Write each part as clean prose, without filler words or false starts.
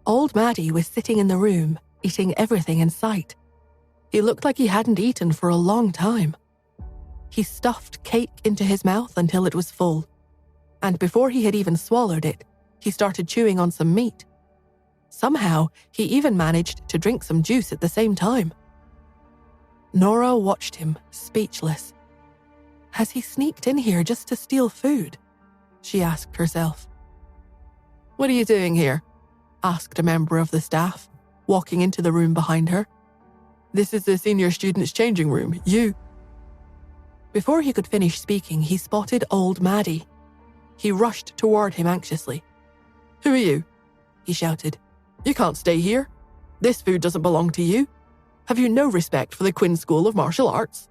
Old Maddie was sitting in the room, eating everything in sight. He looked like he hadn't eaten for a long time. He stuffed cake into his mouth until it was full, and before he had even swallowed it, he started chewing on some meat. Somehow, he even managed to drink some juice at the same time. Nora watched him, speechless. Has he sneaked in here just to steal food? She asked herself. What are you doing here? Asked a member of the staff, walking into the room behind her. This is the senior students' changing room. You. Before he could finish speaking, he spotted old Maddie. He rushed toward him anxiously. Who are you? He shouted. You can't stay here. This food doesn't belong to you. Have you no respect for the Quinn School of Martial Arts?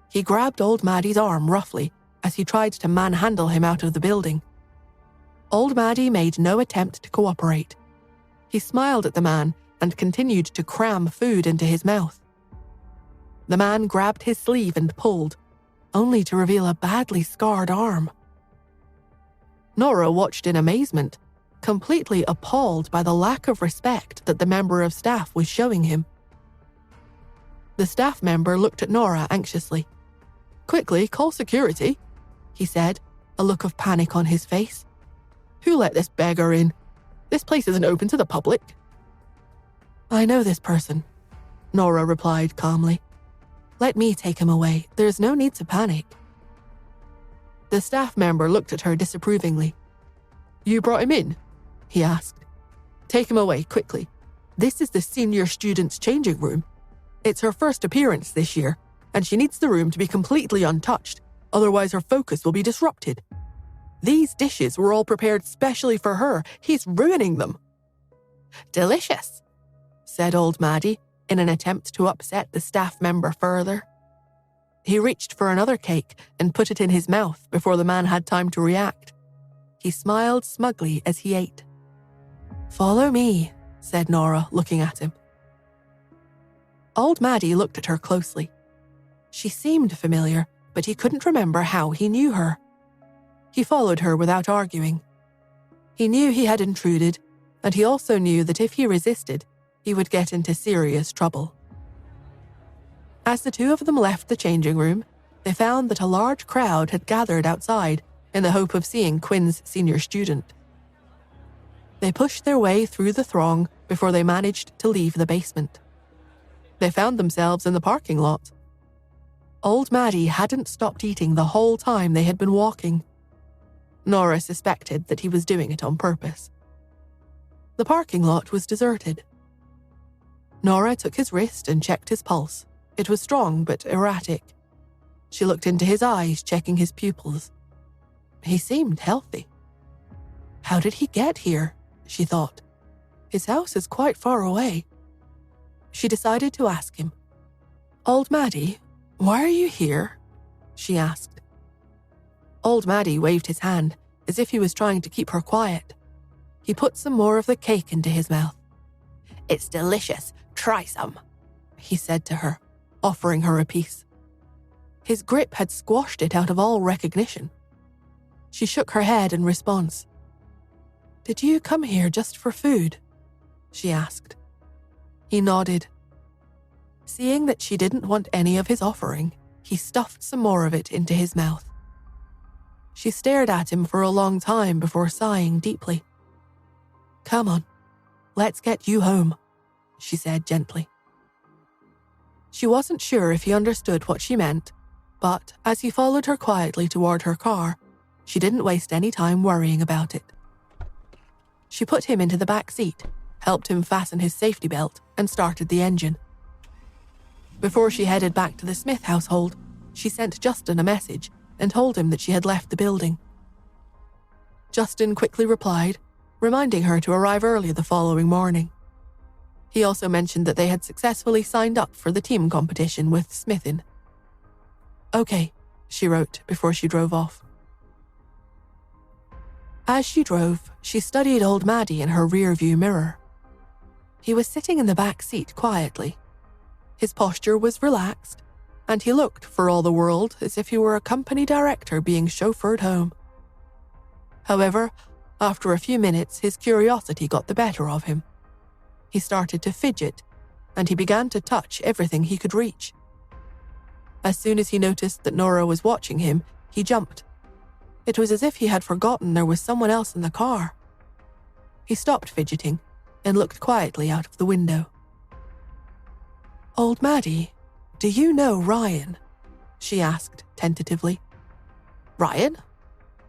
He grabbed old Maddie's arm roughly as he tried to manhandle him out of the building. Old Maddie made no attempt to cooperate. He smiled at the man and continued to cram food into his mouth. The man grabbed his sleeve and pulled, only to reveal a badly scarred arm. Nora watched in amazement, completely appalled by the lack of respect that the member of staff was showing him. The staff member looked at Nora anxiously. Quickly, call security, he said, a look of panic on his face. Who let this beggar in? This place isn't open to the public. I know this person, Nora replied calmly. Let me take him away. There's no need to panic. The staff member looked at her disapprovingly. You brought him in? He asked. Take him away, quickly. This is the senior student's changing room. It's her first appearance this year, and she needs the room to be completely untouched, otherwise her focus will be disrupted. These dishes were all prepared specially for her. He's ruining them. Delicious, said old Maddie, in an attempt to upset the staff member further. He reached for another cake and put it in his mouth before the man had time to react. He smiled smugly as he ate. Follow me, said Nora, looking at him. Old Maddie looked at her closely. She seemed familiar, but he couldn't remember how he knew her. He followed her without arguing. He knew he had intruded, and he also knew that if he resisted, he would get into serious trouble. As the two of them left the changing room, they found that a large crowd had gathered outside in the hope of seeing Quinn's senior student. They pushed their way through the throng before they managed to leave the basement. They found themselves in the parking lot. Old Maddie hadn't stopped eating the whole time they had been walking. Nora suspected that he was doing it on purpose. The parking lot was deserted. Nora took his wrist and checked his pulse. It was strong but erratic. She looked into his eyes, checking his pupils. He seemed healthy. How did he get here? She thought. His house is quite far away. She decided to ask him. Old Maddie, why are you here? She asked. Old Maddie waved his hand as if he was trying to keep her quiet. He put some more of the cake into his mouth. It's delicious. Try some, he said to her, offering her a piece. His grip had squashed it out of all recognition. She shook her head in response. Did you come here just for food? She asked. He nodded. Seeing that she didn't want any of his offering, he stuffed some more of it into his mouth. She stared at him for a long time before sighing deeply. Come on, let's get you home, she said gently. She wasn't sure if he understood what she meant, but as he followed her quietly toward her car, she didn't waste any time worrying about it. She put him into the back seat, helped him fasten his safety belt, and started the engine. Before she headed back to the Smith household, she sent Justin a message and told him that she had left the building. Justin quickly replied, reminding her to arrive early the following morning. He also mentioned that they had successfully signed up for the team competition with Smithin. Okay, she wrote before she drove off. As she drove, she studied old Maddie in her rearview mirror. He was sitting in the back seat quietly. His posture was relaxed, and he looked for all the world as if he were a company director being chauffeured home. However, After a few minutes, his curiosity got the better of him. He started to fidget, and he began to touch everything he could reach. As soon as he noticed that Nora was watching him, he jumped. It was as if he had forgotten there was someone else in the car. He stopped fidgeting and looked quietly out of the window. "Old Maddie, do you know Ryan?" she asked tentatively. "Ryan?"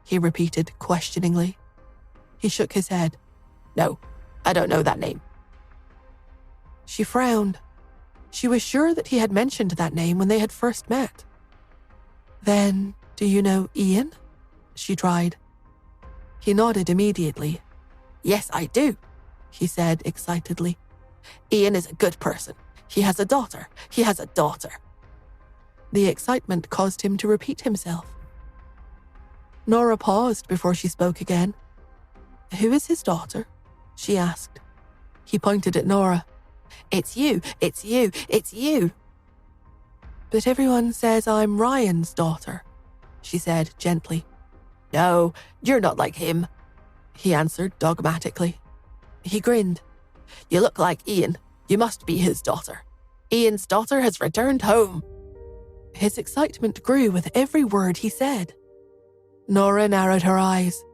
he repeated questioningly. He shook his head. "No, I don't know that name." She frowned. She was sure that he had mentioned that name when they had first met. "Then, do you know Ian?" she tried. He nodded immediately. "Yes, I do," he said excitedly. "Ian is a good person. He has a daughter. He has a daughter." The excitement caused him to repeat himself. Nora paused before she spoke again. "Who is his daughter?" she asked. He pointed at Nora. It's you, it's you, it's you." "But everyone says I'm Ryan's daughter," she said gently. "No, you're not like him," he answered dogmatically. He grinned. "You look like Ian. You must be his daughter. Ian's daughter has returned home." His excitement grew with every word he said. Nora narrowed her eyes.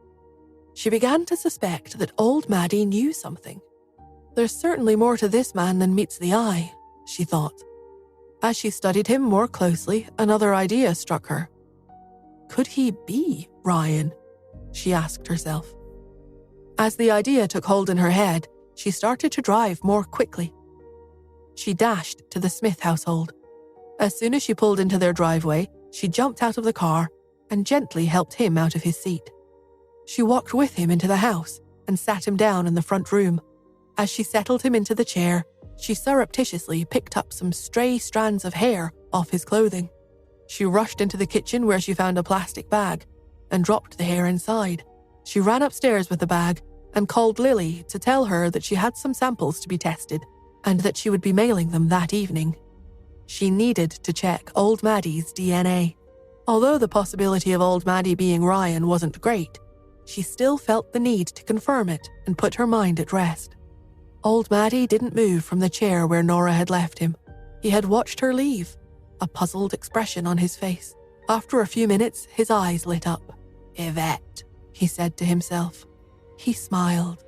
She began to suspect that old Maddie knew something. There's certainly more to this man than meets the eye, she thought. As she studied him more closely, another idea struck her. Could he be Ryan? She asked herself. As the idea took hold in her head, she started to drive more quickly. She dashed to the Smith household. As soon as she pulled into their driveway, she jumped out of the car and gently helped him out of his seat. She walked with him into the house and sat him down in the front room. As she settled him into the chair, she surreptitiously picked up some stray strands of hair off his clothing. She rushed into the kitchen where she found a plastic bag and dropped the hair inside. She ran upstairs with the bag and called Lily to tell her that she had some samples to be tested and that she would be mailing them that evening. She needed to check old Maddie's DNA. Although the possibility of old Maddie being Ryan wasn't great, she still felt the need to confirm it and put her mind at rest. Old Maddie didn't move from the chair where Nora had left him. He had watched her leave, a puzzled expression on his face. After a few minutes, his eyes lit up. "Yvette," he said to himself. He smiled.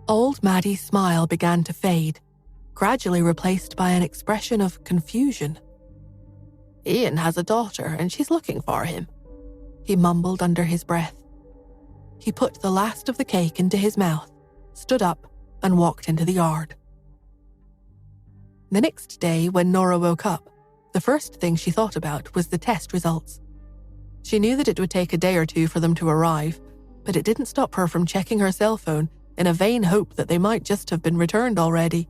Old Maddie's smile began to fade, gradually replaced by an expression of confusion. "Ian has a daughter and she's looking for him," he mumbled under his breath. He put the last of the cake into his mouth, stood up, and walked into the yard. The next day, when Nora woke up, the first thing she thought about was the test results. She knew that it would take a day or two for them to arrive, but it didn't stop her from checking her cell phone in a vain hope that they might just have been returned already.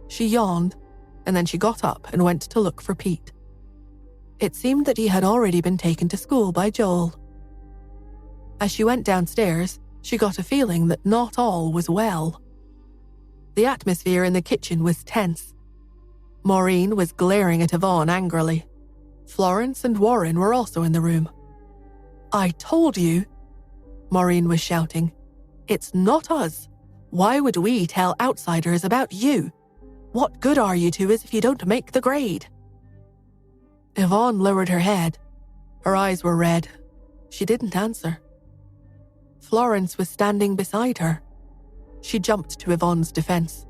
She yawned, and then she got up and went to look for Pete. It seemed that he had already been taken to school by Joel. As she went downstairs, she got a feeling that not all was well. The atmosphere in the kitchen was tense. Maureen was glaring at Yvonne angrily. Florence and Warren were also in the room. "I told you," Maureen was shouting. "It's not us. Why would we tell outsiders about you? What good are you to us if you don't make the grade?" Yvonne lowered her head. Her eyes were red. She didn't answer. Florence was standing beside her. She jumped to Yvonne's defense.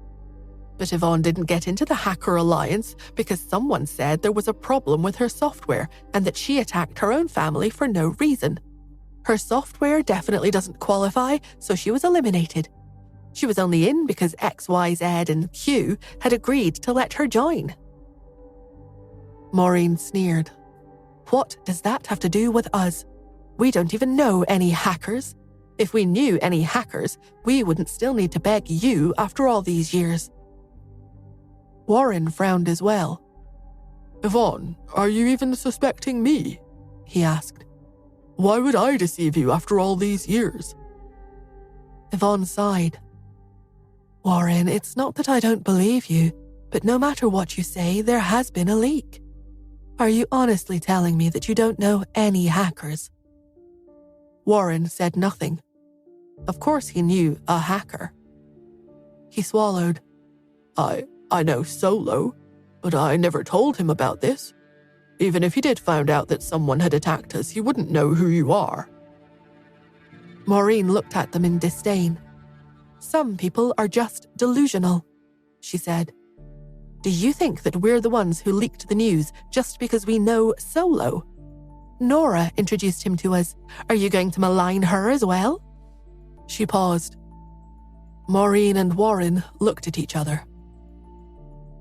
But Yvonne didn't get into the Hacker Alliance because someone said there was a problem with her software and that she attacked her own family for no reason. Her software definitely doesn't qualify, so she was eliminated. She was only in because X, Y, Z, and Q had agreed to let her join. Maureen sneered. "What does that have to do with us? We don't even know any hackers. If we knew any hackers, we wouldn't still need to beg you after all these years." Warren frowned as well. "Yvonne, are you even suspecting me?" he asked. "Why would I deceive you after all these years?" Yvonne sighed. "Warren, it's not that I don't believe you, but no matter what you say, there has been a leak." Are you honestly telling me that you don't know any hackers? Warren said nothing. Of course he knew a hacker. He swallowed. I know Solo, but I never told him about this. Even if he did find out that someone had attacked us, he wouldn't know who you are. Maureen looked at them in disdain. Some people are just delusional, she said. Do you think that we're the ones who leaked the news just because we know Solo? Nora introduced him to us. Are you going to malign her as well? She paused. Maureen and Warren looked at each other.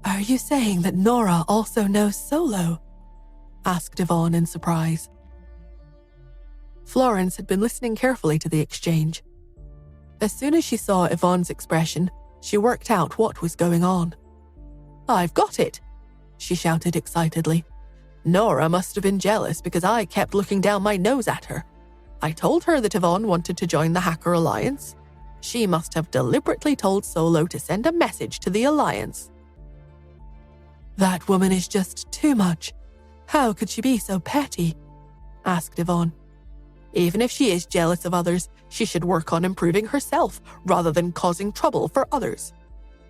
Are you saying that Nora also knows Solo? Asked Yvonne in surprise. Florence had been listening carefully to the exchange. As soon as she saw Yvonne's expression, she worked out what was going on. I've got it, she shouted excitedly. Nora must have been jealous because I kept looking down my nose at her. I told her that Yvonne wanted to join the Hacker Alliance. She must have deliberately told Solo to send a message to the Alliance. That woman is just too much. How could she be so petty? Asked Yvonne. Even if she is jealous of others, she should work on improving herself rather than causing trouble for others,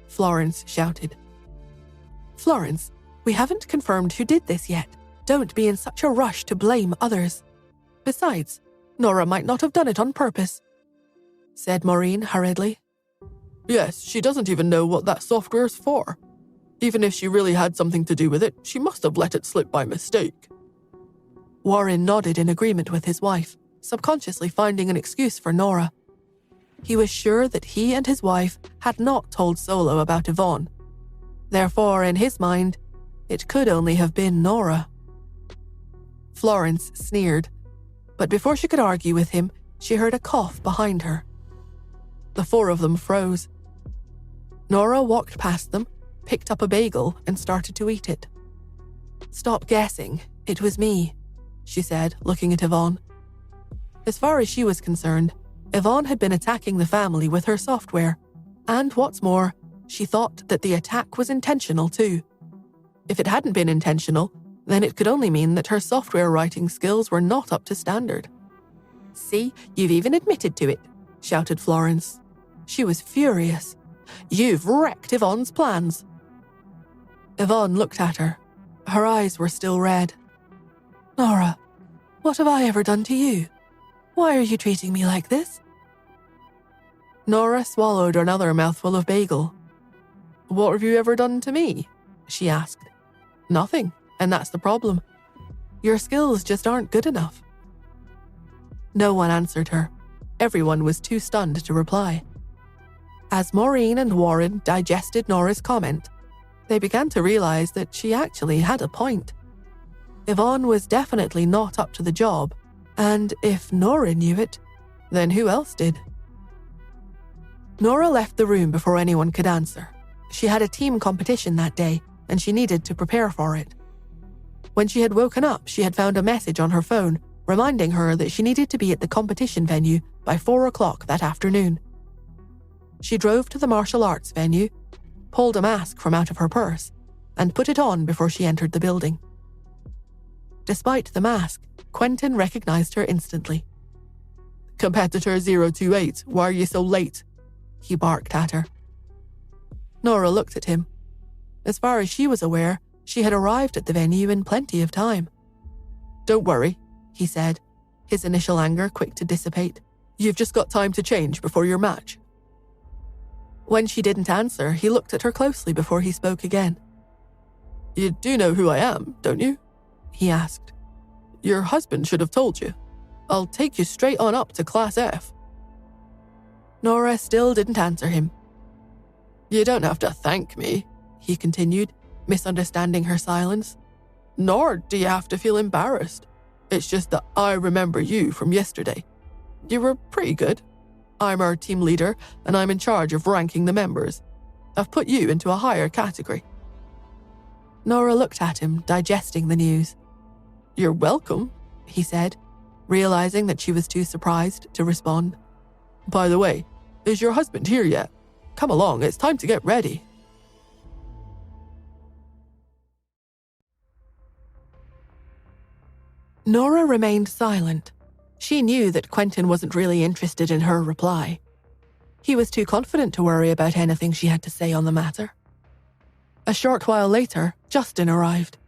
Florence shouted. Florence, we haven't confirmed who did this yet. Don't be in such a rush to blame others. Besides, Nora might not have done it on purpose, said Maureen hurriedly. Yes, she doesn't even know what that software's for. Even if she really had something to do with it, she must have let it slip by mistake. Warren nodded in agreement with his wife, subconsciously finding an excuse for Nora. He was sure that he and his wife had not told Solo about Yvonne. Therefore, in his mind, it could only have been Nora. Florence sneered, but before she could argue with him, she heard a cough behind her. The four of them froze. Nora walked past them, picked up a bagel, and started to eat it. Stop guessing, it was me, she said, looking at Yvonne. As far as she was concerned, Yvonne had been attacking the family with her software, and what's more, she thought that the attack was intentional too. If it hadn't been intentional, then it could only mean that her software writing skills were not up to standard. See, you've even admitted to it, shouted Florence. She was furious. You've wrecked Yvonne's plans. Yvonne looked at her. Her eyes were still red. Nora, what have I ever done to you? Why are you treating me like this? Nora swallowed another mouthful of bagel. What have you ever done to me? She asked. Nothing, and that's the problem. Your skills just aren't good enough. No one answered her. Everyone was too stunned to reply. As Maureen and Warren digested Nora's comment, they began to realize that she actually had a point. Yvonne was definitely not up to the job, and if Nora knew it, then who else did? Nora left the room before anyone could answer. She had a team competition that day, and she needed to prepare for it. When she had woken up, she had found a message on her phone reminding her that she needed to be at the competition venue by 4 o'clock that afternoon. She drove to the martial arts venue, pulled a mask from out of her purse, and put it on before she entered the building. Despite the mask, Quentin recognized her instantly. Competitor 028, why are you so late? He barked at her. Nora looked at him. As far as she was aware, she had arrived at the venue in plenty of time. Don't worry, he said, his initial anger quick to dissipate. You've just got time to change before your match. When she didn't answer, he looked at her closely before he spoke again. You do know who I am, don't you? He asked. Your husband should have told you. I'll take you straight on up to Class F. Nora still didn't answer him. You don't have to thank me, he continued, misunderstanding her silence. Nor do you have to feel embarrassed. It's just that I remember you from yesterday. You were pretty good. I'm our team leader, and I'm in charge of ranking the members. I've put you into a higher category. Nora looked at him, digesting the news. You're welcome, he said, realizing that she was too surprised to respond. By the way, is your husband here yet? Come along, it's time to get ready. Nora remained silent. She knew that Quentin wasn't really interested in her reply. He was too confident to worry about anything she had to say on the matter. A short while later, Justin arrived.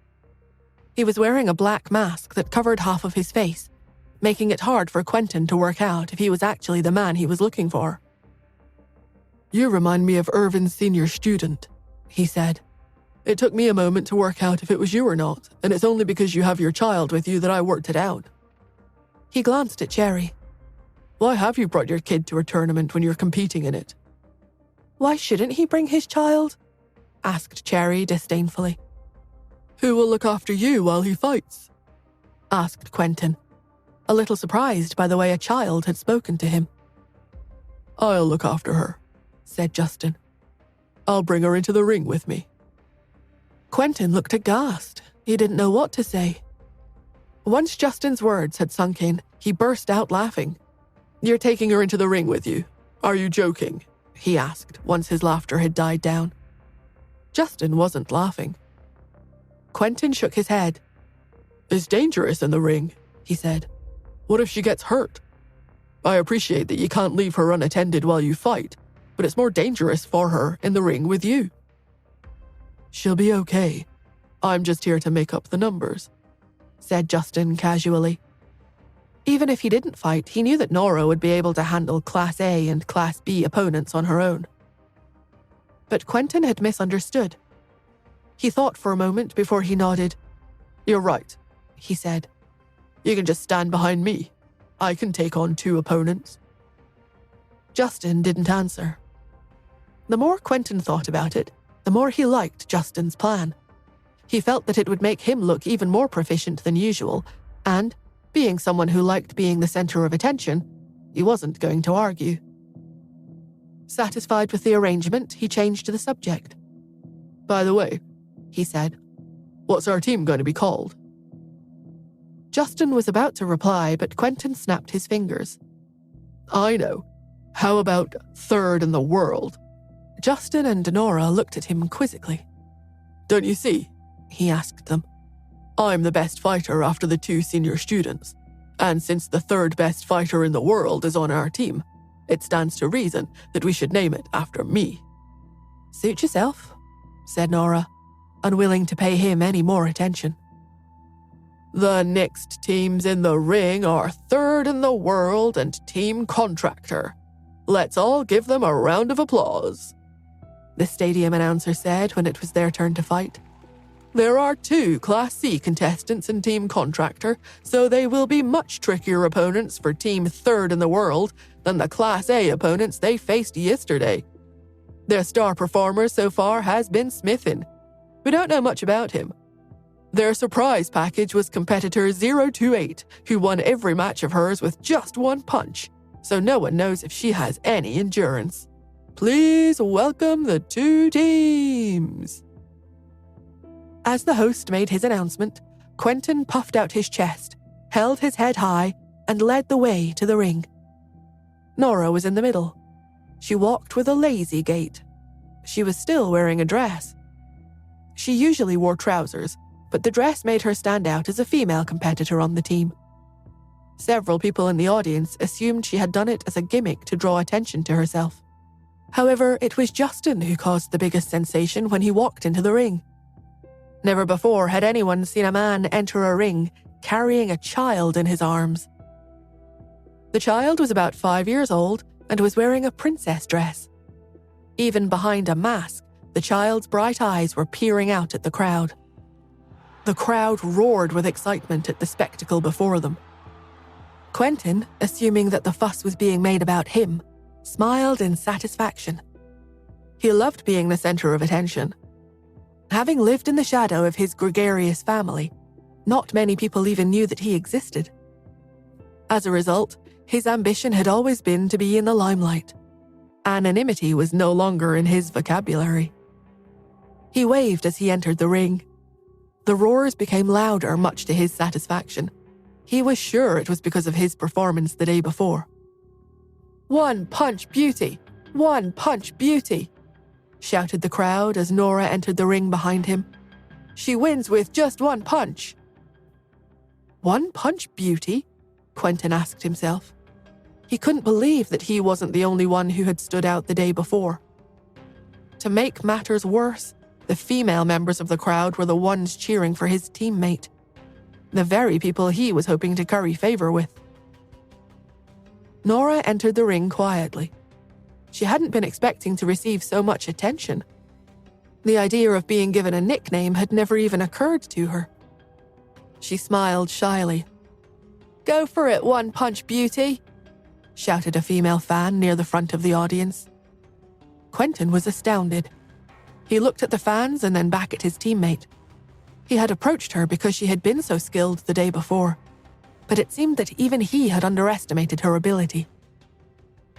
He was wearing a black mask that covered half of his face, making it hard for Quentin to work out if he was actually the man he was looking for. "You remind me of Irvin's senior student," he said. "It took me a moment to work out if it was you or not, and it's only because you have your child with you that I worked it out." He glanced at Cherry. "Why have you brought your kid to a tournament when you're competing in it?" "Why shouldn't he bring his child?" asked Cherry disdainfully. "Who will look after you while he fights?" asked Quentin, a little surprised by the way a child had spoken to him. "I'll look after her," said Justin. "I'll bring her into the ring with me." Quentin looked aghast. He didn't know what to say. Once Justin's words had sunk in, he burst out laughing. "You're taking her into the ring with you? Are you joking?" he asked once his laughter had died down. Justin wasn't laughing. Quentin shook his head. "It's dangerous in the ring," he said. "What if she gets hurt? I appreciate that you can't leave her unattended while you fight, but it's more dangerous for her in the ring with you." "She'll be okay. I'm just here to make up the numbers," said Justin casually. Even if he didn't fight, he knew that Nora would be able to handle Class A and Class B opponents on her own. But Quentin had misunderstood. He thought for a moment before he nodded. "You're right," he said. "You can just stand behind me. I can take on 2 opponents." Justin didn't answer. The more Quentin thought about it, the more he liked Justin's plan. He felt that it would make him look even more proficient than usual, and, being someone who liked being the center of attention, he wasn't going to argue. Satisfied with the arrangement, he changed the subject. "By the way," he said, "what's our team going to be called?" Justin was about to reply, but Quentin snapped his fingers. "I know. How about third in the world?" Justin and Nora looked at him quizzically. "Don't you see?" he asked them. "I'm the best fighter after the 2 senior students, and since the 3rd best fighter in the world is on our team, it stands to reason that we should name it after me." "Suit yourself," said Nora, unwilling to pay him any more attention. "The next teams in the ring are 3rd in the world and Team Contractor. Let's all give them a round of applause," the stadium announcer said when it was their turn to fight. "There are 2 Class C contestants in Team Contractor, so they will be much trickier opponents for Team 3rd in the world than the Class A opponents they faced yesterday. Their star performer so far has been Smithin. We don't know much about him. Their surprise package was competitor 028, who won every match of hers with just 1 punch, so no one knows if she has any endurance. Please welcome the 2 teams." As the host made his announcement, Quentin puffed out his chest, held his head high, and led the way to the ring. Nora was in the middle. She walked with a lazy gait. She was still wearing a dress. She usually wore trousers, but the dress made her stand out as a female competitor on the team. Several people in the audience assumed she had done it as a gimmick to draw attention to herself. However, it was Justin who caused the biggest sensation when he walked into the ring. Never before had anyone seen a man enter a ring carrying a child in his arms. The child was about 5 years old and was wearing a princess dress. Even behind a mask, the child's bright eyes were peering out at the crowd. The crowd roared with excitement at the spectacle before them. Quentin, assuming that the fuss was being made about him, smiled in satisfaction. He loved being the center of attention. Having lived in the shadow of his gregarious family, not many people even knew that he existed. As a result, his ambition had always been to be in the limelight. Anonymity was no longer in his vocabulary. He waved as he entered the ring. The roars became louder, much to his satisfaction. He was sure it was because of his performance the day before. "One punch beauty! 1 punch beauty!" shouted the crowd as Nora entered the ring behind him. "She wins with just 1 punch." One-punch beauty? Quentin asked himself. He couldn't believe that he wasn't the only one who had stood out the day before. To make matters worse, the female members of the crowd were the ones cheering for his teammate, the very people he was hoping to curry favor with. Nora entered the ring quietly. She hadn't been expecting to receive so much attention. The idea of being given a nickname had never even occurred to her. She smiled shyly. "Go for it, one-punch beauty," shouted a female fan near the front of the audience. Quentin was astounded. He looked at the fans and then back at his teammate. He had approached her because she had been so skilled the day before, but it seemed that even he had underestimated her ability.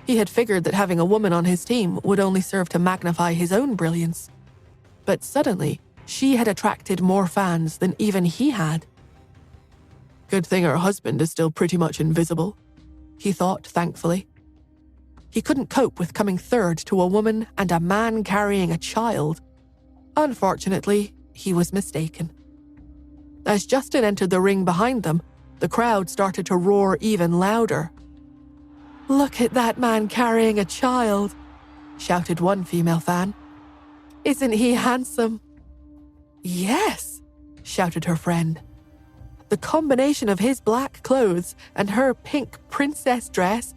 He had figured that having a woman on his team would only serve to magnify his own brilliance. But suddenly, she had attracted more fans than even he had. Good thing her husband is still pretty much invisible, he thought thankfully. He couldn't cope with coming third to a woman and a man carrying a child. Unfortunately, he was mistaken. As Justin entered the ring behind them, the crowd started to roar even louder. "Look at that man carrying a child," shouted one female fan. "Isn't he handsome?" "Yes," shouted her friend. "The combination of his black clothes and her pink princess dress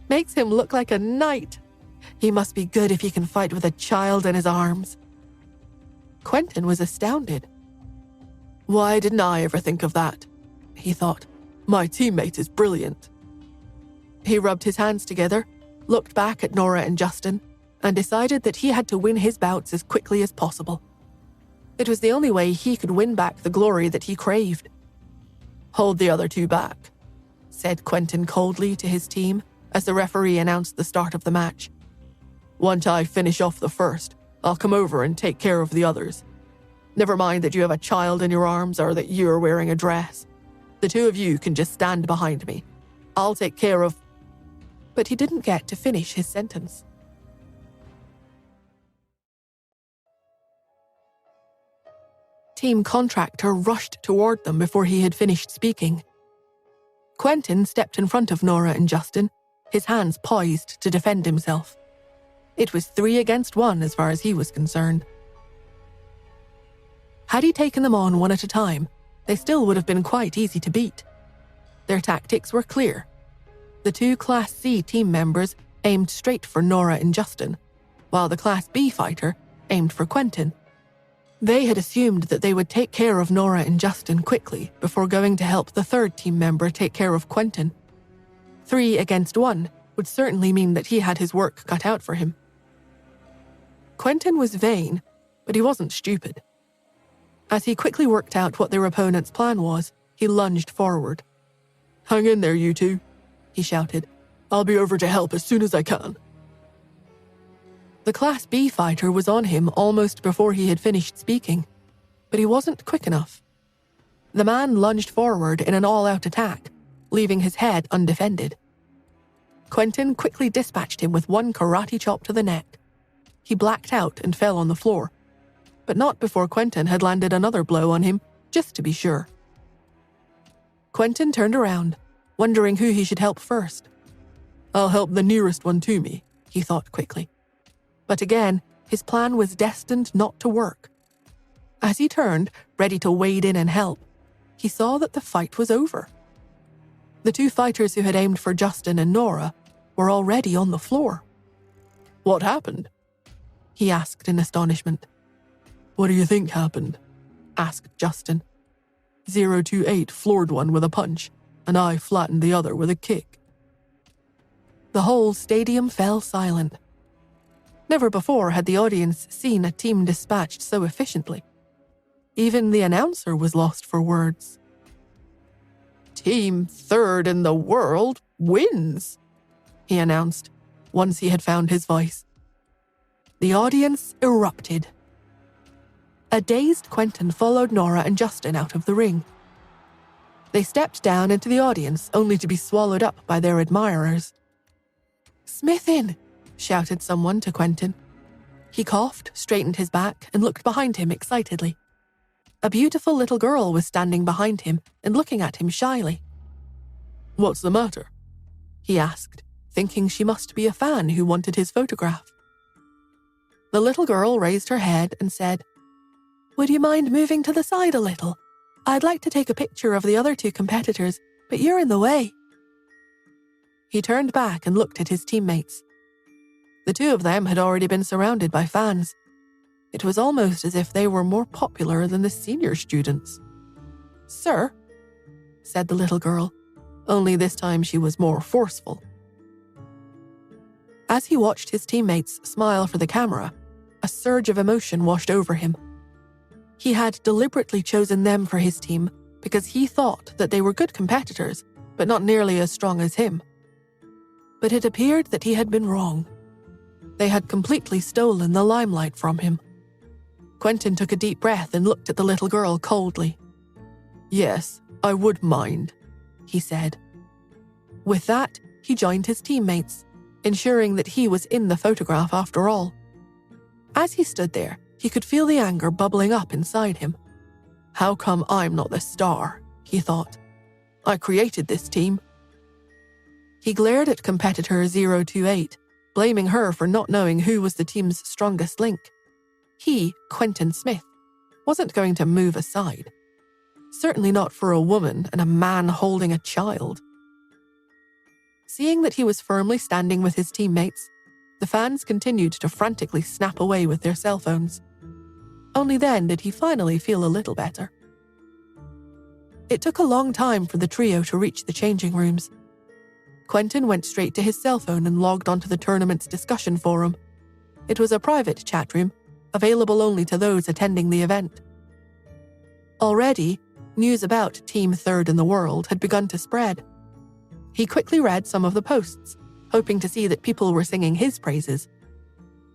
makes him look like a knight. He must be good if he can fight with a child in his arms." Quentin was astounded. "Why didn't I ever think of that?" he thought. "My teammate is brilliant." He rubbed his hands together, looked back at Nora and Justin, and decided that he had to win his bouts as quickly as possible. It was the only way he could win back the glory that he craved. "Hold the other two back," said Quentin coldly to his team as the referee announced the start of the match. "Once I finish off the first, I'll come over and take care of the others. Never mind that you have a child in your arms or that you're wearing a dress. The two of you can just stand behind me. I'll take care of—" But he didn't get to finish his sentence. Team Contractor rushed toward them before he had finished speaking. Quentin stepped in front of Nora and Justin, his hands poised to defend himself. It was 3 against 1 as far as he was concerned. Had he taken them on one at a time, they still would have been quite easy to beat. Their tactics were clear. The 2 Class C team members aimed straight for Nora and Justin, while the Class B fighter aimed for Quentin. They had assumed that they would take care of Nora and Justin quickly before going to help the 3rd team member take care of Quentin. 3 against 1 would certainly mean that he had his work cut out for him. Quentin was vain, but he wasn't stupid. As he quickly worked out what their opponent's plan was, he lunged forward. "Hang in there, you two," he shouted. "I'll be over to help as soon as I can." The Class B fighter was on him almost before he had finished speaking, but he wasn't quick enough. The man lunged forward in an all-out attack, leaving his head undefended. Quentin quickly dispatched him with one karate chop to the neck. He blacked out and fell on the floor, but not before Quentin had landed another blow on him, just to be sure. Quentin turned around, wondering who he should help first. "I'll help the nearest one to me," he thought quickly. But again, his plan was destined not to work. As he turned, ready to wade in and help, he saw that the fight was over. The 2 fighters who had aimed for Justin and Nora were already on the floor. "What happened?" he asked in astonishment. "What do you think happened?" asked Justin. 028 floored one with a punch, and I flattened the other with a kick. The whole stadium fell silent. Never before had the audience seen a team dispatched so efficiently. Even the announcer was lost for words. "Team 3rd in the world wins," he announced, once he had found his voice. The audience erupted. A dazed Quentin followed Nora and Justin out of the ring. They stepped down into the audience only to be swallowed up by their admirers. "Smithin'!" shouted someone to Quentin. He coughed, straightened his back, and looked behind him excitedly. A beautiful little girl was standing behind him and looking at him shyly. "What's the matter?" he asked, thinking she must be a fan who wanted his photograph. The little girl raised her head and said, "Would you mind moving to the side a little? I'd like to take a picture of the other two competitors, but you're in the way." He turned back and looked at his teammates. The two of them had already been surrounded by fans. It was almost as if they were more popular than the senior students. "Sir," said the little girl, only this time she was more forceful. As he watched his teammates smile for the camera, a surge of emotion washed over him. He had deliberately chosen them for his team because he thought that they were good competitors, but not nearly as strong as him. But it appeared that he had been wrong. They had completely stolen the limelight from him. Quentin took a deep breath and looked at the little girl coldly. "Yes, I would mind," he said. With that, he joined his teammates, ensuring that he was in the photograph after all. As he stood there, he could feel the anger bubbling up inside him. "How come I'm not the star?" he thought. "I created this team." He glared at competitor 028, blaming her for not knowing who was the team's strongest link. He, Quentin Smith, wasn't going to move aside. Certainly not for a woman and a man holding a child. Seeing that he was firmly standing with his teammates, the fans continued to frantically snap away with their cell phones. Only then did he finally feel a little better. It took a long time for the trio to reach the changing rooms. Quentin went straight to his cell phone and logged onto the tournament's discussion forum. It was a private chat room, available only to those attending the event. Already, news about Team Third in the World had begun to spread. He quickly read some of the posts, hoping to see that people were singing his praises,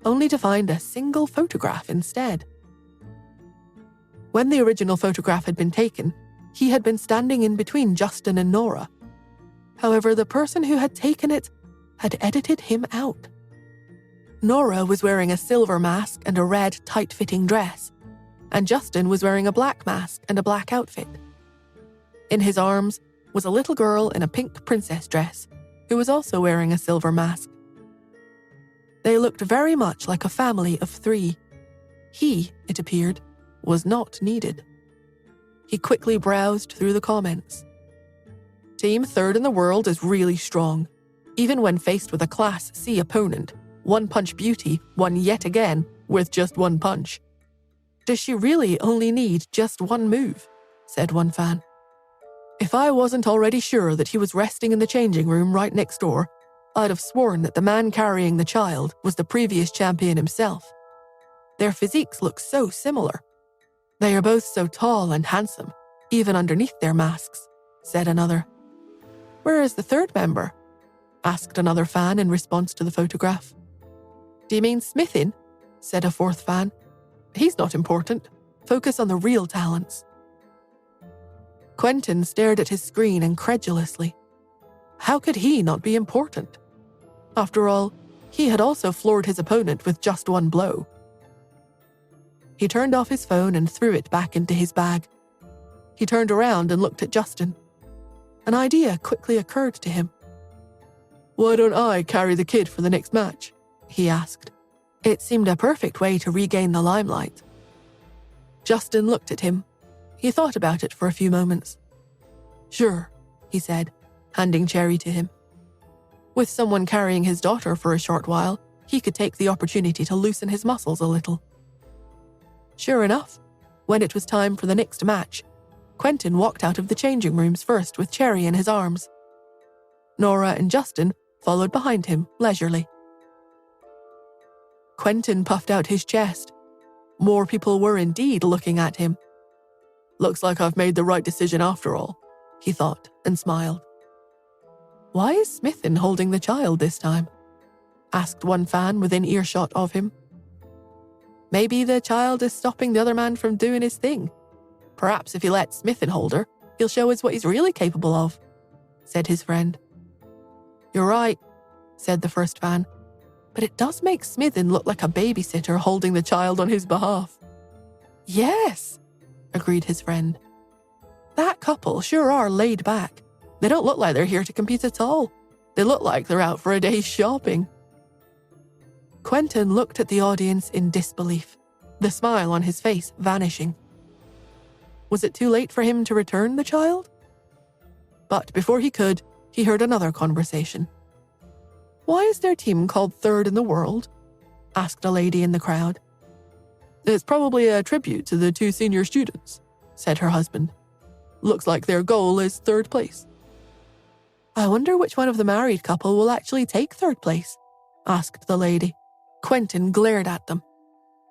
only to find a single photograph instead. When the original photograph had been taken, he had been standing in between Justin and Nora. However, the person who had taken it had edited him out. Nora was wearing a silver mask and a red, tight-fitting dress, and Justin was wearing a black mask and a black outfit. In his arms was a little girl in a pink princess dress, who was also wearing a silver mask. They looked very much like a family of three. He, it appeared, was not needed. He quickly browsed through the comments. Team Third in the World is really strong. Even when faced with a Class C opponent, One Punch Beauty won yet again with just one punch. Does she really only need just one move? Said one fan. If I wasn't already sure that he was resting in the changing room right next door, I'd have sworn that the man carrying the child was the previous champion himself. Their physiques look so similar. They are both so tall and handsome, even underneath their masks, said another. Where is the third member? Asked another fan in response to the photograph. Do you mean Smithin? Said a fourth fan. He's not important. Focus on the real talents. Quentin stared at his screen incredulously. How could he not be important? After all, he had also floored his opponent with just one blow. He turned off his phone and threw it back into his bag. He turned around and looked at Justin. An idea quickly occurred to him. Why don't I carry the kid for the next match? He asked. It seemed a perfect way to regain the limelight. Justin looked at him. He thought about it for a few moments. Sure, he said, handing Cherry to him. With someone carrying his daughter for a short while, he could take the opportunity to loosen his muscles a little. Sure enough, when it was time for the next match, Quentin walked out of the changing rooms first with Cherry in his arms. Nora and Justin followed behind him leisurely. Quentin puffed out his chest. More people were indeed looking at him. Looks like I've made the right decision after all, he thought and smiled. Why is Smithin holding the child this time? Asked one fan within earshot of him. Maybe the child is stopping the other man from doing his thing. Perhaps if he lets Smithin hold her, he'll show us what he's really capable of, said his friend. You're right, said the first fan, but it does make Smithin look like a babysitter holding the child on his behalf. Yes, agreed his friend. That couple sure are laid back. They don't look like they're here to compete at all. They look like they're out for a day's shopping. Quentin looked at the audience in disbelief, the smile on his face vanishing. Was it too late for him to return the child? But before he could, he heard another conversation. "Why is their team called third in the world?" asked a lady in the crowd. "It's probably a tribute to the 2 senior students," said her husband. "Looks like their goal is 3rd place." "I wonder which one of the married couple will actually take 3rd place?" asked the lady. Quentin glared at them.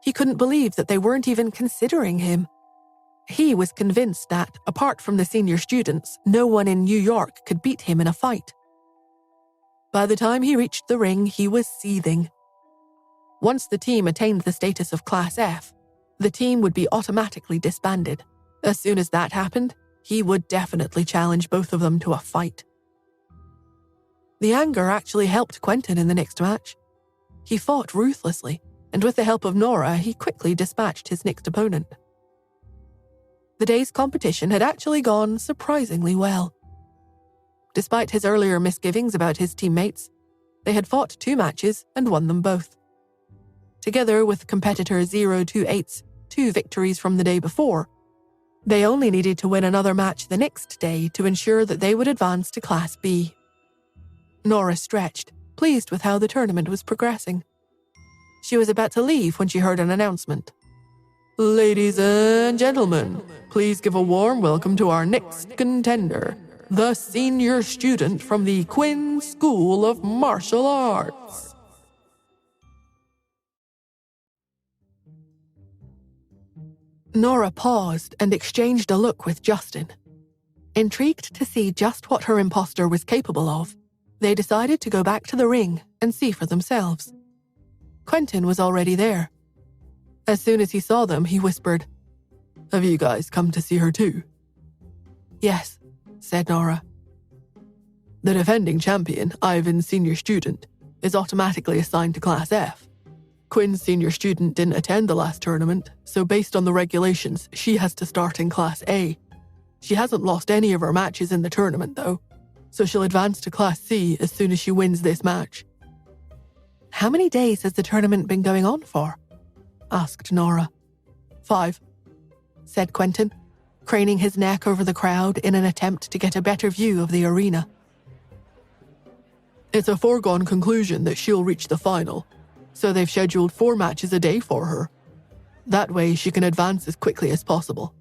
He couldn't believe that they weren't even considering him. He was convinced that, apart from the senior students, no one in New York could beat him in a fight. By the time he reached the ring, he was seething. Once the team attained the status of Class F, the team would be automatically disbanded. As soon as that happened, he would definitely challenge both of them to a fight. The anger actually helped Quentin in the next match. He fought ruthlessly, and with the help of Nora, he quickly dispatched his next opponent. The day's competition had actually gone surprisingly well. Despite his earlier misgivings about his teammates, they had fought 2 matches and won them both. Together with competitor 028's 2 victories from the day before, they only needed to win another match the next day to ensure that they would advance to Class B. Nora stretched, pleased with how the tournament was progressing. She was about to leave when she heard an announcement. "Ladies and gentlemen, please give a warm welcome to our next contender, the senior student from the Quinn School of Martial Arts." Nora paused and exchanged a look with Justin. Intrigued to see just what her imposter was capable of, they decided to go back to the ring and see for themselves. Quentin was already there. As soon as he saw them, he whispered, "Have you guys come to see her too?" "Yes," said Nora. "The defending champion, Ivan's senior student, is automatically assigned to Class F. Quinn's senior student didn't attend the last tournament, so based on the regulations, she has to start in Class A. She hasn't lost any of her matches in the tournament, though, so she'll advance to Class C as soon as she wins this match." "How many days has the tournament been going on for?" asked Nora. 5, said Quentin, craning his neck over the crowd in an attempt to get a better view of the arena. "It's a foregone conclusion that she'll reach the final, so they've scheduled 4 matches a day for her. That way she can advance as quickly as possible.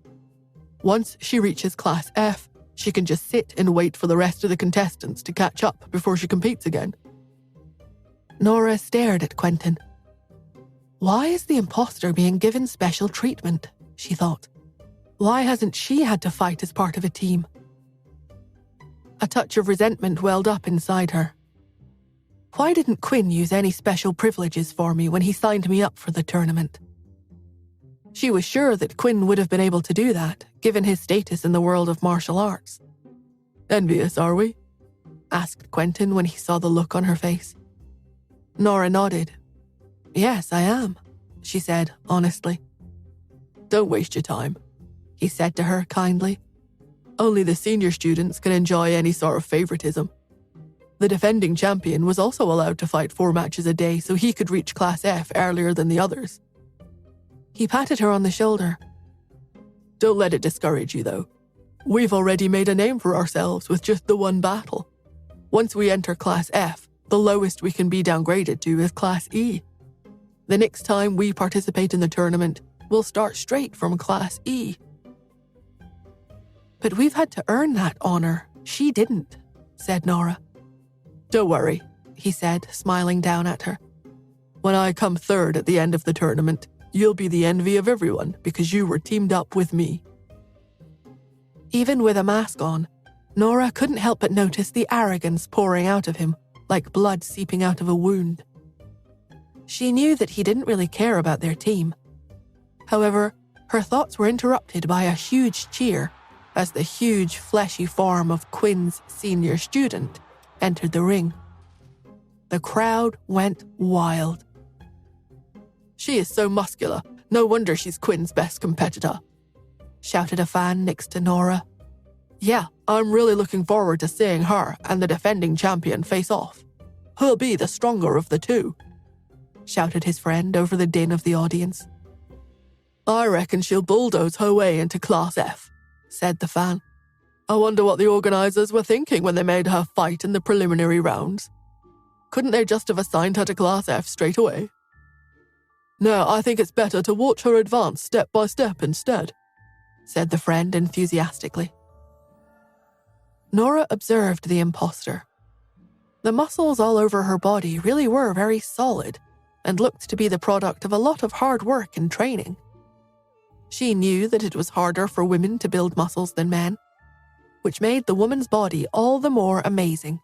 Once she reaches Class F, she can just sit and wait for the rest of the contestants to catch up before she competes again." Nora stared at Quentin. Why is the imposter being given special treatment, she thought. Why hasn't she had to fight as part of a team? A touch of resentment welled up inside her. Why didn't Quinn use any special privileges for me when he signed me up for the tournament? She was sure that Quinn would have been able to do that, given his status in the world of martial arts. "Envious, are we?" asked Quentin when he saw the look on her face. Nora nodded. "Yes, I am," she said honestly. "Don't waste your time," he said to her kindly. "Only the senior students can enjoy any sort of favoritism. The defending champion was also allowed to fight 4 matches a day so he could reach Class F earlier than the others." He patted her on the shoulder. "Don't let it discourage you, though. We've already made a name for ourselves with just the 1 battle. Once we enter Class F, the lowest we can be downgraded to is Class E. The next time we participate in the tournament, we'll start straight from Class E." "But we've had to earn that honor. She didn't," said Nora. "Don't worry," he said, smiling down at her. "When I come 3rd at the end of the tournament, you'll be the envy of everyone because you were teamed up with me." Even with a mask on, Nora couldn't help but notice the arrogance pouring out of him, like blood seeping out of a wound. She knew that he didn't really care about their team. However, her thoughts were interrupted by a huge cheer as the huge, fleshy form of Quinn's senior student entered the ring. The crowd went wild. "She is so muscular. No wonder she's Quinn's best competitor," shouted a fan next to Nora. Yeah, I'm really looking forward to seeing her and the defending champion face off. Who'll be the stronger of the two? Shouted his friend over the din of the audience. I reckon she'll bulldoze her way into Class F, said the fan. I wonder what the organisers were thinking when they made her fight in the preliminary rounds. Couldn't they just have assigned her to Class F straight away? No, I think it's better to watch her advance step by step instead, said the friend enthusiastically. Nora observed the imposter. The muscles all over her body really were very solid and looked to be the product of a lot of hard work and training. She knew that it was harder for women to build muscles than men, which made the woman's body all the more amazing.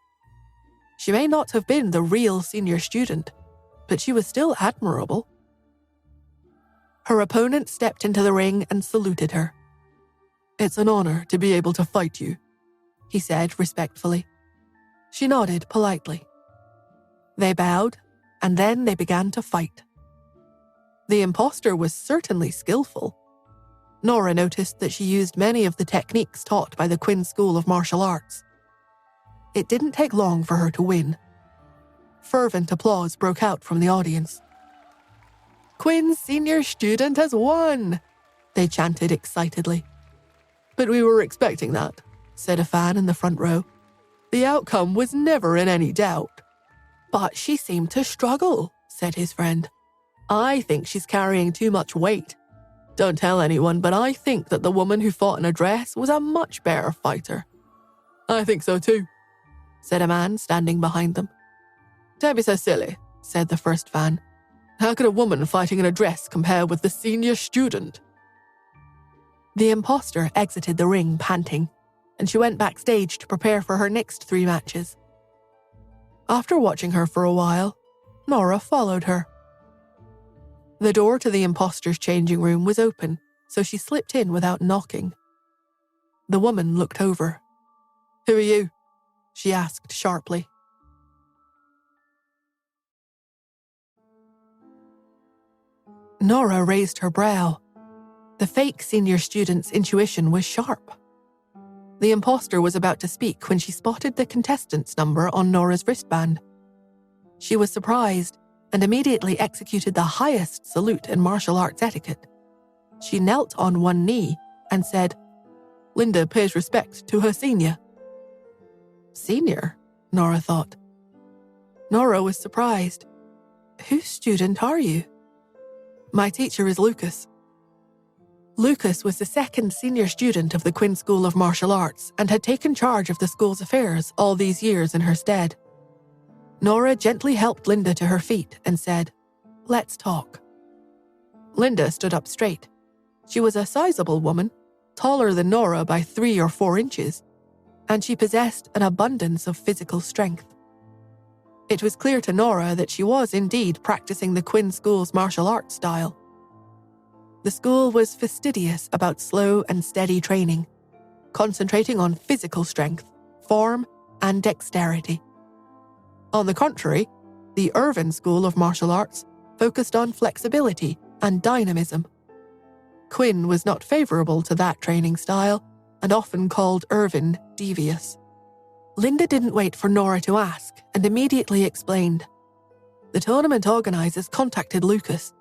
She may not have been the real senior student, but she was still admirable. Her opponent stepped into the ring and saluted her. It's an honor to be able to fight you, he said respectfully. She nodded politely. They bowed, and then they began to fight. The imposter was certainly skillful. Nora noticed that she used many of the techniques taught by the Quinn School of Martial Arts. It didn't take long for her to win. Fervent applause broke out from the audience. Quinn's senior student has won, they chanted excitedly. But we were expecting that, said a fan in the front row. The outcome was never in any doubt. But she seemed to struggle, said his friend. I think she's carrying too much weight. Don't tell anyone, but I think that the woman who fought in a dress was a much better fighter. I think so too, said a man standing behind them. Don't be so silly, said the first fan. How could a woman fighting in a dress compare with the senior student? The imposter exited the ring panting, and she went backstage to prepare for her next 3 matches. After watching her for a while, Nora followed her. The door to the imposter's changing room was open, so she slipped in without knocking. The woman looked over. Who are you? She asked sharply. Nora raised her brow. The fake senior student's intuition was sharp. The imposter was about to speak when she spotted the contestant's number on Nora's wristband. She was surprised and immediately executed the highest salute in martial arts etiquette. She knelt on one knee and said, Linda pays respect to her senior. Senior? Nora thought. Nora was surprised. Whose student are you? My teacher is Lucas. Lucas was the second senior student of the Quinn School of Martial Arts and had taken charge of the school's affairs all these years in her stead. Nora gently helped Linda to her feet and said, Let's talk. Linda stood up straight. She was a sizable woman, taller than Nora by 3 or 4 inches, and she possessed an abundance of physical strength. It was clear to Nora that she was indeed practicing the Quinn School's martial arts style. The school was fastidious about slow and steady training, concentrating on physical strength, form, and dexterity. On the contrary, the Irvin School of Martial Arts focused on flexibility and dynamism. Quinn was not favorable to that training style and often called Irvin devious. Linda didn't wait for Nora to ask and immediately explained. The tournament organizers contacted Lucas.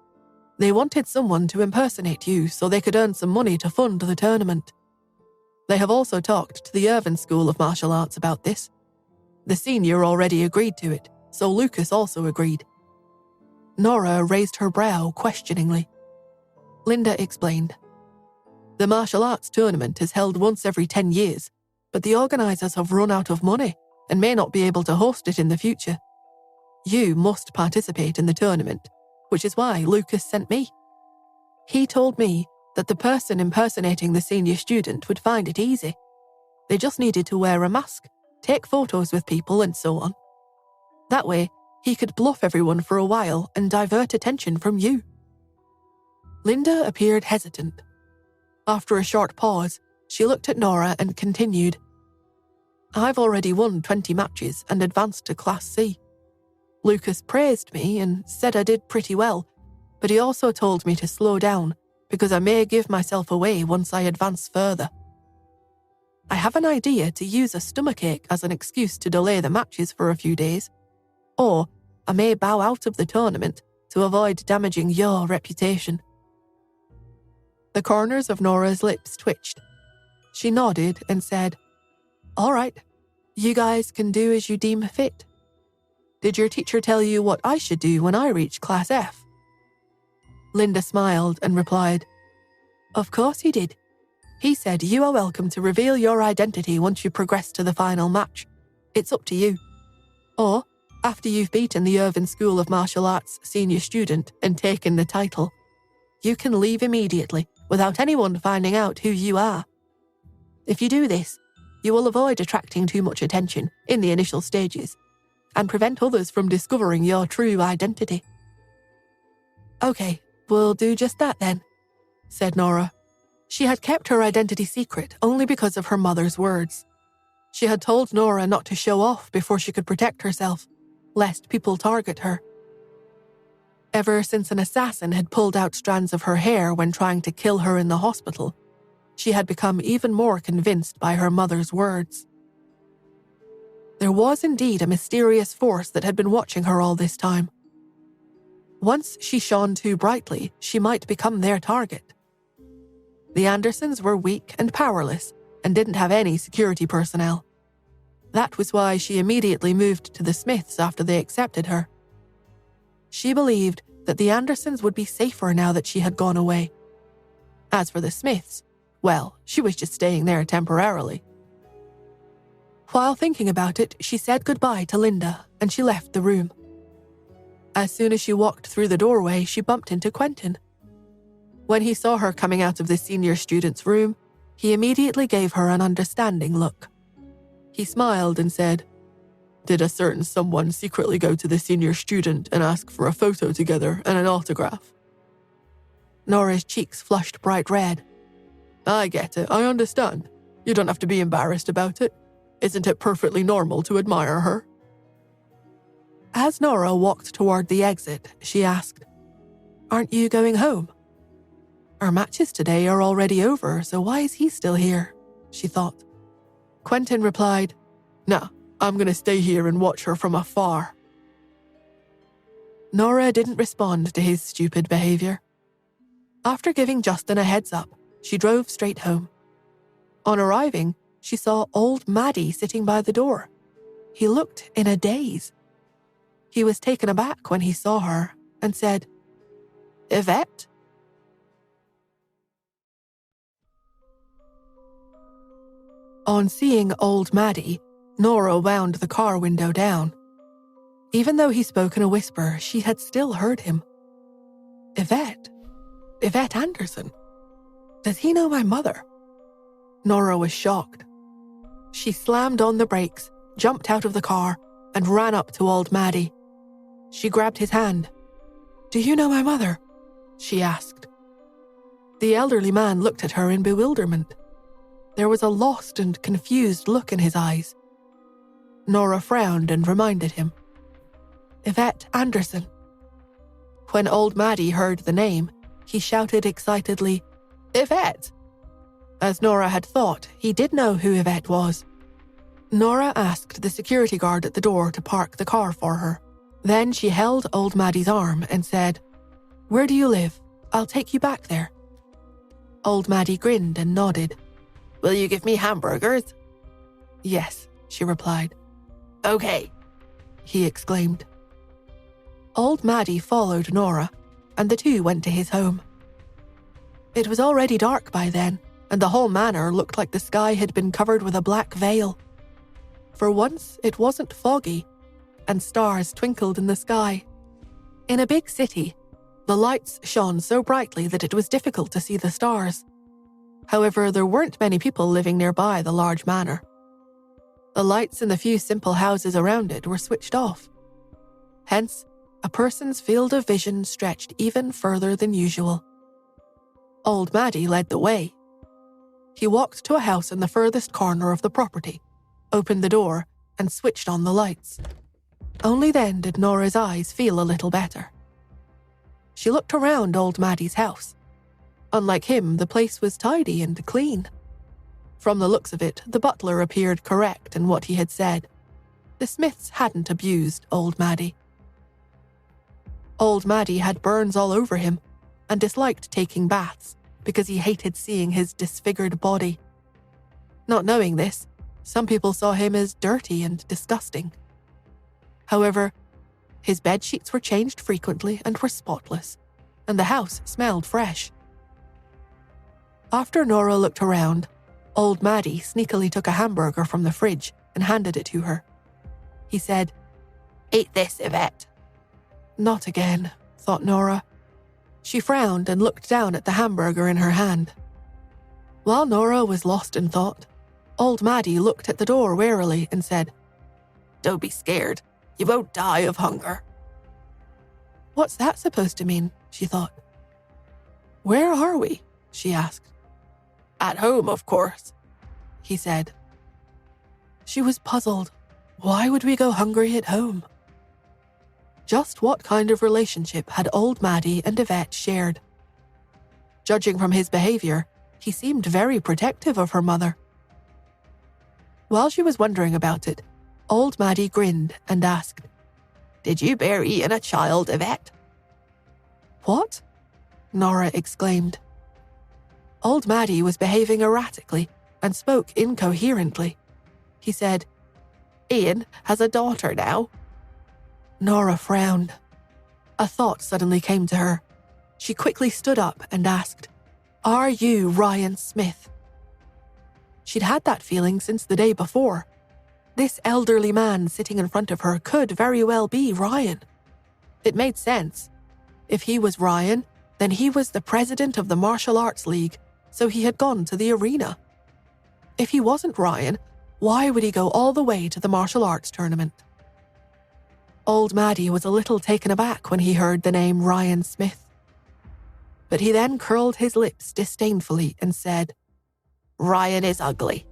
They wanted someone to impersonate you so they could earn some money to fund the tournament. They have also talked to the Irvin School of Martial Arts about this. The senior already agreed to it, so Lucas also agreed. Nora raised her brow questioningly. Linda explained. The martial arts tournament is held once every 10 years, but the organizers have run out of money and may not be able to host it in the future. You must participate in the tournament, which is why Lucas sent me. He told me that the person impersonating the senior student would find it easy. They just needed to wear a mask, take photos with people, and so on. That way, he could bluff everyone for a while and divert attention from you. Linda appeared hesitant. After a short pause, she looked at Nora and continued. I've already won 20 matches and advanced to Class C. Lucas praised me and said I did pretty well, but he also told me to slow down because I may give myself away once I advance further. I have an idea to use a stomachache as an excuse to delay the matches for a few days, or I may bow out of the tournament to avoid damaging your reputation." The corners of Nora's lips twitched. She nodded and said, "All right, you guys can do as you deem fit. Did your teacher tell you what I should do when I reach Class F?" Linda smiled and replied, "Of course he did. He said you are welcome to reveal your identity once you progress to the final match. It's up to you. Or, after you've beaten the Irvine School of Martial Arts senior student and taken the title, you can leave immediately without anyone finding out who you are. If you do this, you will avoid attracting too much attention in the initial stages and prevent others from discovering your true identity." "Okay, we'll do just that then," said Nora. She had kept her identity secret only because of her mother's words. She had told Nora not to show off before she could protect herself, lest people target her. Ever since an assassin had pulled out strands of her hair when trying to kill her in the hospital, she had become even more convinced by her mother's words. There was indeed a mysterious force that had been watching her all this time. Once she shone too brightly, she might become their target. The Andersons were weak and powerless and didn't have any security personnel. That was why she immediately moved to the Smiths after they accepted her. She believed that the Andersons would be safer now that she had gone away. As for the Smiths, well, she was just staying there temporarily. While thinking about it, she said goodbye to Linda and she left the room. As soon as she walked through the doorway, she bumped into Quentin. When he saw her coming out of the senior student's room, he immediately gave her an understanding look. He smiled and said, "Did a certain someone secretly go to the senior student and ask for a photo together and an autograph?" Nora's cheeks flushed bright red. "I get it, I understand. You don't have to be embarrassed about it. Isn't it perfectly normal to admire her?" As Nora walked toward the exit, she asked, "Aren't you going home?" "Our matches today are already over, so why is he still here?" she thought. Quentin replied, "Nah, I'm going to stay here and watch her from afar." Nora didn't respond to his stupid behavior. After giving Justin a heads up, she drove straight home. On arriving, she saw old Maddie sitting by the door. He looked in a daze. He was taken aback when he saw her and said, "Yvette?" On seeing old Maddie, Nora wound the car window down. Even though he spoke in a whisper, she had still heard him. "Yvette? Yvette Anderson? Does he know my mother?" Nora was shocked. She slammed on the brakes, jumped out of the car, and ran up to old Maddie. She grabbed his hand. "Do you know my mother?" she asked. The elderly man looked at her in bewilderment. There was a lost and confused look in his eyes. Nora frowned and reminded him. "Yvette Anderson." When old Maddie heard the name, he shouted excitedly, "Yvette!" As Nora had thought, he did know who Yvette was. Nora asked the security guard at the door to park the car for her. Then she held old Maddie's arm and said, "Where do you live? I'll take you back there." Old Maddie grinned and nodded. "Will you give me hamburgers?" "Yes," she replied. "Okay," he exclaimed. Old Maddie followed Nora, and the two went to his home. It was already dark by then, and the whole manor looked like the sky had been covered with a black veil. For once, it wasn't foggy, and stars twinkled in the sky. In a big city, the lights shone so brightly that it was difficult to see the stars. However, there weren't many people living nearby the large manor. The lights in the few simple houses around it were switched off. Hence, a person's field of vision stretched even further than usual. Old Maddie led the way. He walked to a house in the furthest corner of the property, opened the door, and switched on the lights. Only then did Nora's eyes feel a little better. She looked around old Maddie's house. Unlike him, the place was tidy and clean. From the looks of it, the butler appeared correct in what he had said. The Smiths hadn't abused old Maddie. Old Maddie had burns all over him and disliked taking baths because he hated seeing his disfigured body. Not knowing this, some people saw him as dirty and disgusting. However, his bed sheets were changed frequently and were spotless, and the house smelled fresh. After Nora looked around, old Maddie sneakily took a hamburger from the fridge and handed it to her. He said, "Eat this, Yvette." "Not again," thought Nora. She frowned and looked down at the hamburger in her hand. While Nora was lost in thought, old Maddie looked at the door warily and said, "Don't be scared. You won't die of hunger." "What's that supposed to mean?" she thought. "Where are we?" she asked. "At home, of course," he said. She was puzzled. Why would we go hungry at home? Just what kind of relationship had old Maddie and Yvette shared? Judging from his behavior, he seemed very protective of her mother. While she was wondering about it, old Maddie grinned and asked, "Did you bear Ian a child, Yvette?" "What?" Nora exclaimed. Old Maddie was behaving erratically and spoke incoherently. He said, "Ian has a daughter now." Nora frowned. A thought suddenly came to her. She quickly stood up and asked, "Are you Ryan Smith?" She'd had that feeling since the day before. This elderly man sitting in front of her could very well be Ryan. It made sense. If he was Ryan, then he was the president of the Martial Arts League, so he had gone to the arena. If he wasn't Ryan, why would he go all the way to the martial arts tournament? Old Maddie was a little taken aback when he heard the name Ryan Smith. But he then curled his lips disdainfully and said, "Ryan is ugly.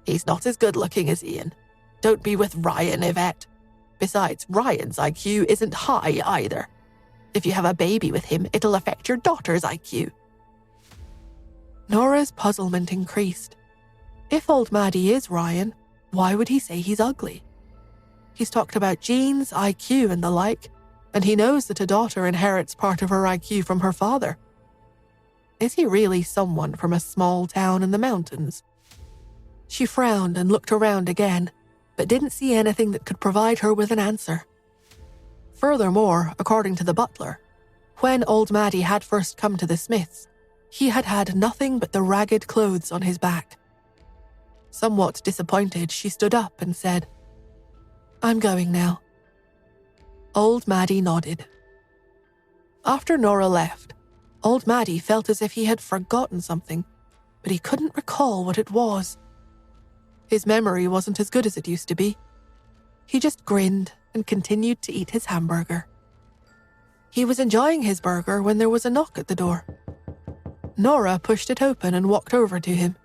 He's not as good looking as Ian. Don't be with Ryan, Yvette. Besides, Ryan's IQ isn't high either. If you have a baby with him, it'll affect your daughter's IQ." Nora's puzzlement increased. If old Maddie is Ryan, why would he say he's ugly? He's talked about genes, IQ, and the like, and he knows that a daughter inherits part of her IQ from her father. Is he really someone from a small town in the mountains? She frowned and looked around again, but didn't see anything that could provide her with an answer. Furthermore, according to the butler, when old Maddie had first come to the Smiths, he had had nothing but the ragged clothes on his back. Somewhat disappointed, she stood up and said, "I'm going now." Old Maddie nodded. After Nora left, old Maddie felt as if he had forgotten something, but he couldn't recall what it was. His memory wasn't as good as it used to be. He just grinned and continued to eat his hamburger. He was enjoying his burger when there was a knock at the door. Nora pushed it open and walked over to him.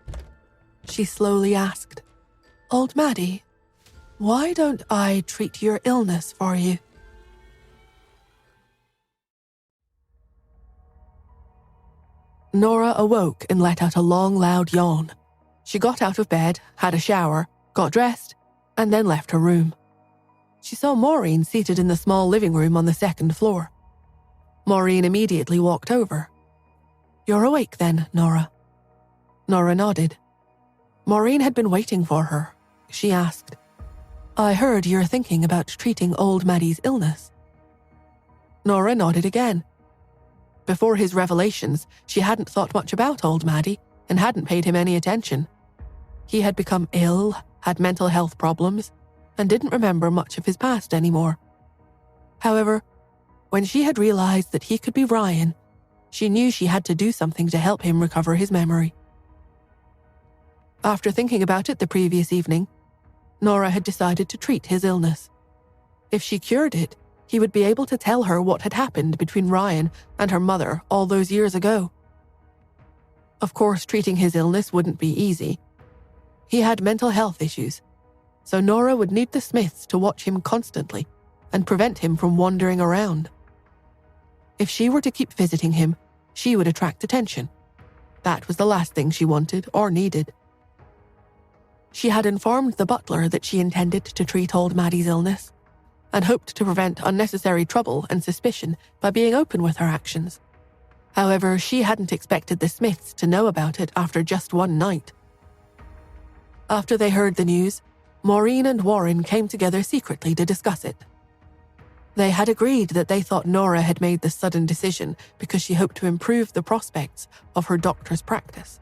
She slowly asked, "Old Maddie, why don't I treat your illness for you?" Nora awoke and let out a long, loud yawn. She got out of bed, had a shower, got dressed, and then left her room. She saw Maureen seated in the small living room on the second floor. Maureen immediately walked over. "You're awake then, Nora?" Nora nodded. Maureen had been waiting for her. She asked, "I heard you're thinking about treating old Maddie's illness." Nora nodded again. Before his revelations, she hadn't thought much about old Maddie and hadn't paid him any attention. He had become ill, had mental health problems, and didn't remember much of his past anymore. However, when she had realized that he could be Ryan, she knew she had to do something to help him recover his memory. After thinking about it the previous evening, Nora had decided to treat his illness. If she cured it, he would be able to tell her what had happened between Ryan and her mother all those years ago. Of course, treating his illness wouldn't be easy. He had mental health issues, so Nora would need the Smiths to watch him constantly and prevent him from wandering around. If she were to keep visiting him, she would attract attention, That was the last thing she wanted or needed. She had informed the butler that she intended to treat old Maddie's illness and hoped to prevent unnecessary trouble and suspicion by being open with her actions. However, she hadn't expected the Smiths to know about it after just one night. After they heard the news, Maureen and Warren came together secretly to discuss it. They had agreed that they thought Nora had made the sudden decision because she hoped to improve the prospects of her doctor's practice.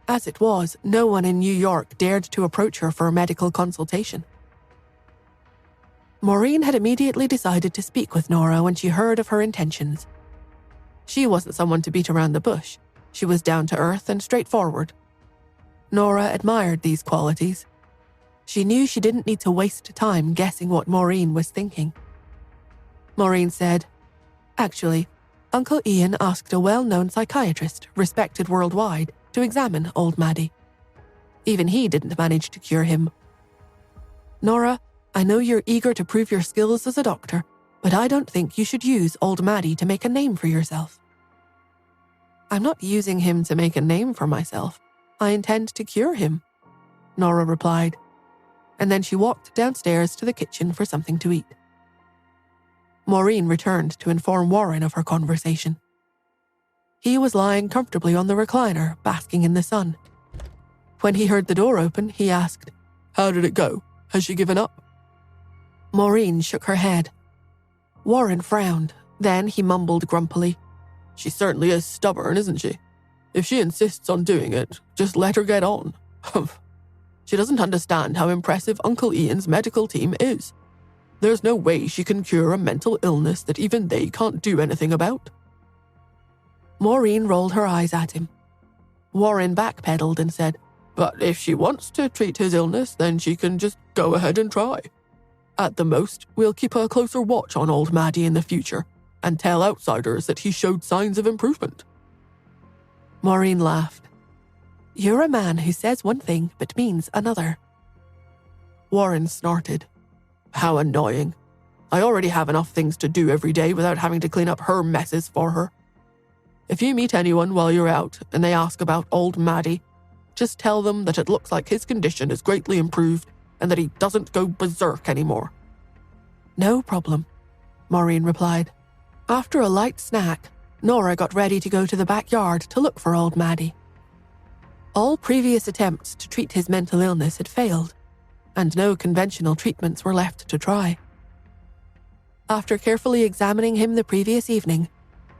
As it was, no one in New York dared to approach her for a medical consultation. Maureen had immediately decided to speak with Nora when she heard of her intentions. She wasn't someone to beat around the bush. She was down to earth and straightforward. Nora admired these qualities. She knew she didn't need to waste time guessing what Maureen was thinking. Maureen said, "Actually, Uncle Ian asked a well-known psychiatrist, respected worldwide, to examine old Maddie. Even he didn't manage to cure him. Nora, I know you're eager to prove your skills as a doctor, but I don't think you should use old Maddie to make a name for yourself." "I'm not using him to make a name for myself. I intend to cure him," Nora replied, and then she walked downstairs to the kitchen for something to eat. Maureen returned to inform Warren of her conversation. He was lying comfortably on the recliner, basking in the sun. When he heard the door open, he asked, "How did it go? Has she given up?" Maureen shook her head. Warren frowned. Then he mumbled grumpily, "She certainly is stubborn, isn't she? If she insists on doing it, just let her get on. She doesn't understand how impressive Uncle Ian's medical team is. There's no way she can cure a mental illness that even they can't do anything about." Maureen rolled her eyes at him. Warren backpedaled and said, "But if she wants to treat his illness, then she can just go ahead and try. At the most, we'll keep a closer watch on old Maddie in the future and tell outsiders that he showed signs of improvement." Maureen laughed. "You're a man who says one thing but means another." Warren snorted. "How annoying. I already have enough things to do every day without having to clean up her messes for her. If you meet anyone while you're out and they ask about old Maddie, just tell them that it looks like his condition is greatly improved and that he doesn't go berserk anymore." "No problem," Maureen replied. After a light snack, Nora got ready to go to the backyard to look for old Maddie. All previous attempts to treat his mental illness had failed, and no conventional treatments were left to try. After carefully examining him the previous evening,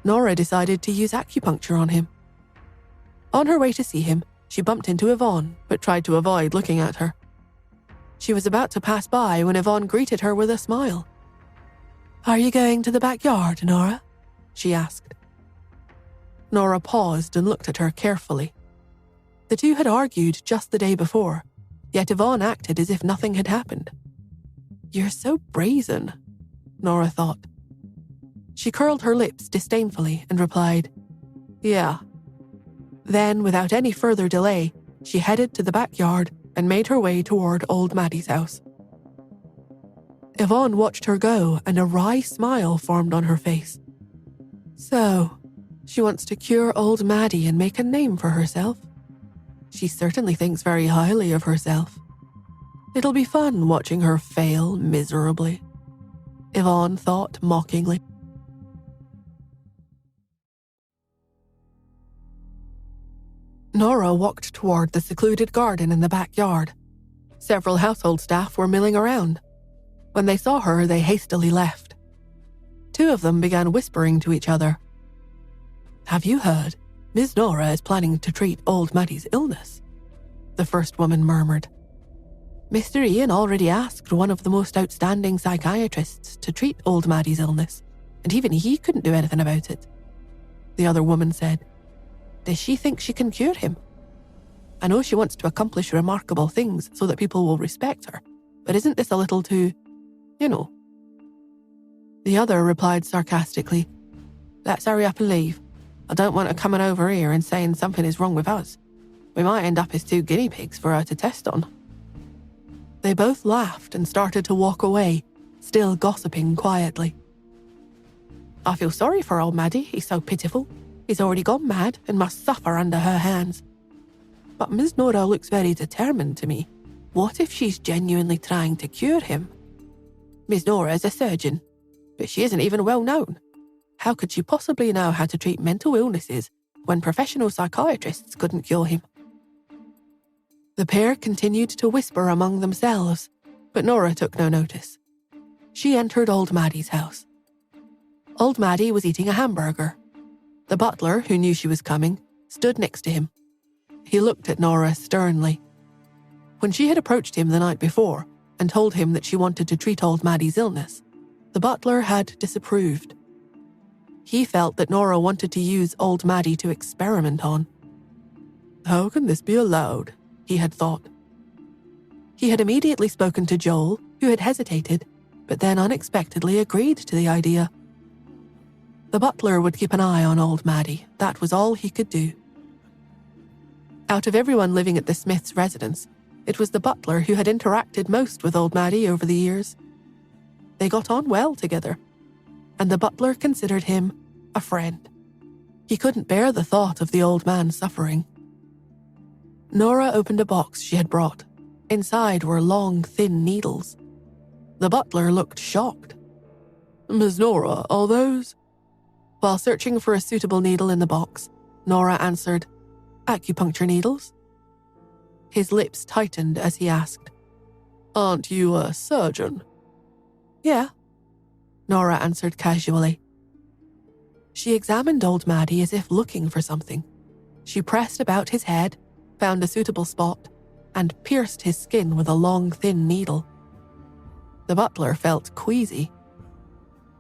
Nora decided to use acupuncture on him. On her way to see him, she bumped into Yvonne, but tried to avoid looking at her. She was about to pass by when Yvonne greeted her with a smile. "Are you going to the backyard, Nora?" she asked. Nora paused and looked at her carefully. The two had argued just the day before, yet Yvonne acted as if nothing had happened. "You're so brazen," Nora thought. She curled her lips disdainfully and replied, "Yeah." Then, without any further delay, she headed to the backyard and made her way toward old Maddie's house. Yvonne watched her go, and a wry smile formed on her face. So, she wants to cure old Maddie and make a name for herself. She certainly thinks very highly of herself. It'll be fun watching her fail miserably, Yvonne thought mockingly. Nora walked toward the secluded garden in the backyard. Several household staff were milling around. When they saw her, they hastily left. Two of them began whispering to each other. "Have you heard? Miss Nora is planning to treat old Maddie's illness," the first woman murmured. "Mr. Ian already asked one of the most outstanding psychiatrists to treat old Maddie's illness, and even he couldn't do anything about it," the other woman said. "Does she think she can cure him? I know she wants to accomplish remarkable things so that people will respect her, but isn't this a little too, you know?" The other replied sarcastically, "Let's hurry up and leave. I don't want her coming over here and saying something is wrong with us. We might end up as two guinea pigs for her to test on." They both laughed and started to walk away, still gossiping quietly. "I feel sorry for old Maddie, he's so pitiful. He's already gone mad and must suffer under her hands. But Miss Nora looks very determined to me. What if she's genuinely trying to cure him? Miss Nora is a surgeon, but she isn't even well known. How could she possibly know how to treat mental illnesses when professional psychiatrists couldn't cure him? The pair continued to whisper among themselves, but Nora took no notice. She entered Old Maddie's house. Old Maddie was eating a hamburger. The butler, who knew she was coming, stood next to him. He looked at Nora sternly. When she had approached him the night before and told him that she wanted to treat Old Maddie's illness, the butler had disapproved. He felt that Nora wanted to use Old Maddie to experiment on. How can this be allowed? He had thought. He had immediately spoken to Joel, who had hesitated, but then unexpectedly agreed to the idea. The butler would keep an eye on Old Maddie. That was all he could do. Out of everyone living at the Smiths' residence, it was the butler who had interacted most with Old Maddie over the years. They got on well together, and the butler considered him a friend. He couldn't bear the thought of the old man suffering. Nora opened a box she had brought. Inside were long, thin needles. The butler looked shocked. Miss Nora, are those? While searching for a suitable needle in the box, Nora answered, Acupuncture needles. His lips tightened as he asked, Aren't you a surgeon? Yeah, Nora answered casually. She examined Old Maddie as if looking for something. She pressed about his head, found a suitable spot, and pierced his skin with a long, thin needle. The butler felt queasy.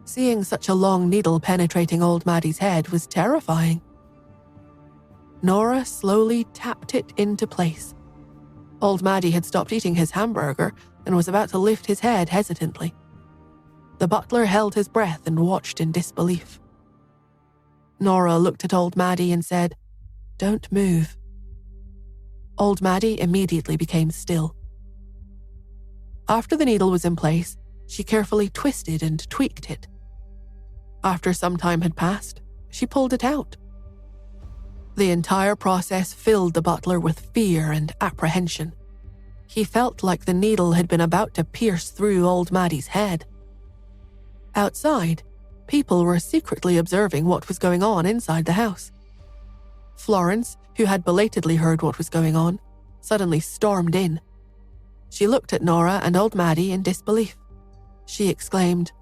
Seeing such a long needle penetrating Old Maddie's head was terrifying. Nora slowly tapped it into place. Old Maddie had stopped eating his hamburger and was about to lift his head hesitantly. The butler held his breath and watched in disbelief. Nora looked at Old Maddie and said, Don't move. Old Maddie immediately became still. After the needle was in place, she carefully twisted and tweaked it. After some time had passed, she pulled it out. The entire process filled the butler with fear and apprehension. He felt like the needle had been about to pierce through Old Maddie's head. Outside, people were secretly observing what was going on inside the house. Florence, who had belatedly heard what was going on, suddenly stormed in. She looked at Nora and Old Maddie in disbelief. She exclaimed,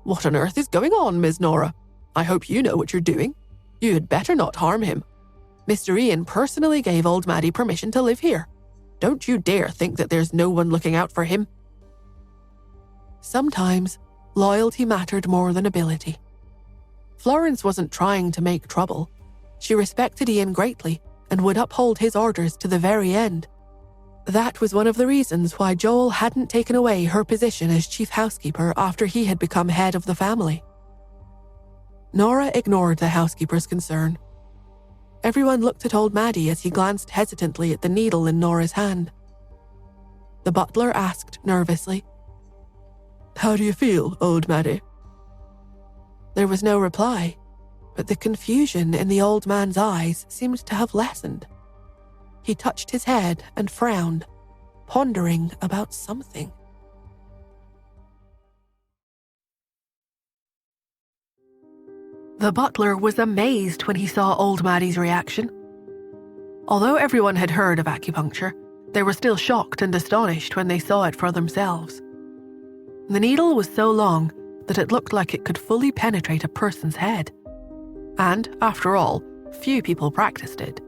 What on earth is going on, Miss Nora? I hope you know what you're doing. You had better not harm him. Mr. Ian personally gave Old Maddie permission to live here. Don't you dare think that there's no one looking out for him. Sometimes, loyalty mattered more than ability. Florence wasn't trying to make trouble. She respected Ian greatly and would uphold his orders to the very end. That was one of the reasons why Joel hadn't taken away her position as chief housekeeper after he had become head of the family. Nora ignored the housekeeper's concern. Everyone looked at Old Maddie as he glanced hesitantly at the needle in Nora's hand. The butler asked nervously, How do you feel, Old Maddie? There was no reply, but the confusion in the old man's eyes seemed to have lessened. He touched his head and frowned, pondering about something. The butler was amazed when he saw Old Maddie's reaction. Although everyone had heard of acupuncture, they were still shocked and astonished when they saw it for themselves. The needle was so long that it looked like it could fully penetrate a person's head. And, after all, few people practiced it.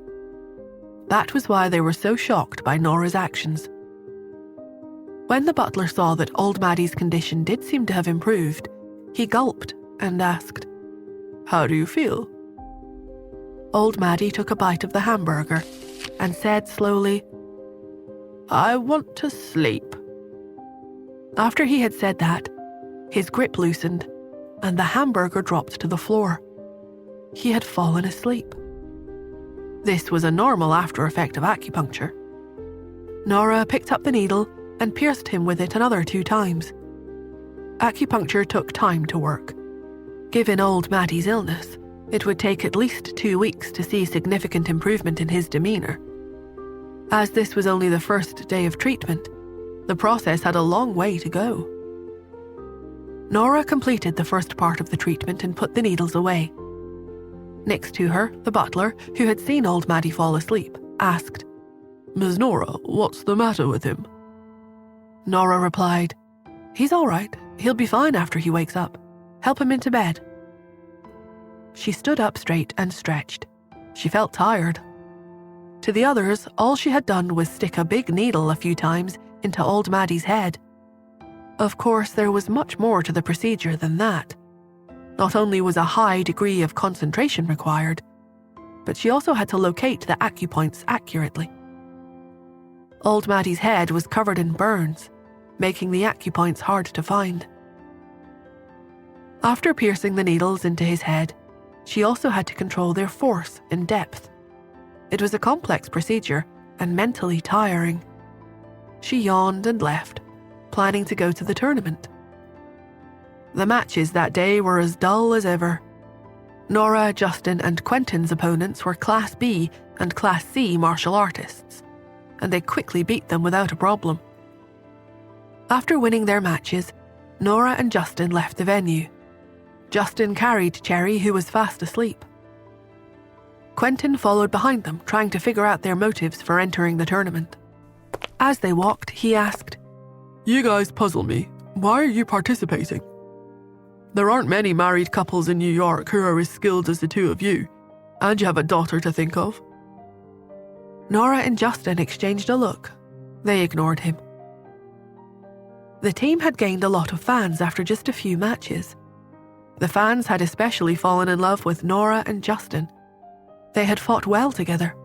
That was why they were so shocked by Nora's actions. When the butler saw that Old Maddie's condition did seem to have improved, he gulped and asked, How do you feel? Old Maddie took a bite of the hamburger and said slowly, I want to sleep. After he had said that, his grip loosened and the hamburger dropped to the floor. He had fallen asleep. This was a normal after effect of acupuncture. Nora picked up the needle and pierced him with it another 2 times. Acupuncture took time to work. Given Old Maddie's illness, It would take at least 2 weeks to see significant improvement in his demeanor. As this was only the first day of treatment, the process had a long way to go. Nora completed the first part of the treatment and put the needles away. Next to her, the butler, who had seen old Maddie fall asleep, asked, "Ms. Nora, what's the matter with him?" Nora replied, "He's all right. He'll be fine after he wakes up. Help him into bed." She stood up straight and stretched. She felt tired. To the others, all she had done was stick a big needle a few times into old Maddie's head. Of course, there was much more to the procedure than that. Not only was a high degree of concentration required, but she also had to locate the acupoints accurately. Old Maddie's head was covered in burns, making the acupoints hard to find. After piercing the needles into his head, she also had to control their force and depth. It was a complex procedure and mentally tiring. She yawned and left, planning to go to the tournament. The matches that day were as dull as ever. Nora, Justin, and Quentin's opponents were Class B and Class C martial artists, and they quickly beat them without a problem. After winning their matches, Nora and Justin left the venue. Justin carried Cherry, who was fast asleep. Quentin followed behind them, trying to figure out their motives for entering the tournament. As they walked, he asked, "You guys puzzle me. Why are you participating? There aren't many married couples in New York who are as skilled as the two of you, and you have a daughter to think of." Nora and Justin exchanged a look. They ignored him. The team had gained a lot of fans after just a few matches. The fans had especially fallen in love with Nora and Justin. They had fought well together.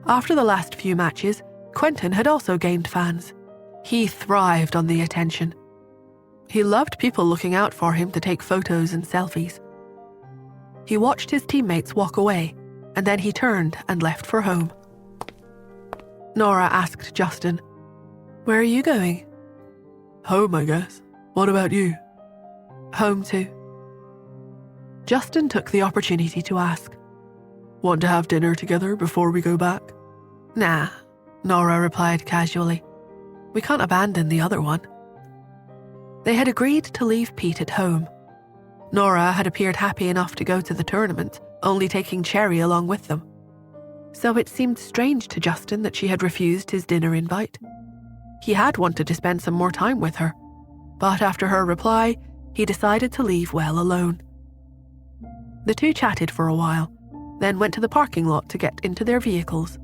After the last few matches, Quentin had also gained fans. He thrived on the attention. He loved people looking out for him to take photos and selfies. He watched his teammates walk away, and then he turned and left for home. Nora asked Justin, "Where are you going?" "Home, I guess. What about you?" "Home too." Justin took the opportunity to ask, "Want to have dinner together before we go back?" "Nah," Nora replied casually. "We can't abandon the other one." They had agreed to leave Pete at home. Nora had appeared happy enough to go to the tournament, only taking Cherry along with them. So it seemed strange to Justin that she had refused his dinner invite. He had wanted to spend some more time with her, but after her reply, he decided to leave well alone. The two chatted for a while, then went to the parking lot to get into their vehicles.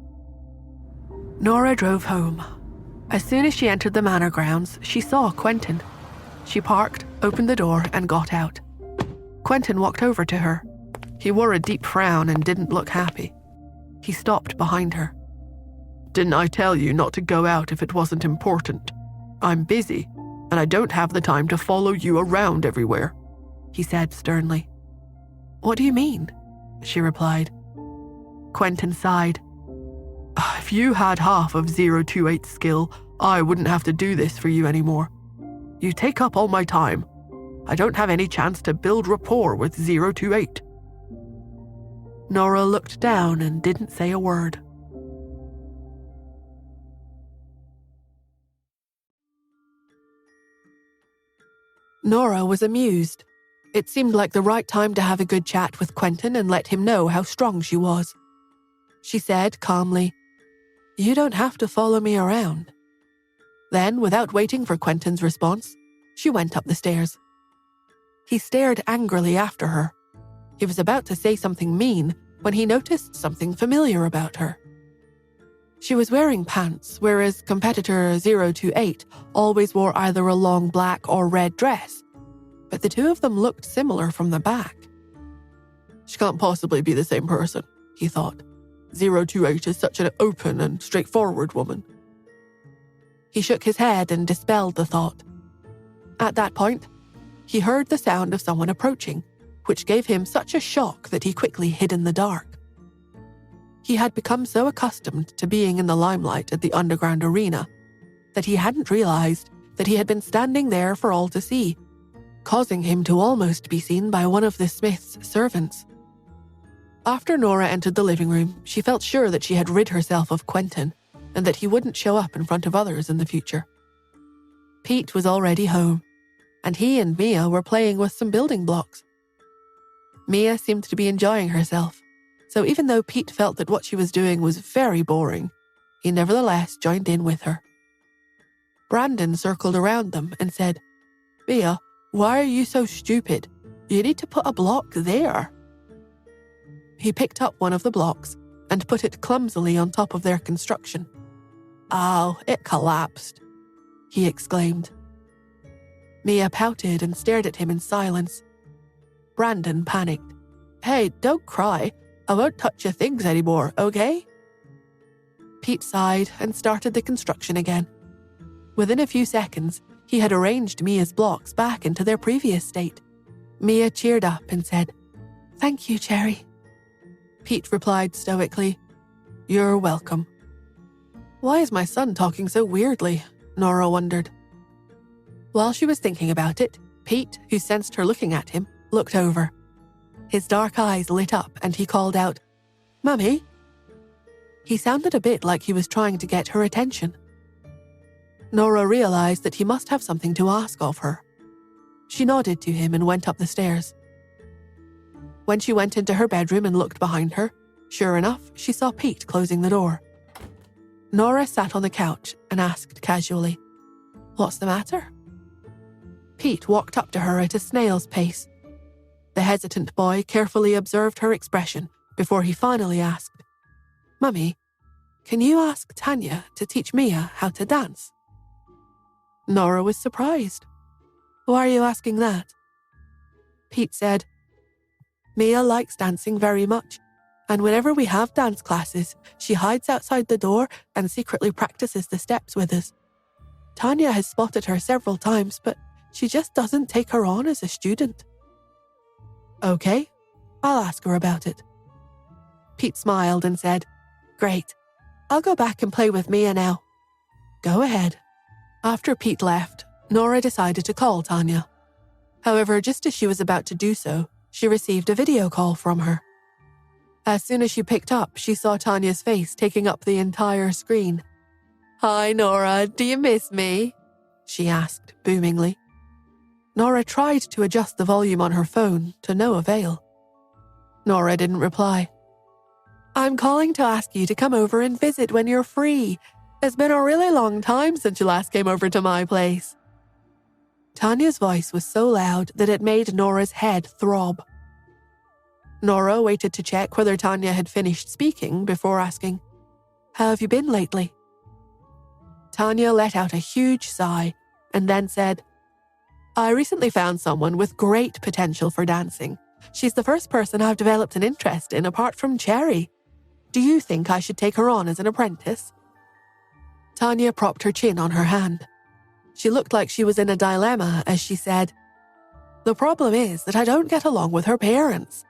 Nora drove home. As soon as she entered the manor grounds, she saw Quentin. She parked, opened the door, and got out. Quentin walked over to her. He wore a deep frown and didn't look happy. He stopped behind her. "Didn't I tell you not to go out if it wasn't important? I'm busy, and I don't have the time to follow you around everywhere," he said sternly. "What do you mean?" she replied. Quentin sighed. "If you had half of 028's skill, I wouldn't have to do this for you anymore. You take up all my time. I don't have any chance to build rapport with 028. Nora looked down and didn't say a word. Nora was amused. It seemed like the right time to have a good chat with Quentin and let him know how strong she was. She said calmly, "You don't have to follow me around." Then, without waiting for Quentin's response, she went up the stairs. He stared angrily after her. He was about to say something mean when he noticed something familiar about her. She was wearing pants, whereas competitor 028 always wore either a long black or red dress, but the two of them looked similar from the back. She can't possibly be the same person, he thought. 028 is such an open and straightforward woman. He shook his head and dispelled the thought. At that point, he heard the sound of someone approaching, which gave him such a shock that he quickly hid in the dark. He had become so accustomed to being in the limelight at the underground arena that he hadn't realized that he had been standing there for all to see, causing him to almost be seen by one of the Smith's servants. After Nora entered the living room, she felt sure that she had rid herself of Quentin and that he wouldn't show up in front of others in the future. Pete was already home, and he and Mia were playing with some building blocks. Mia seemed to be enjoying herself, so even though Pete felt that what she was doing was very boring, he nevertheless joined in with her. Brandon circled around them and said, "Mia, why are you so stupid? You need to put a block there." He picked up one of the blocks and put it clumsily on top of their construction. "Oh, it collapsed," he exclaimed. Mia pouted and stared at him in silence. Brandon panicked. "Hey, don't cry. I won't touch your things anymore, okay?" Pete sighed and started the construction again. Within a few seconds, he had arranged Mia's blocks back into their previous state. Mia cheered up and said, "Thank you, Cherry." Pete replied stoically, "You're welcome." Why is my son talking so weirdly? Nora wondered. While she was thinking about it, Pete, who sensed her looking at him, looked over. His dark eyes lit up and he called out, "Mummy?" He sounded a bit like he was trying to get her attention. Nora realized that he must have something to ask of her. She nodded to him and went up the stairs. When she went into her bedroom and looked behind her, sure enough, she saw Pete closing the door. Nora sat on the couch and asked casually, "What's the matter?" Pete walked up to her at a snail's pace. The hesitant boy carefully observed her expression before he finally asked, "Mummy, can you ask Tanya to teach Mia how to dance?" Nora was surprised. "Why are you asking that?" Pete said, "Mia likes dancing very much, and whenever we have dance classes, she hides outside the door and secretly practices the steps with us. Tanya has spotted her several times, but she just doesn't take her on as a student." "Okay, I'll ask her about it." Pete smiled and said, "Great. I'll go back and play with Mia now." "Go ahead." After Pete left, Nora decided to call Tanya. However, just as she was about to do so, she received a video call from her. As soon as she picked up, she saw Tanya's face taking up the entire screen. "Hi, Nora, do you miss me?" she asked boomingly. Nora tried to adjust the volume on her phone, to no avail. Nora didn't reply. "I'm calling to ask you to come over and visit when you're free. It's been a really long time since you last came over to my place." Tanya's voice was so loud that it made Nora's head throb. Nora waited to check whether Tanya had finished speaking before asking, "How have you been lately?" Tanya let out a huge sigh and then said, "I recently found someone with great potential for dancing. She's the first person I've developed an interest in apart from Cherry. Do you think I should take her on as an apprentice?" Tanya propped her chin on her hand. She looked like she was in a dilemma as she said, "The problem is that I don't get along with her parents.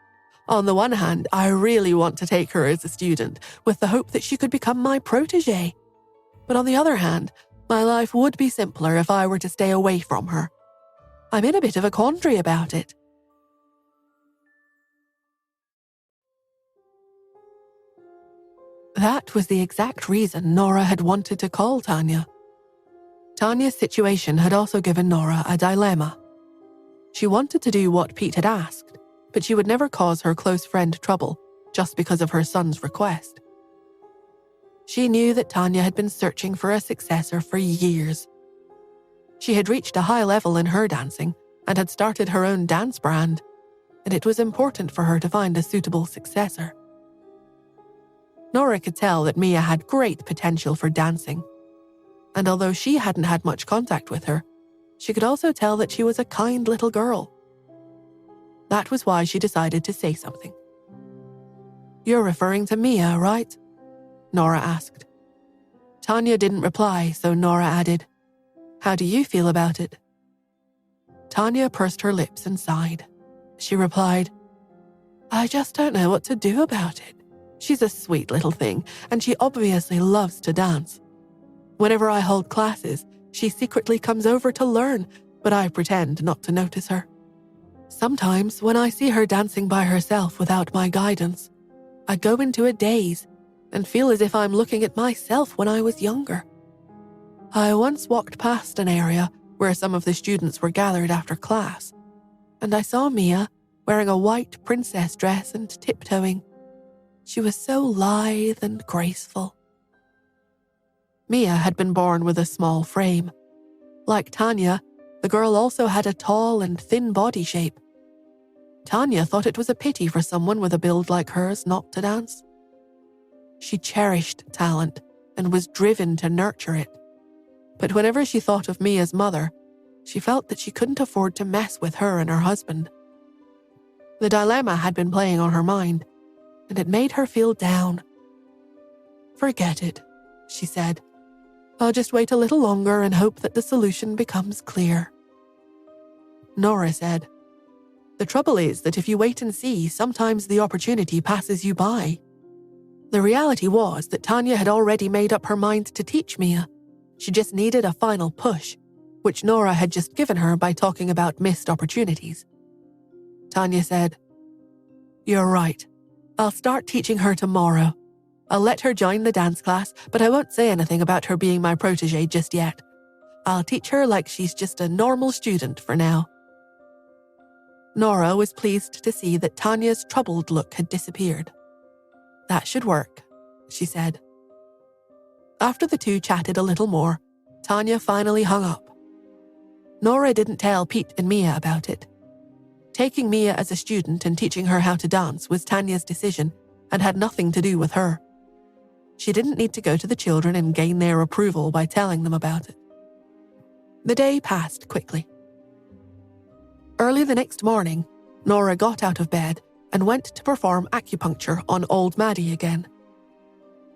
On the one hand, I really want to take her as a student with the hope that she could become my protégé. But on the other hand, my life would be simpler if I were to stay away from her. I'm in a bit of a quandary about it." That was the exact reason Nora had wanted to call Tanya. Tanya's situation had also given Nora a dilemma. She wanted to do what Pete had asked, but she would never cause her close friend trouble just because of her son's request. She knew that Tanya had been searching for a successor for years. She had reached a high level in her dancing and had started her own dance brand, and it was important for her to find a suitable successor. Nora could tell that Mia had great potential for dancing, and although she hadn't had much contact with her, she could also tell that she was a kind little girl. That was why she decided to say something. "You're referring to Mia, right?" Nora asked. Tanya didn't reply, so Nora added, "How do you feel about it?" Tanya pursed her lips and sighed. She replied, "I just don't know what to do about it. She's a sweet little thing, and she obviously loves to dance. Whenever I hold classes, she secretly comes over to learn, but I pretend not to notice her. Sometimes, when I see her dancing by herself without my guidance, I go into a daze and feel as if I'm looking at myself when I was younger. I once walked past an area where some of the students were gathered after class, and I saw Mia wearing a white princess dress and tiptoeing. She was so lithe and graceful. Mia had been born with a small frame. Like Tanya, the girl also had a tall and thin body shape. Tanya thought it was a pity for someone with a build like hers not to dance. She cherished talent and was driven to nurture it. But whenever she thought of Mia's mother, she felt that she couldn't afford to mess with her and her husband. The dilemma had been playing on her mind, and it made her feel down. "Forget it," she said. "I'll just wait a little longer and hope that the solution becomes clear." Nora said, "The trouble is that if you wait and see, sometimes the opportunity passes you by." The reality was that Tanya had already made up her mind to teach Mia. She just needed a final push, which Nora had just given her by talking about missed opportunities. Tanya said, "You're right. I'll start teaching her tomorrow. I'll let her join the dance class, but I won't say anything about her being my protégé just yet. I'll teach her like she's just a normal student for now." Nora was pleased to see that Tanya's troubled look had disappeared. "That should work," she said. After the two chatted a little more, Tanya finally hung up. Nora didn't tell Pete and Mia about it. Taking Mia as a student and teaching her how to dance was Tanya's decision and had nothing to do with her. She didn't need to go to the children and gain their approval by telling them about it. The day passed quickly. Early the next morning, Nora got out of bed and went to perform acupuncture on old Maddie again.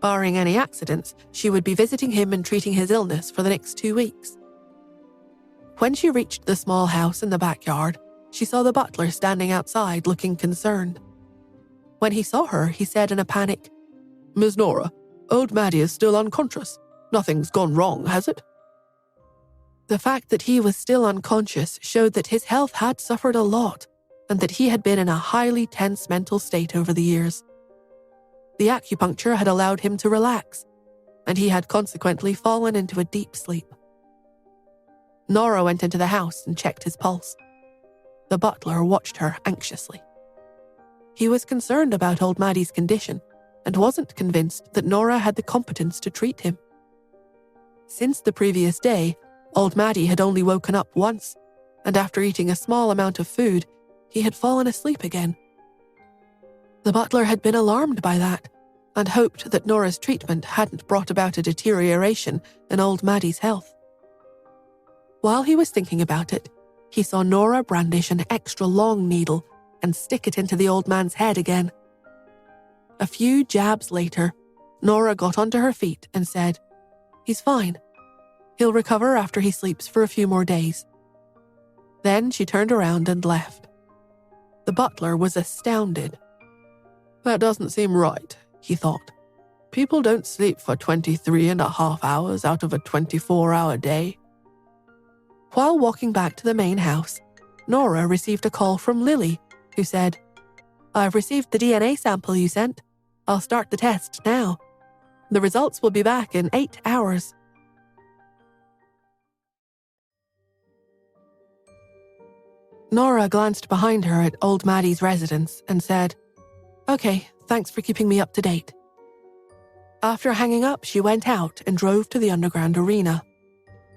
Barring any accidents, she would be visiting him and treating his illness for the next 2 weeks. When she reached the small house in the backyard, she saw the butler standing outside looking concerned. When he saw her, he said in a panic, "Miss Nora, old Maddie is still unconscious. Nothing's gone wrong, has it?" The fact that he was still unconscious showed that his health had suffered a lot and that he had been in a highly tense mental state over the years. The acupuncture had allowed him to relax, and he had consequently fallen into a deep sleep. Nora went into the house and checked his pulse. The butler watched her anxiously. He was concerned about old Maddie's condition and wasn't convinced that Nora had the competence to treat him. Since the previous day, old Maddie had only woken up once, and after eating a small amount of food, he had fallen asleep again. The butler had been alarmed by that and hoped that Nora's treatment hadn't brought about a deterioration in old Maddie's health. While he was thinking about it, he saw Nora brandish an extra long needle and stick it into the old man's head again. A few jabs later, Nora got onto her feet and said, "He's fine. He'll recover after he sleeps for a few more days." Then she turned around and left. The butler was astounded. "That doesn't seem right," he thought. "People don't sleep for 23.5 hours out of a 24-hour day." While walking back to the main house, Nora received a call from Lily, who said, "I've received the DNA sample you sent. I'll start the test now. The results will be back in 8 hours." Nora glanced behind her at old Maddie's residence and said, "Okay, thanks for keeping me up to date." After hanging up, she went out and drove to the underground arena.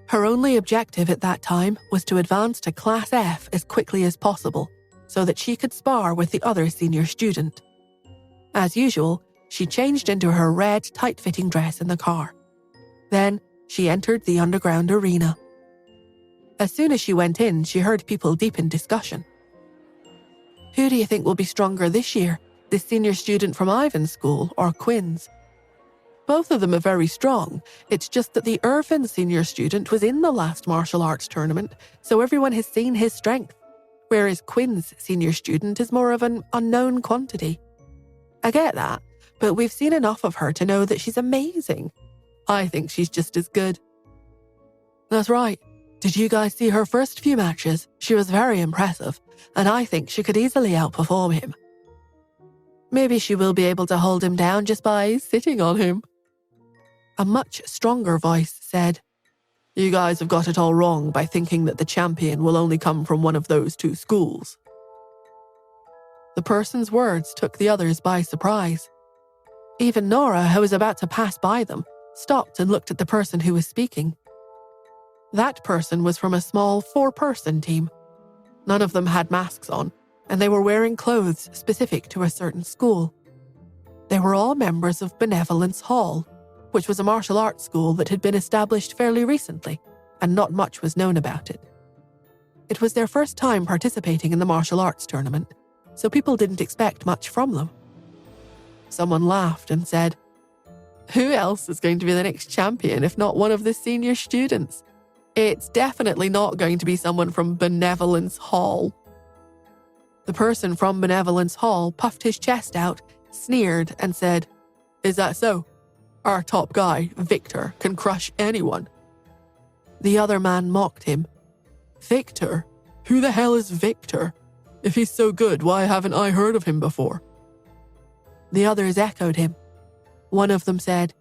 Her only objective at that time was to advance to Class F as quickly as possible so that she could spar with the other senior student. As usual, she changed into her red, tight-fitting dress in the car. Then, she entered the underground arena. As soon as she went in, she heard people deep in discussion. "Who do you think will be stronger this year, this senior student from Ivan's school or Quinn's?" "Both of them are very strong. It's just that the Irvin senior student was in the last martial arts tournament, so everyone has seen his strength, whereas Quinn's senior student is more of an unknown quantity." "I get that, but we've seen enough of her to know that she's amazing. I think she's just as good." "That's right. Did you guys see her first few matches? She was very impressive, and I think she could easily outperform him." Maybe she will be able to hold him down just by sitting on him. A much stronger voice said, You guys have got it all wrong by thinking that the champion will only come from one of those two schools. The person's words took the others by surprise. Even Nora, who was about to pass by them, stopped and looked at the person who was speaking. That person was from a small 4-person team. None of them had masks on, and they were wearing clothes specific to a certain school. They were all members of Benevolence Hall, which was a martial arts school that had been established fairly recently, and not much was known about it. It was their first time participating in the martial arts tournament, so people didn't expect much from them. Someone laughed and said, Who else is going to be the next champion if not one of the senior students? It's definitely not going to be someone from Benevolence Hall. The person from Benevolence Hall puffed his chest out, sneered, and said, Is that so? Our top guy, Victor, can crush anyone. The other man mocked him. Victor? Who the hell is Victor? If he's so good, why haven't I heard of him before? The others echoed him. One of them said,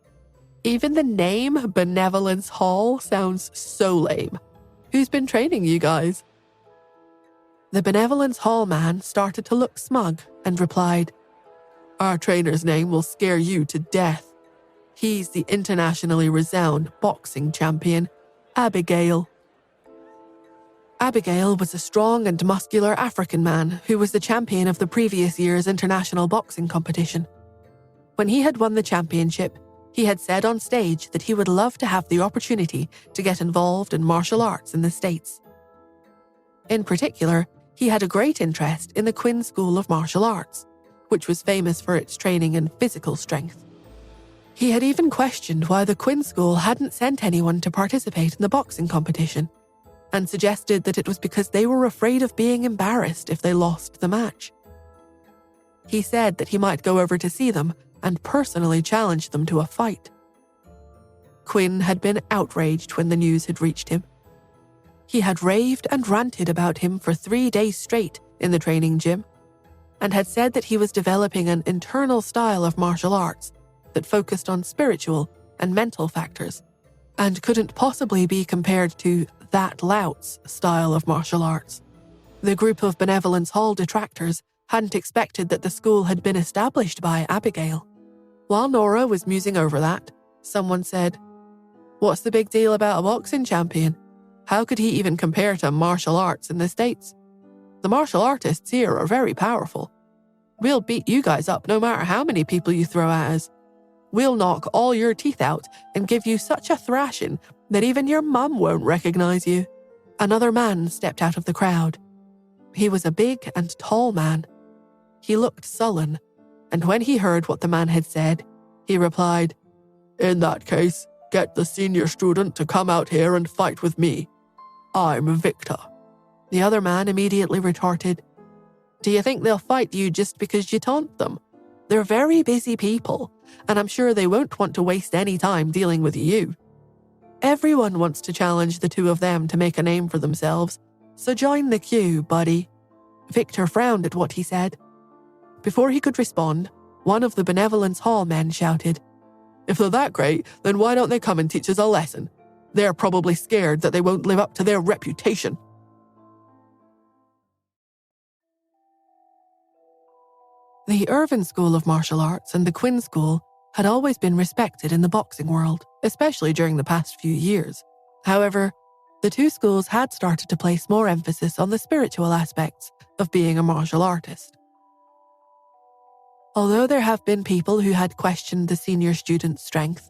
Even the name Benevolence Hall sounds so lame. Who's been training you guys? The Benevolence Hall man started to look smug and replied, Our trainer's name will scare you to death. He's the internationally renowned boxing champion, Abigail. Abigail was a strong and muscular African man who was the champion of the previous year's international boxing competition. When he had won the championship, he had said on stage that he would love to have the opportunity to get involved in martial arts in the States. In particular, he had a great interest in the Quinn School of Martial Arts, which was famous for its training in physical strength. He had even questioned why the Quinn School hadn't sent anyone to participate in the boxing competition, and suggested that it was because they were afraid of being embarrassed if they lost the match. He said that he might go over to see them and personally challenge them to a fight. Quinn had been outraged when the news had reached him. He had raved and ranted about him for 3 days straight in the training gym, and had said that he was developing an internal style of martial arts that focused on spiritual and mental factors, and couldn't possibly be compared to that lout's style of martial arts. The group of Benevolence Hall detractors hadn't expected that the school had been established by Abigail. While Nora was musing over that, someone said, What's the big deal about a boxing champion? How could he even compare to martial arts in the States? The martial artists here are very powerful. We'll beat you guys up no matter how many people you throw at us. We'll knock all your teeth out and give you such a thrashing that even your mum won't recognize you. Another man stepped out of the crowd. He was a big and tall man. He looked sullen, and when he heard what the man had said, he replied, In that case, get the senior student to come out here and fight with me. I'm Victor. The other man immediately retorted, Do you think they'll fight you just because you taunt them? They're very busy people, and I'm sure they won't want to waste any time dealing with you. Everyone wants to challenge the two of them to make a name for themselves, so join the queue, buddy. Victor frowned at what he said. Before he could respond, one of the Benevolence Hall men shouted, If they're that great, then why don't they come and teach us a lesson? They're probably scared that they won't live up to their reputation. The Irvine School of Martial Arts and the Quinn School had always been respected in the boxing world, especially during the past few years. However, the two schools had started to place more emphasis on the spiritual aspects of being a martial artist. Although there have been people who had questioned the senior student's strength,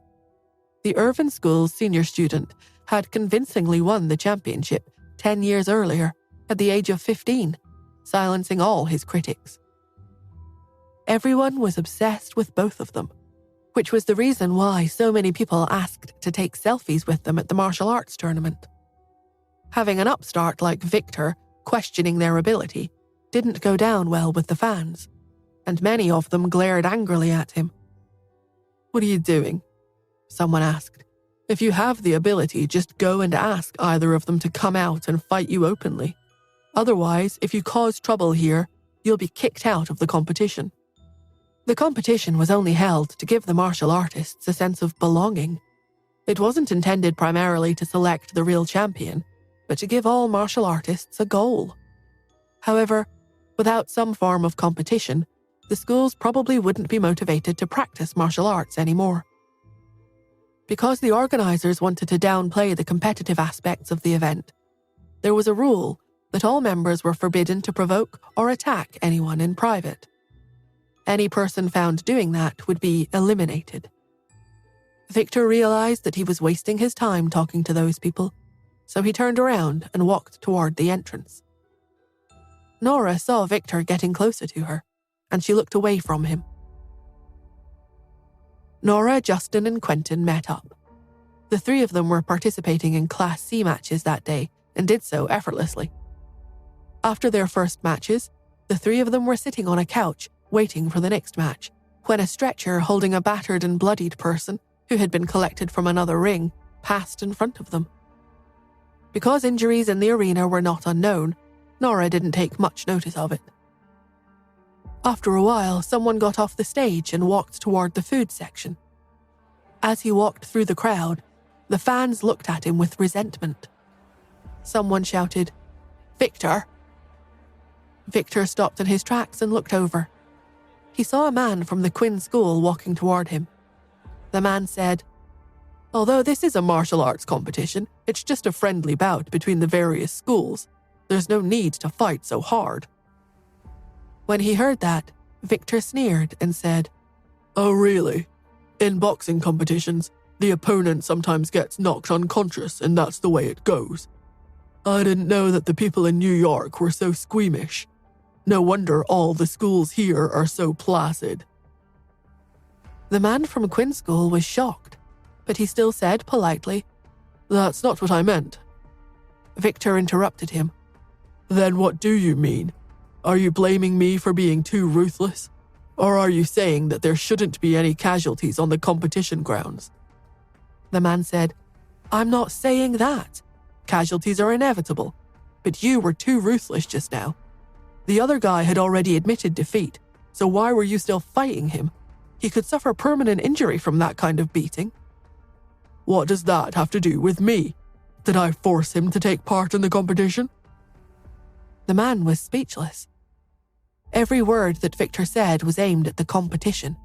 the Irvine School's senior student had convincingly won the championship 10 years earlier at the age of 15, silencing all his critics. Everyone was obsessed with both of them, which was the reason why so many people asked to take selfies with them at the martial arts tournament. Having an upstart like Victor questioning their ability didn't go down well with the fans, and many of them glared angrily at him. What are you doing? Someone asked. If you have the ability, just go and ask either of them to come out and fight you openly. Otherwise, if you cause trouble here, you'll be kicked out of the competition. The competition was only held to give the martial artists a sense of belonging. It wasn't intended primarily to select the real champion, but to give all martial artists a goal. However, without some form of competition, the schools probably wouldn't be motivated to practice martial arts anymore. Because the organizers wanted to downplay the competitive aspects of the event, there was a rule that all members were forbidden to provoke or attack anyone in private. Any person found doing that would be eliminated. Victor realized that he was wasting his time talking to those people, so he turned around and walked toward the entrance. Nora saw Victor getting closer to her, and she looked away from him. Nora, Justin, and Quentin met up. The three of them were participating in Class C matches that day and did so effortlessly. After their first matches, the three of them were sitting on a couch waiting for the next match, when a stretcher holding a battered and bloodied person who had been collected from another ring passed in front of them. Because injuries in the arena were not unknown, Nora didn't take much notice of it. After a while, someone got off the stage and walked toward the food section. As he walked through the crowd, the fans looked at him with resentment. Someone shouted, "Victor!" Victor stopped in his tracks and looked over. He saw a man from the Quinn School walking toward him. The man said, "Although this is a martial arts competition, it's just a friendly bout between the various schools. There's no need to fight so hard." When he heard that, Victor sneered and said, "Oh, really? In boxing competitions, the opponent sometimes gets knocked unconscious and that's the way it goes. I didn't know that the people in New York were so squeamish. No wonder all the schools here are so placid." The man from Quinn School was shocked, but he still said politely, "That's not what I meant." Victor interrupted him. "Then what do you mean? Are you blaming me for being too ruthless? Or are you saying that there shouldn't be any casualties on the competition grounds?" The man said, "I'm not saying that. Casualties are inevitable, but you were too ruthless just now. The other guy had already admitted defeat, so why were you still fighting him? He could suffer permanent injury from that kind of beating." "What does that have to do with me? Did I force him to take part in the competition?" The man was speechless. Every word that Victor said was aimed at the competition.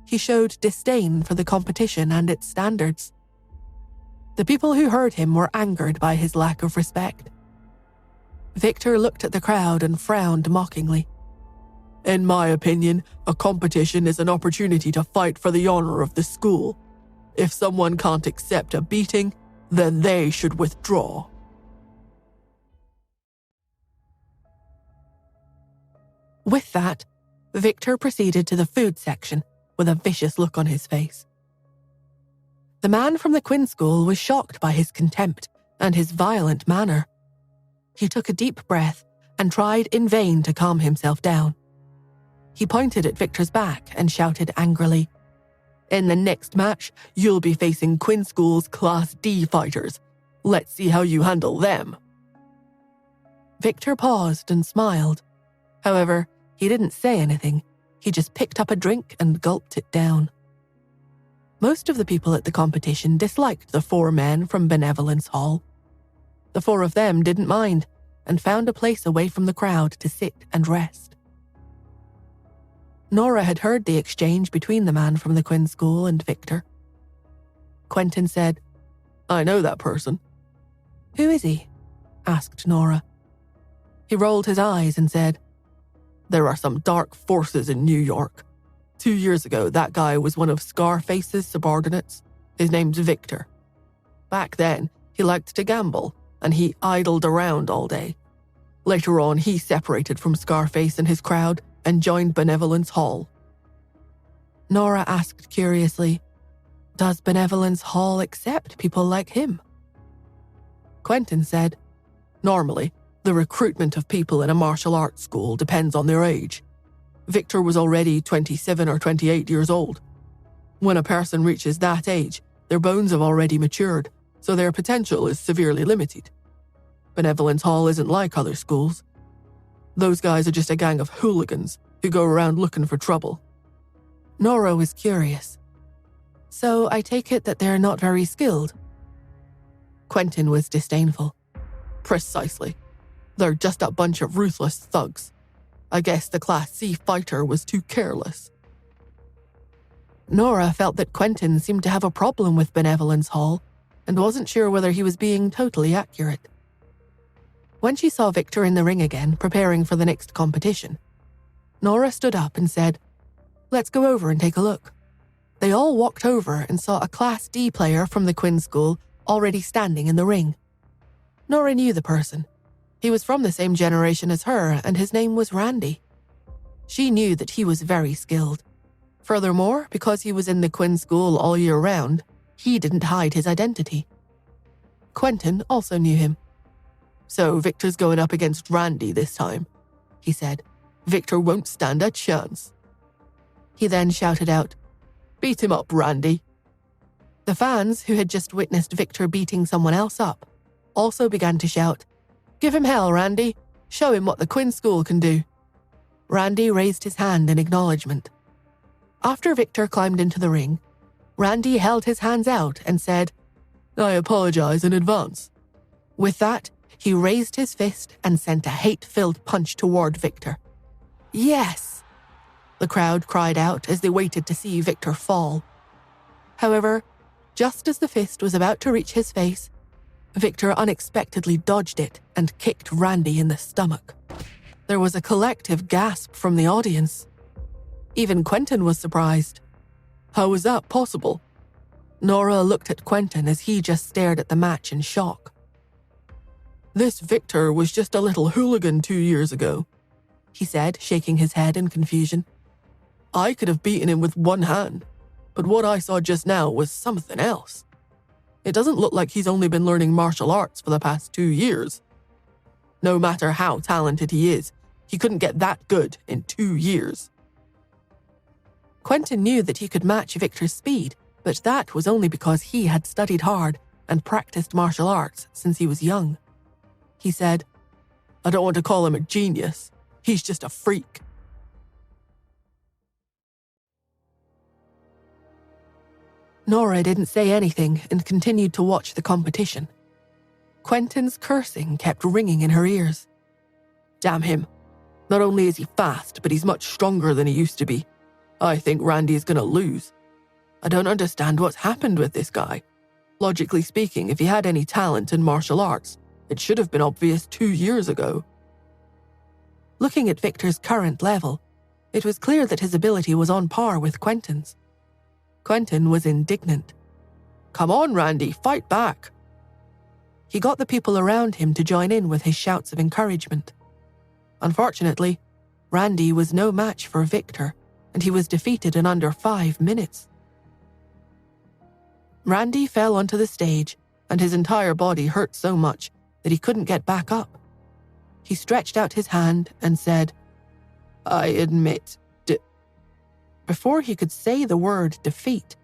He showed disdain for the competition and its standards. The people who heard him were angered by his lack of respect. Victor looked at the crowd and frowned mockingly. "In my opinion, a competition is an opportunity to fight for the honor of the school. If someone can't accept a beating, then they should withdraw." With that, Victor proceeded to the food section with a vicious look on his face. The man from the Quinn School was shocked by his contempt and his violent manner. He took a deep breath and tried in vain to calm himself down. He pointed at Victor's back and shouted angrily, "In the next match, you'll be facing Quinn School's Class D fighters. Let's see how you handle them." Victor paused and smiled. However, he didn't say anything. He just picked up a drink and gulped it down. Most of the people at the competition disliked the four men from Benevolence Hall. The four of them didn't mind and found a place away from the crowd to sit and rest. Nora had heard the exchange between the man from the Quinn School and Victor. Quentin said, "I know that person." "Who is he?" asked Nora. He rolled his eyes and said, "There are some dark forces in New York. 2 years ago, that guy was one of Scarface's subordinates. His name's Victor. Back then, he liked to gamble, and he idled around all day. Later on, he separated from Scarface and his crowd and joined Benevolence Hall." Nora asked curiously, "Does Benevolence Hall accept people like him?" Quentin said, "Normally, the recruitment of people in a martial arts school depends on their age. Victor was already 27 or 28 years old. When a person reaches that age, their bones have already matured, so their potential is severely limited. Benevolence Hall isn't like other schools. Those guys are just a gang of hooligans who go around looking for trouble. Nora was curious. So I take it that they're not very skilled? Quentin was disdainful. Precisely. They're just a bunch of ruthless thugs. I guess the Class C fighter was too careless. Nora felt that Quentin seemed to have a problem with Benevolence Hall and wasn't sure whether he was being totally accurate. When she saw Victor in the ring again, preparing for the next competition, Nora stood up and said, "Let's go over and take a look." They all walked over and saw a Class D player from the Quinn School already standing in the ring. Nora knew the person. He was from the same generation as her, and his name was Randy. She knew that he was very skilled. Furthermore, because he was in the Quinn School all year round, he didn't hide his identity. Quentin also knew him. "So Victor's going up against Randy this time," he said. "Victor won't stand a chance." He then shouted out, "Beat him up, Randy." The fans, who had just witnessed Victor beating someone else up, also began to shout, "Give him hell, Randy. Show him what the Quinn School can do." Randy raised his hand in acknowledgement. After Victor climbed into the ring, Randy held his hands out and said, "I apologize in advance." With that, he raised his fist and sent a hate-filled punch toward Victor. "Yes!" the crowd cried out as they waited to see Victor fall. However, just as the fist was about to reach his face, Victor unexpectedly dodged it and kicked Randy in the stomach. There was a collective gasp from the audience. Even Quentin was surprised. How was that possible? Nora looked at Quentin as he just stared at the match in shock. "This Victor was just a little hooligan 2 years ago," he said, shaking his head in confusion. "I could have beaten him with one hand, but what I saw just now was something else. It doesn't look like he's only been learning martial arts for the past 2 years. No matter how talented he is, he couldn't get that good in 2 years." Quentin knew that he could match Victor's speed, but that was only because he had studied hard and practiced martial arts since he was young. He said, "I don't want to call him a genius. He's just a freak." Nora didn't say anything and continued to watch the competition. Quentin's cursing kept ringing in her ears. "Damn him. Not only is he fast, but he's much stronger than he used to be. I think Randy is going to lose. I don't understand what's happened with this guy. Logically speaking, if he had any talent in martial arts, it should have been obvious 2 years ago." Looking at Victor's current level, it was clear that his ability was on par with Quentin's. Quentin was indignant. "Come on, Randy, fight back." He got the people around him to join in with his shouts of encouragement. Unfortunately, Randy was no match for Victor, and he was defeated in under 5 minutes. Randy fell onto the stage, and his entire body hurt so much that he couldn't get back up. He stretched out his hand and said, "I admit..." Before he could say the word defeat,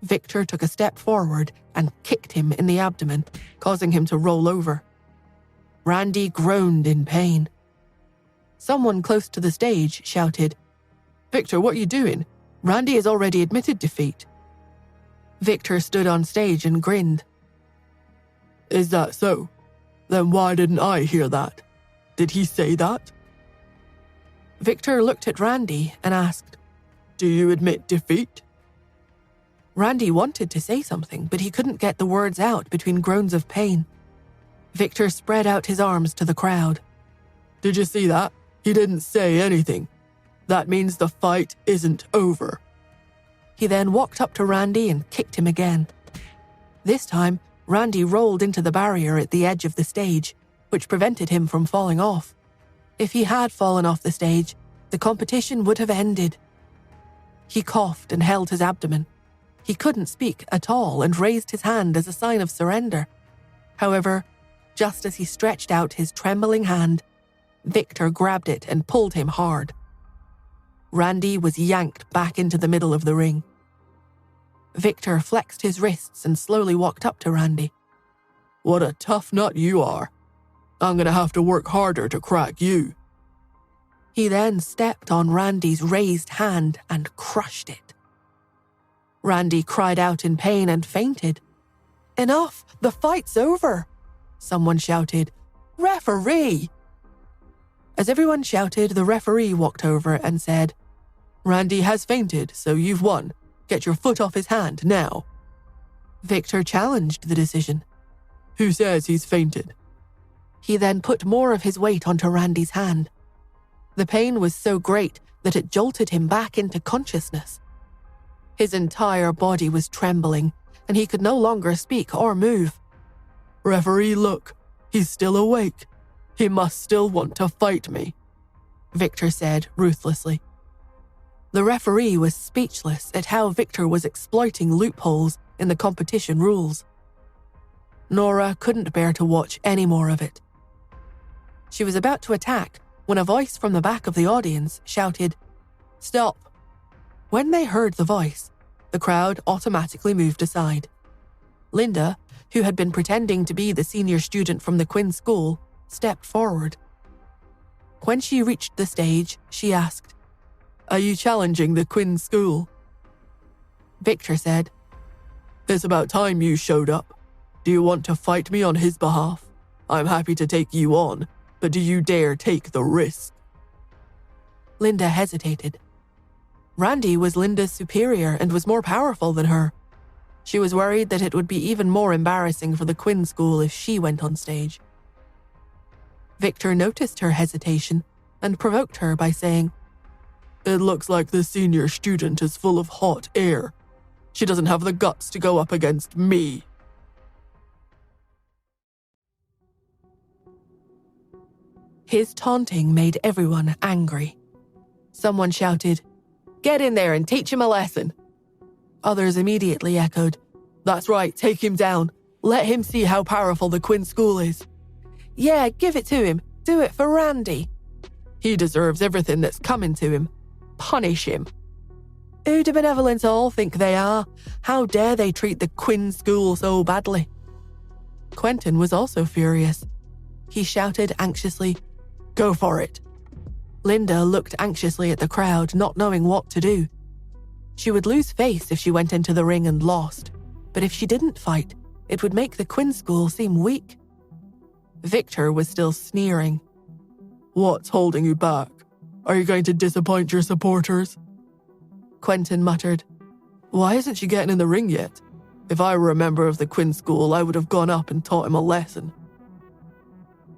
Victor took a step forward and kicked him in the abdomen, causing him to roll over. Randy groaned in pain. Someone close to the stage shouted, "Victor, what are you doing? Randy has already admitted defeat." Victor stood on stage and grinned. "Is that so? Then why didn't I hear that? Did he say that?" Victor looked at Randy and asked, "Do you admit defeat?" Randy wanted to say something, but he couldn't get the words out between groans of pain. Victor spread out his arms to the crowd. "Did you see that? He didn't say anything. That means the fight isn't over." He then walked up to Randy and kicked him again. This time, Randy rolled into the barrier at the edge of the stage, which prevented him from falling off. If he had fallen off the stage, the competition would have ended. He coughed and held his abdomen. He couldn't speak at all and raised his hand as a sign of surrender. However, just as he stretched out his trembling hand, Victor grabbed it and pulled him hard. Randy was yanked back into the middle of the ring. Victor flexed his wrists and slowly walked up to Randy. "What a tough nut you are. I'm going to have to work harder to crack you." He then stepped on Randy's raised hand and crushed it. Randy cried out in pain and fainted. "Enough! The fight's over!" someone shouted. "Referee!" As everyone shouted, the referee walked over and said, "Randy has fainted, so you've won. Get your foot off his hand now." Victor challenged the decision. "Who says he's fainted?" He then put more of his weight onto Randy's hand. The pain was so great that it jolted him back into consciousness. His entire body was trembling, and he could no longer speak or move. "Referee, look, he's still awake. He must still want to fight me," Victor said ruthlessly. The referee was speechless at how Victor was exploiting loopholes in the competition rules. Nora couldn't bear to watch any more of it. She was about to attack when a voice from the back of the audience shouted, "Stop!" When they heard the voice, the crowd automatically moved aside. Linda, who had been pretending to be the senior student from the Quinn School, stepped forward. When she reached the stage, she asked, "Are you challenging the Quinn School?" Victor said, "It's about time you showed up. Do you want to fight me on his behalf? I'm happy to take you on, but do you dare take the risk?" Linda hesitated. Randy was Linda's superior and was more powerful than her. She was worried that it would be even more embarrassing for the Quinn School if she went on stage. Victor noticed her hesitation and provoked her by saying, "It looks like the senior student is full of hot air. She doesn't have the guts to go up against me." His taunting made everyone angry. Someone shouted, "Get in there and teach him a lesson." Others immediately echoed, "That's right, take him down. Let him see how powerful the Quinn School is." "Yeah, give it to him. Do it for Randy." "He deserves everything that's coming to him. Punish him." "Who do benevolent all think they are? How dare they treat the Quinn School so badly?" Quentin was also furious. He shouted anxiously, "Go for it." Linda looked anxiously at the crowd, not knowing what to do. She would lose face if she went into the ring and lost, but if she didn't fight, it would make the Quinn School seem weak. Victor was still sneering. "What's holding you back? Are you going to disappoint your supporters?" Quentin muttered, "Why isn't she getting in the ring yet? If I were a member of the Quinn School, I would have gone up and taught him a lesson."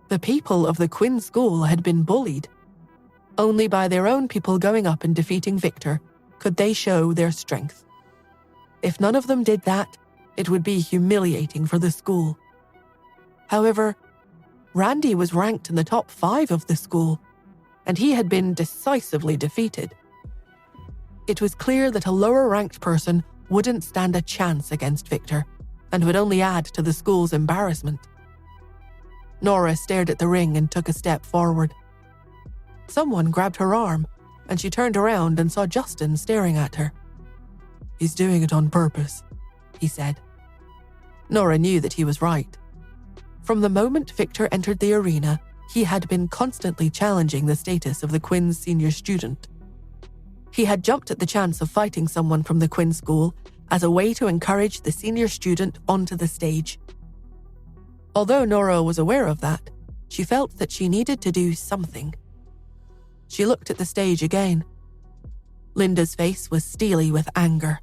The people of the Quinn School had been bullied. Only by their own people going up and defeating Victor could they show their strength. If none of them did that, it would be humiliating for the school. However, Randy was ranked in the top 5 of the school, and he had been decisively defeated. It was clear that a lower-ranked person wouldn't stand a chance against Victor, and would only add to the school's embarrassment. Nora stared at the ring and took a step forward. Someone grabbed her arm, and she turned around and saw Justin staring at her. "He's doing it on purpose," he said. Nora knew that he was right. From the moment Victor entered the arena, he had been constantly challenging the status of the Quinn's senior student. He had jumped at the chance of fighting someone from the Quinn School as a way to encourage the senior student onto the stage. Although Nora was aware of that, she felt that she needed to do something. She looked at the stage again. Linda's face was steely with anger.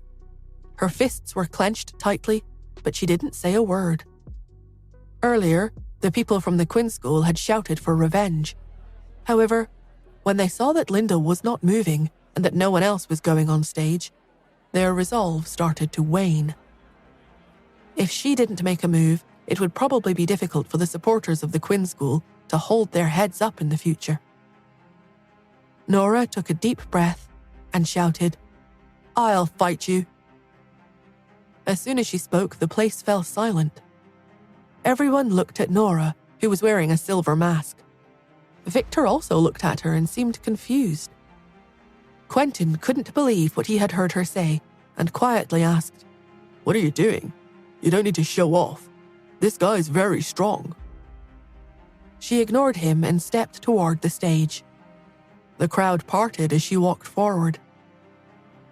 Her fists were clenched tightly, but she didn't say a word. Earlier, the people from the Quinn School had shouted for revenge. However, when they saw that Linda was not moving and that no one else was going on stage, their resolve started to wane. If she didn't make a move, it would probably be difficult for the supporters of the Quinn School to hold their heads up in the future. Nora took a deep breath and shouted, "I'll fight you." As soon as she spoke, the place fell silent. Everyone looked at Nora, who was wearing a silver mask. Victor also looked at her and seemed confused. Quentin couldn't believe what he had heard her say and quietly asked, "What are you doing? You don't need to show off. This guy's very strong." She ignored him and stepped toward the stage. The crowd parted as she walked forward.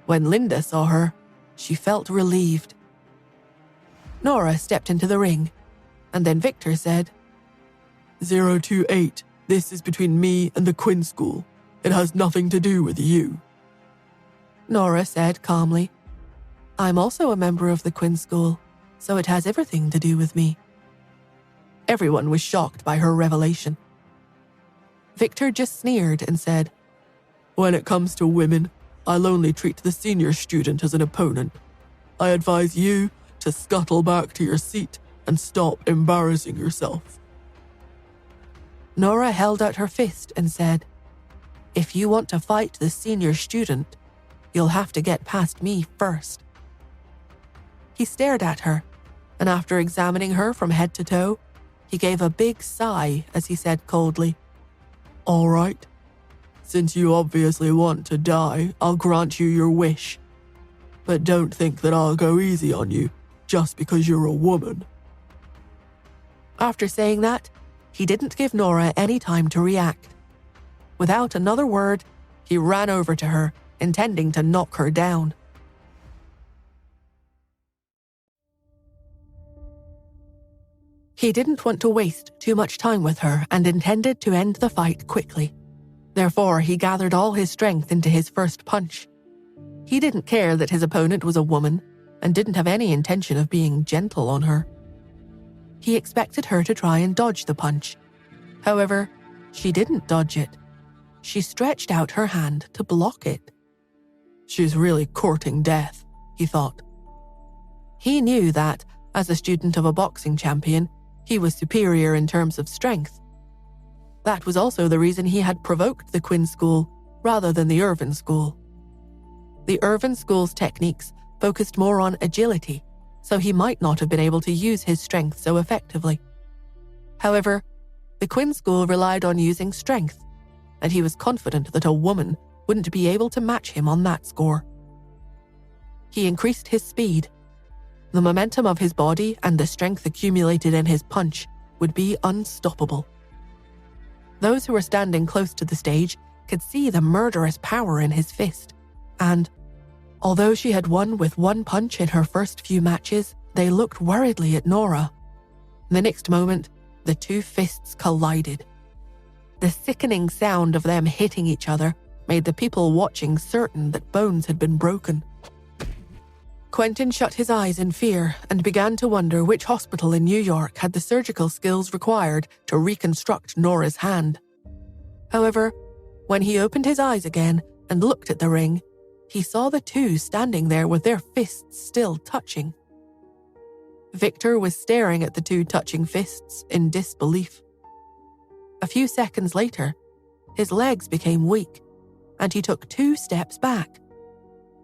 When Linda saw her, she felt relieved. Nora stepped into the ring, and then Victor said, 028, this is between me and the Quinn School. It has nothing to do with you. Nora said calmly, I'm also a member of the Quinn School, so it has everything to do with me. Everyone was shocked by her revelation. Victor just sneered and said, When it comes to women, I'll only treat the senior student as an opponent. I advise you to scuttle back to your seat and stop embarrassing yourself. Nora held out her fist and said, If you want to fight the senior student, you'll have to get past me first. He stared at her, and after examining her from head to toe, he gave a big sigh as he said coldly, All right. Since you obviously want to die, I'll grant you your wish. But don't think that I'll go easy on you just because you're a woman. After saying that, he didn't give Nora any time to react. Without another word, he ran over to her, intending to knock her down. He didn't want to waste too much time with her and intended to end the fight quickly. Therefore, he gathered all his strength into his first punch. He didn't care that his opponent was a woman and didn't have any intention of being gentle on her. He expected her to try and dodge the punch. However, she didn't dodge it. She stretched out her hand to block it. She's really courting death, he thought. He knew that, as a student of a boxing champion, he was superior in terms of strength. That was also the reason he had provoked the Quinn School rather than the Irvin School. The Irvin School's techniques focused more on agility, so he might not have been able to use his strength so effectively. However, the Quinn School relied on using strength, and he was confident that a woman wouldn't be able to match him on that score. He increased his speed. The momentum of his body and the strength accumulated in his punch would be unstoppable. Those who were standing close to the stage could see the murderous power in his fist, and although she had won with one punch in her first few matches, they looked worriedly at Nora. The next moment, the two fists collided. The sickening sound of them hitting each other made the people watching certain that bones had been broken. Quentin shut his eyes in fear and began to wonder which hospital in New York had the surgical skills required to reconstruct Nora's hand. However, when he opened his eyes again and looked at the ring, he saw the two standing there with their fists still touching. Victor was staring at the two touching fists in disbelief. A few seconds later, his legs became weak, and he took 2 steps back.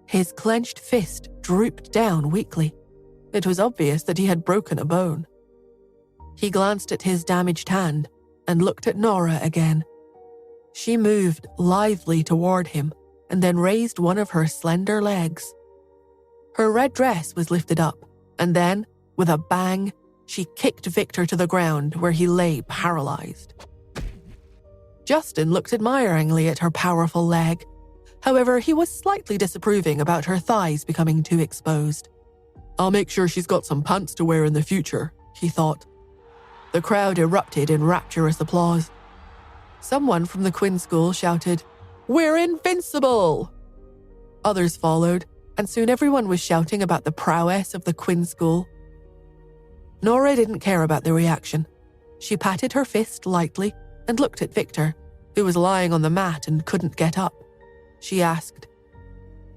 His clenched fist drooped down weakly. It was obvious that he had broken a bone. He glanced at his damaged hand and looked at Nora again. She moved lithely toward him and then raised one of her slender legs. Her red dress was lifted up, and then, with a bang, she kicked Victor to the ground where he lay paralyzed. Justin looked admiringly at her powerful leg. However, he was slightly disapproving about her thighs becoming too exposed. I'll make sure she's got some pants to wear in the future, he thought. The crowd erupted in rapturous applause. Someone from the Quinn School shouted, "We're invincible!" Others followed, and soon everyone was shouting about the prowess of the Quinn School. Nora didn't care about the reaction. She patted her fist lightly and looked at Victor, who was lying on the mat and couldn't get up. She asked,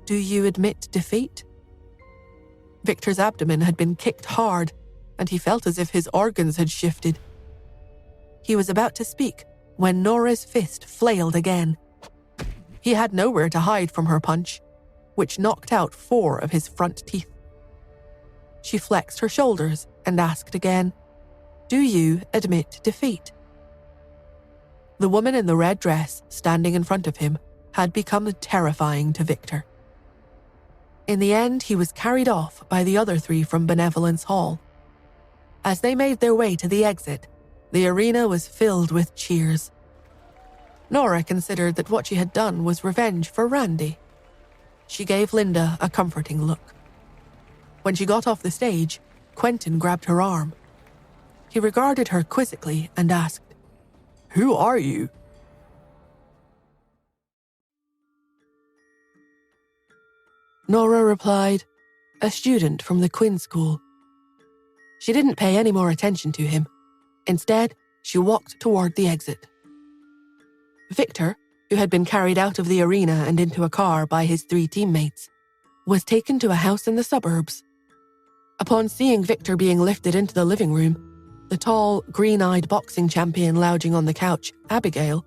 "Do you admit defeat?" Victor's abdomen had been kicked hard, and he felt as if his organs had shifted. He was about to speak when Nora's fist flailed again. He had nowhere to hide from her punch, which knocked out 4 of his front teeth. She flexed her shoulders and asked again, "Do you admit defeat?" The woman in the red dress standing in front of him had become terrifying to Victor. In the end, he was carried off by the other 3 from Benevolence Hall. As they made their way to the exit, the arena was filled with cheers. Nora considered that what she had done was revenge for Randy. She gave Linda a comforting look. When she got off the stage, Quentin grabbed her arm. He regarded her quizzically and asked, "Who are you?" Nora replied, "A student from the Quinn School." She didn't pay any more attention to him. Instead, she walked toward the exit. Victor, who had been carried out of the arena and into a car by his 3 teammates, was taken to a house in the suburbs. Upon seeing Victor being lifted into the living room, the tall, green-eyed boxing champion lounging on the couch, Abigail,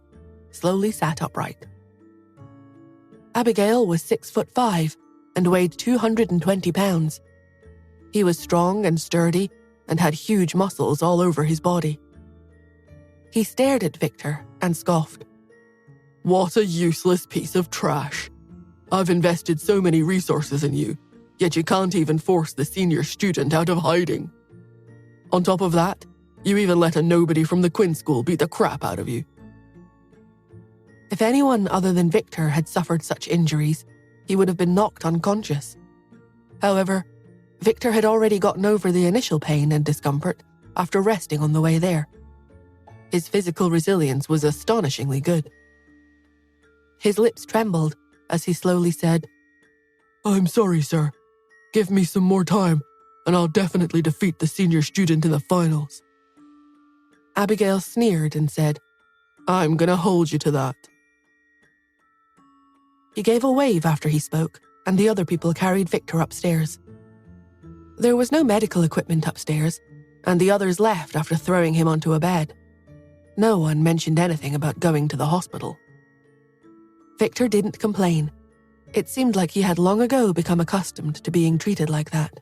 slowly sat upright. Abigail was 6'5" and weighed 220 pounds. He was strong and sturdy and had huge muscles all over his body. He stared at Victor and scoffed. "What a useless piece of trash. I've invested so many resources in you, yet you can't even force the senior student out of hiding. On top of that, you even let a nobody from the Quinn School beat the crap out of you." If anyone other than Victor had suffered such injuries, he would have been knocked unconscious. However, Victor had already gotten over the initial pain and discomfort after resting on the way there. His physical resilience was astonishingly good. His lips trembled as he slowly said, "I'm sorry, sir. Give me some more time, and I'll definitely defeat the senior student in the finals." Abigail sneered and said, "I'm gonna hold you to that." He gave a wave after he spoke, and the other people carried Victor upstairs. There was no medical equipment upstairs, and the others left after throwing him onto a bed. No one mentioned anything about going to the hospital. Victor didn't complain. It seemed like he had long ago become accustomed to being treated like that.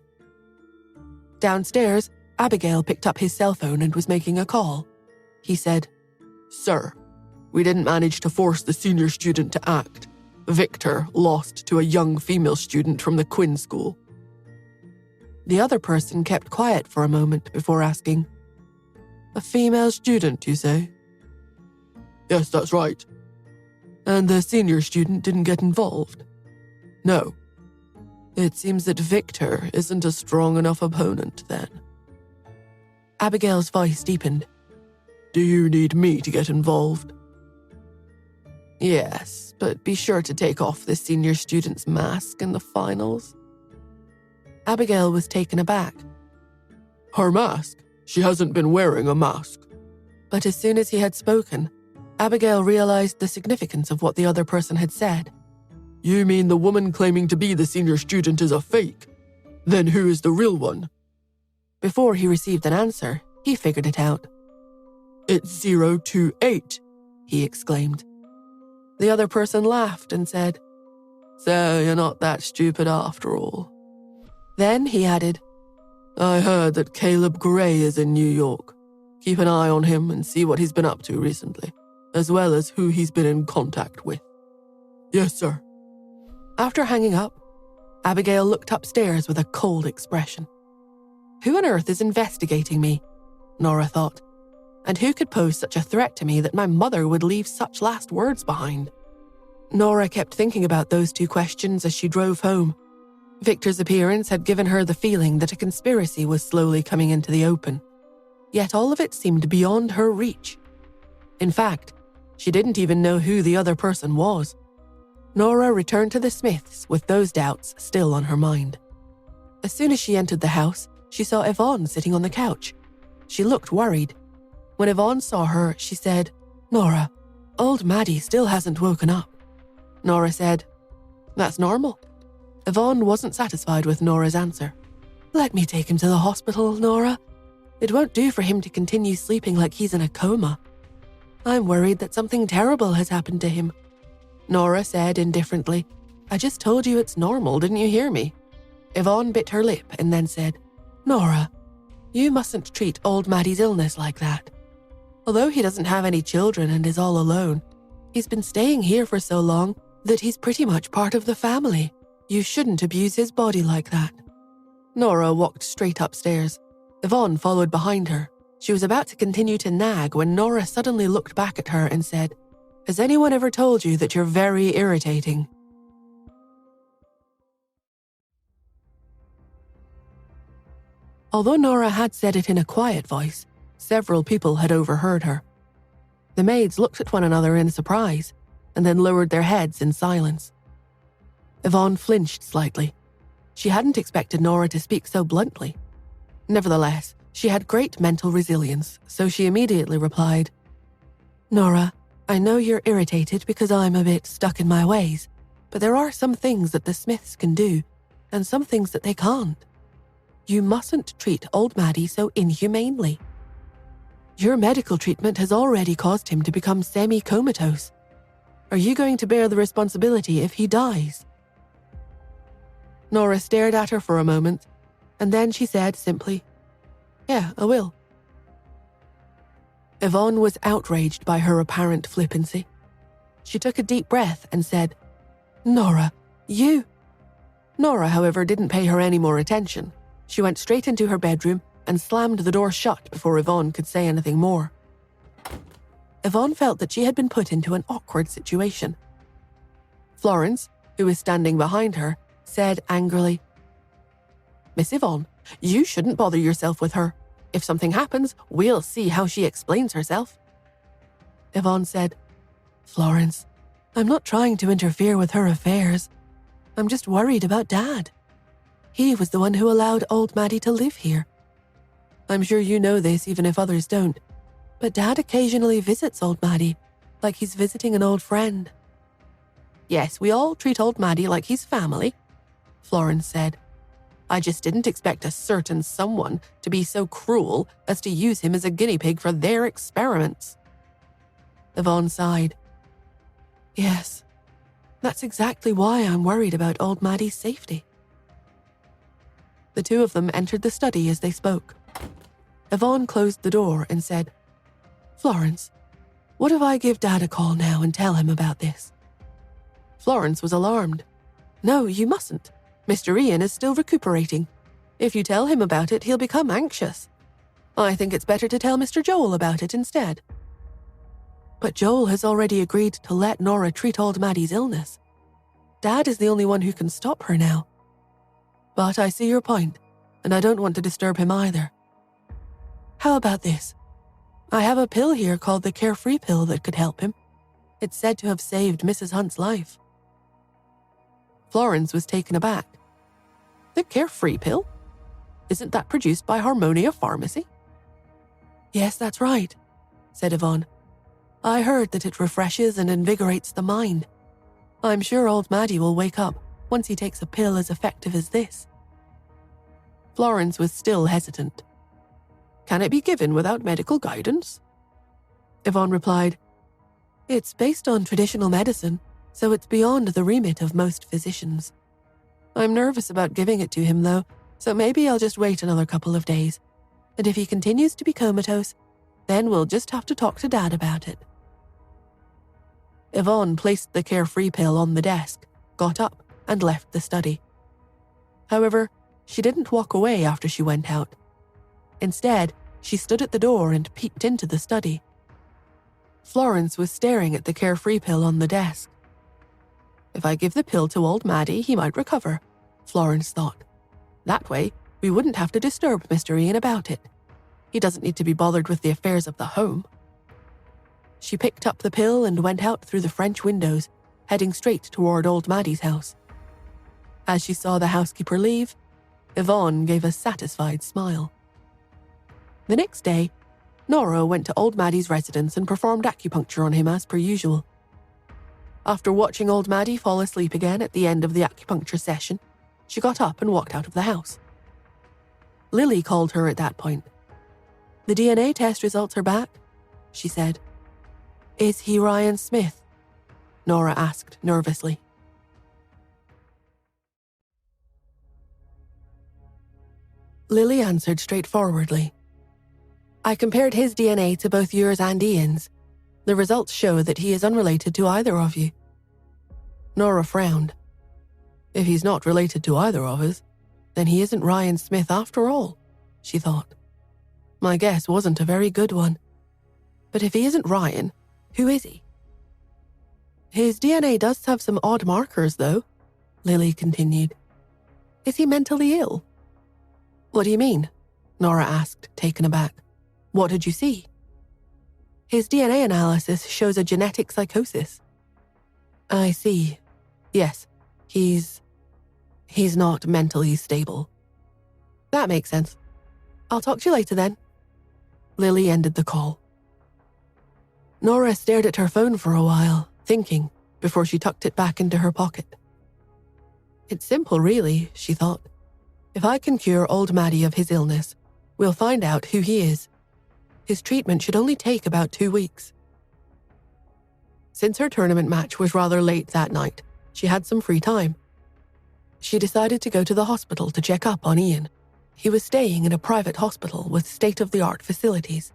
Downstairs, Abigail picked up his cell phone and was making a call. He said, "Sir, we didn't manage to force the senior student to act. Victor lost to a young female student from the Quinn School." The other person kept quiet for a moment before asking, "A female student, you say?" "Yes, that's right." "And the senior student didn't get involved?" "No." "It seems that Victor isn't a strong enough opponent, then." Abigail's voice deepened. "Do you need me to get involved?" "Yes, but be sure to take off the senior student's mask in the finals." Abigail was taken aback. "Her mask? She hasn't been wearing a mask." But as soon as he had spoken, Abigail realized the significance of what the other person had said. "You mean the woman claiming to be the senior student is a fake? Then who is the real one?" Before he received an answer, he figured it out. "It's 028, he exclaimed. The other person laughed and said, "So you're not that stupid after all." Then he added, "I heard that Caleb Gray is in New York. Keep an eye on him and see what he's been up to recently, as well as who he's been in contact with." "Yes, sir." After hanging up, Abigail looked upstairs with a cold expression. Who on earth is investigating me? Nora thought. And who could pose such a threat to me that my mother would leave such last words behind? Nora kept thinking about those 2 questions as she drove home. Victor's appearance had given her the feeling that a conspiracy was slowly coming into the open. Yet all of it seemed beyond her reach. In fact, she didn't even know who the other person was. Nora returned to the Smiths with those doubts still on her mind. As soon as she entered the house, she saw Yvonne sitting on the couch. She looked worried. When Yvonne saw her, she said, "Nora, old Maddie still hasn't woken up." Nora said, "That's normal." Yvonne wasn't satisfied with Nora's answer. "Let me take him to the hospital, Nora. It won't do for him to continue sleeping like he's in a coma. I'm worried that something terrible has happened to him." Nora said indifferently, "I just told you it's normal, didn't you hear me?" Yvonne bit her lip and then said, "Nora, you mustn't treat old Maddie's illness like that. Although he doesn't have any children and is all alone, he's been staying here for so long that he's pretty much part of the family. You shouldn't abuse his body like that." Nora walked straight upstairs. Yvonne followed behind her. She was about to continue to nag when Nora suddenly looked back at her and said, Has anyone ever told you that you're very irritating? Although Nora had said it in a quiet voice, several people had overheard her. The maids looked at one another in surprise and then lowered their heads in silence. Yvonne flinched slightly. She hadn't expected Nora to speak so bluntly. Nevertheless, she had great mental resilience, so she immediately replied, "Nora, I know you're irritated because I'm a bit stuck in my ways, but there are some things that the Smiths can do and some things that they can't. You mustn't treat old Maddie so inhumanely. Your medical treatment has already caused him to become semi-comatose. Are you going to bear the responsibility if he dies?" Nora stared at her for a moment, and then she said simply, "Yeah, I will." Yvonne was outraged by her apparent flippancy. She took a deep breath and said, "Nora, you—" Nora, however, didn't pay her any more attention. She went straight into her bedroom and slammed the door shut before Yvonne could say anything more. Yvonne felt that she had been put into an awkward situation. Florence, who was standing behind her, said angrily, "Miss Yvonne, you shouldn't bother yourself with her. If something happens, we'll see how she explains herself." Yvonne said, "Florence, I'm not trying to interfere with her affairs. I'm just worried about Dad. He was the one who allowed old Maddie to live here. I'm sure you know this even if others don't, but Dad occasionally visits old Maddie, like he's visiting an old friend." "Yes, we all treat old Maddie like he's family," Florence said. "I just didn't expect a certain someone to be so cruel as to use him as a guinea pig for their experiments." Yvonne sighed. "Yes, that's exactly why I'm worried about old Maddie's safety." The two of them entered the study as they spoke. Yvonne closed the door and said, "Florence, what if I give Dad a call now and tell him about this?" Florence was alarmed. "No, you mustn't. Mr. Ian is still recuperating. If you tell him about it, he'll become anxious. I think it's better to tell Mr. Joel about it instead." "But Joel has already agreed to let Nora treat old Maddie's illness. Dad is the only one who can stop her now. But I see your point, and I don't want to disturb him either. How about this? I have a pill here called the Carefree pill that could help him. It's said to have saved Mrs. Hunt's life." Florence was taken aback. "The Carefree pill? Isn't that produced by Harmonia Pharmacy?" "Yes, that's right," said Yvonne. "I heard that it refreshes and invigorates the mind. I'm sure old Maddie will wake up once he takes a pill as effective as this." Florence was still hesitant. "Can it be given without medical guidance?" Yvonne replied, "It's based on traditional medicine, so it's beyond the remit of most physicians. I'm nervous about giving it to him, though, so maybe I'll just wait another couple of days. And if he continues to be comatose, then we'll just have to talk to Dad about it." Yvonne placed the Carefree pill on the desk, got up, and left the study. However, she didn't walk away after she went out. Instead, she stood at the door and peeked into the study. Florence was staring at the Carefree pill on the desk. "If I give the pill to old Maddie, he might recover," Florence thought. "That way, we wouldn't have to disturb Mr. Ian about it. He doesn't need to be bothered with the affairs of the home." She picked up the pill and went out through the French windows, heading straight toward old Maddie's house. As she saw the housekeeper leave, Yvonne gave a satisfied smile. The next day, Nora went to old Maddie's residence and performed acupuncture on him as per usual. After watching old Maddie fall asleep again at the end of the acupuncture session, she got up and walked out of the house. Lily called her at that point. "The DNA test results are back," she said. "Is he Ryan Smith?" Nora asked nervously. Lily answered straightforwardly. "I compared his DNA to both yours and Ian's. The results show that he is unrelated to either of you." Nora frowned. "If he's not related to either of us, then he isn't Ryan Smith after all," she thought. My guess wasn't a very good one. But if he isn't Ryan, who is he? His DNA does have some odd markers, though, Lily continued. Is he mentally ill? What do you mean? Nora asked, taken aback. What did you see? His DNA analysis shows a genetic psychosis. I see. Yes, he's not mentally stable. That makes sense. I'll talk to you later then. Lily ended the call. Nora stared at her phone for a while, thinking, before she tucked it back into her pocket. It's simple, really, she thought. If I can cure old Maddie of his illness, we'll find out who he is. His treatment should only take about 2 weeks. Since her tournament match was rather late that night, she had some free time. She decided to go to the hospital to check up on Ian. He was staying in a private hospital with state-of-the-art facilities.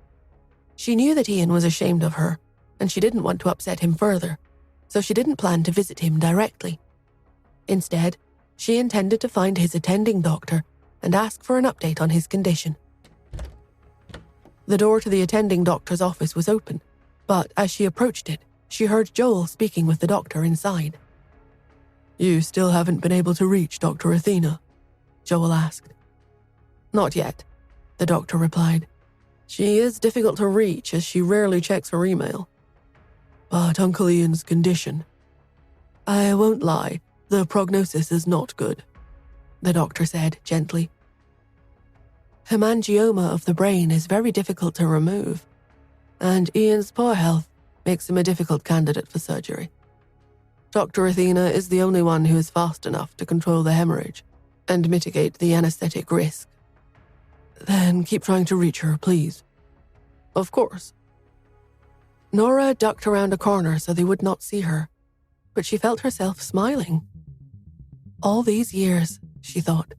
She knew that Ian was ashamed of her, and she didn't want to upset him further, so she didn't plan to visit him directly. Instead, she intended to find his attending doctor and ask for an update on his condition. The door to the attending doctor's office was open, but as she approached it, she heard Joel speaking with the doctor inside. You still haven't been able to reach Dr. Athena? Joel asked. Not yet, the doctor replied. She is difficult to reach as she rarely checks her email. But Uncle Ian's condition. I won't lie, the prognosis is not good, the doctor said gently. Hemangioma of the brain is very difficult to remove, and Ian's poor health makes him a difficult candidate for surgery. Dr. Athena is the only one who is fast enough to control the hemorrhage and mitigate the anesthetic risk. Then keep trying to reach her, please. Of course. Nora ducked around a corner so they would not see her, but she felt herself smiling. All these years, she thought,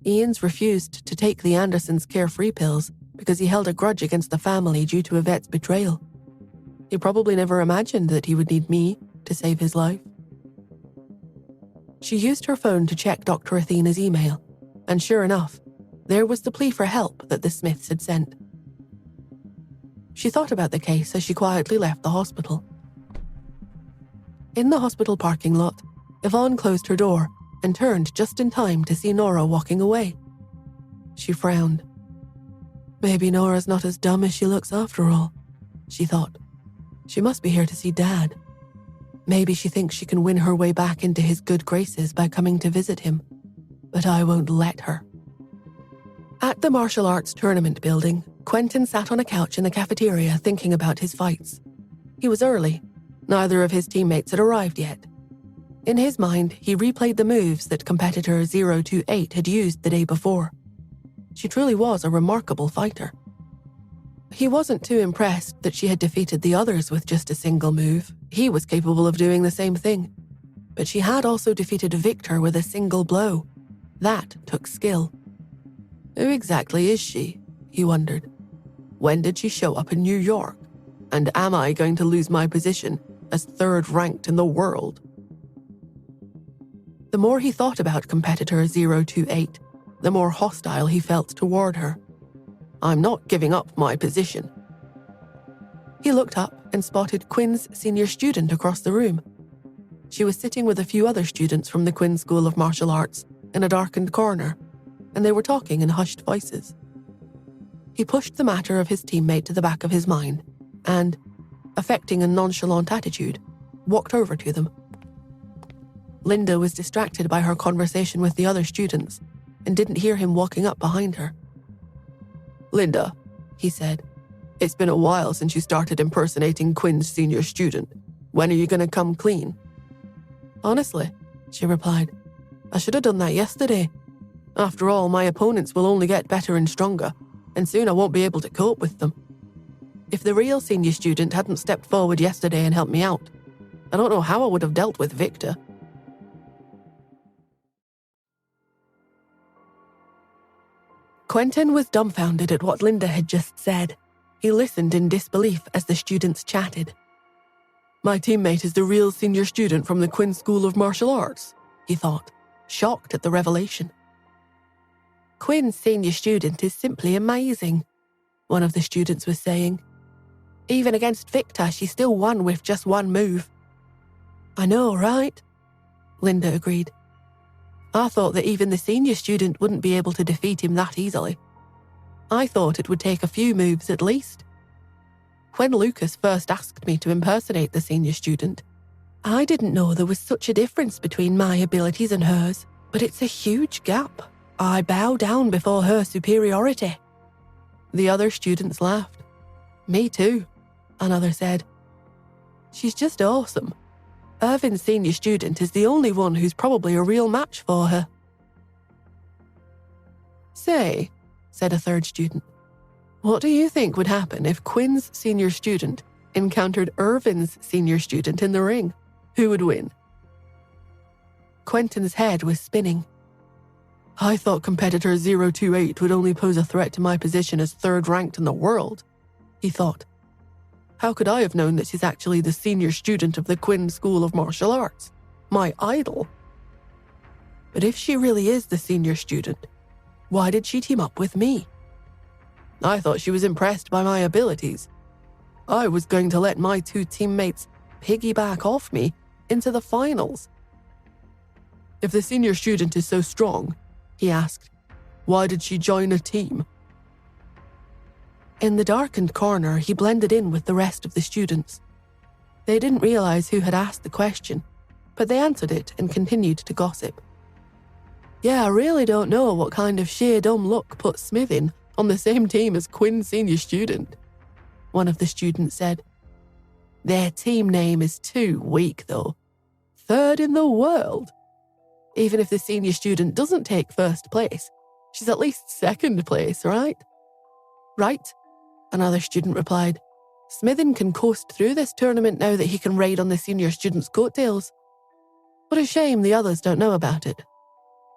Ian's refused to take the Andersons' carefree pills because he held a grudge against the family due to Yvette's betrayal. He probably never imagined that he would need me to save his life. She used her phone to check Dr. Athena's email, and sure enough, there was the plea for help that the Smiths had sent. She thought about the case as she quietly left the hospital. In the hospital parking lot, Yvonne closed her door and turned just in time to see Nora walking away. She frowned. Maybe Nora's not as dumb as she looks after all, she thought. She must be here to see Dad. Maybe she thinks she can win her way back into his good graces by coming to visit him, but I won't let her. At the martial arts tournament building, Quentin sat on a couch in the cafeteria thinking about his fights. He was early. Neither of his teammates had arrived yet. In his mind, he replayed the moves that competitor 028 had used the day before. She truly was a remarkable fighter. He wasn't too impressed that she had defeated the others with just a single move. He was capable of doing the same thing. But she had also defeated Victor with a single blow. That took skill. Who exactly is she? He wondered. When did she show up in New York? And am I going to lose my position as third ranked in the world? The more he thought about competitor 028, the more hostile he felt toward her. I'm not giving up my position. He looked up and spotted Quinn's senior student across the room. She was sitting with a few other students from the Quinn School of Martial Arts in a darkened corner, and they were talking in hushed voices. He pushed the matter of his teammate to the back of his mind and, affecting a nonchalant attitude, walked over to them. Linda was distracted by her conversation with the other students and didn't hear him walking up behind her. Linda, he said, it's been a while since you started impersonating Quinn's senior student. When are you going to come clean? Honestly, she replied, I should have done that yesterday. After all, my opponents will only get better and stronger, and soon I won't be able to cope with them. If the real senior student hadn't stepped forward yesterday and helped me out, I don't know how I would have dealt with Victor. Quentin was dumbfounded at what Linda had just said. He listened in disbelief as the students chatted. My teammate is the real senior student from the Quinn School of Martial Arts, he thought, shocked at the revelation. Quinn's senior student is simply amazing, one of the students was saying. Even against Victor, she still won with just one move. I know, right? Linda agreed. I thought that even the senior student wouldn't be able to defeat him that easily. I thought it would take a few moves at least. When Lucas first asked me to impersonate the senior student, I didn't know there was such a difference between my abilities and hers, but it's a huge gap. I bow down before her superiority. The other students laughed. Me too, another said. She's just awesome. Irvin's senior student is the only one who's probably a real match for her. Say, said a third student, what do you think would happen if Quinn's senior student encountered Irvin's senior student in the ring? Who would win? Quentin's head was spinning. I thought competitor 028 would only pose a threat to my position as third ranked in the world, he thought. How could I have known that she's actually the senior student of the Quinn School of Martial Arts, my idol? But if she really is the senior student, why did she team up with me? I thought she was impressed by my abilities. I was going to let my two teammates piggyback off me into the finals. If the senior student is so strong, he asked, why did she join a team? In the darkened corner, he blended in with the rest of the students. They didn't realize who had asked the question, but they answered it and continued to gossip. Yeah, I really don't know what kind of sheer dumb luck put Smithin on the same team as Quinn's senior student, one of the students said. Their team name is too weak, though. Third in the world. Even if the senior student doesn't take first place, she's at least second place, right? Right, another student replied. Smithin can coast through this tournament now that he can ride on the senior student's coattails. What a shame the others don't know about it.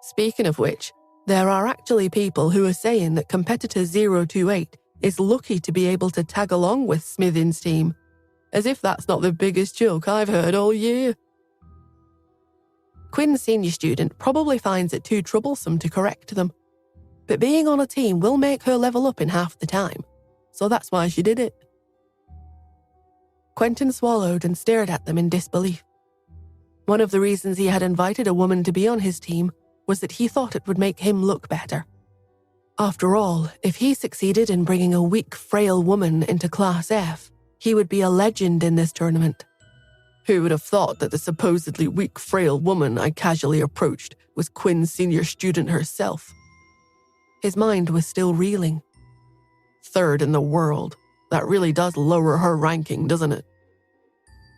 Speaking of which, there are actually people who are saying that competitor 028 is lucky to be able to tag along with Smithin's team, as if that's not the biggest joke I've heard all year. Quinn's senior student probably finds it too troublesome to correct them, but being on a team will make her level up in half the time, so that's why she did it. Quentin swallowed and stared at them in disbelief. One of the reasons he had invited a woman to be on his team was that he thought it would make him look better. After all, if he succeeded in bringing a weak, frail woman into Class F, he would be a legend in this tournament. Who would have thought that the supposedly weak, frail woman I casually approached was Quinn's senior student herself? His mind was still reeling. Third in the world. That really does lower her ranking, doesn't it?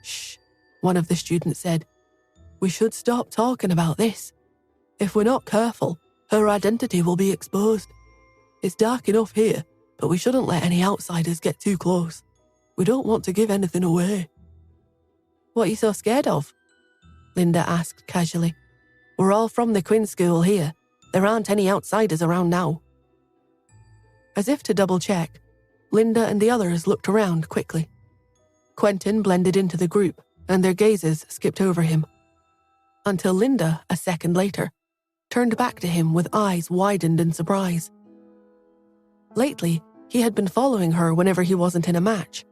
Shh, one of the students said. We should stop talking about this. If we're not careful, her identity will be exposed. It's dark enough here, but we shouldn't let any outsiders get too close. We don't want to give anything away. What are you so scared of? Linda asked casually. We're all from the Quinn School here. There aren't any outsiders around now. As if to double-check, Linda and the others looked around quickly. Quentin blended into the group, and their gazes skipped over him. Until Linda, a second later, turned back to him with eyes widened in surprise. Lately, he had been following her whenever he wasn't in a match.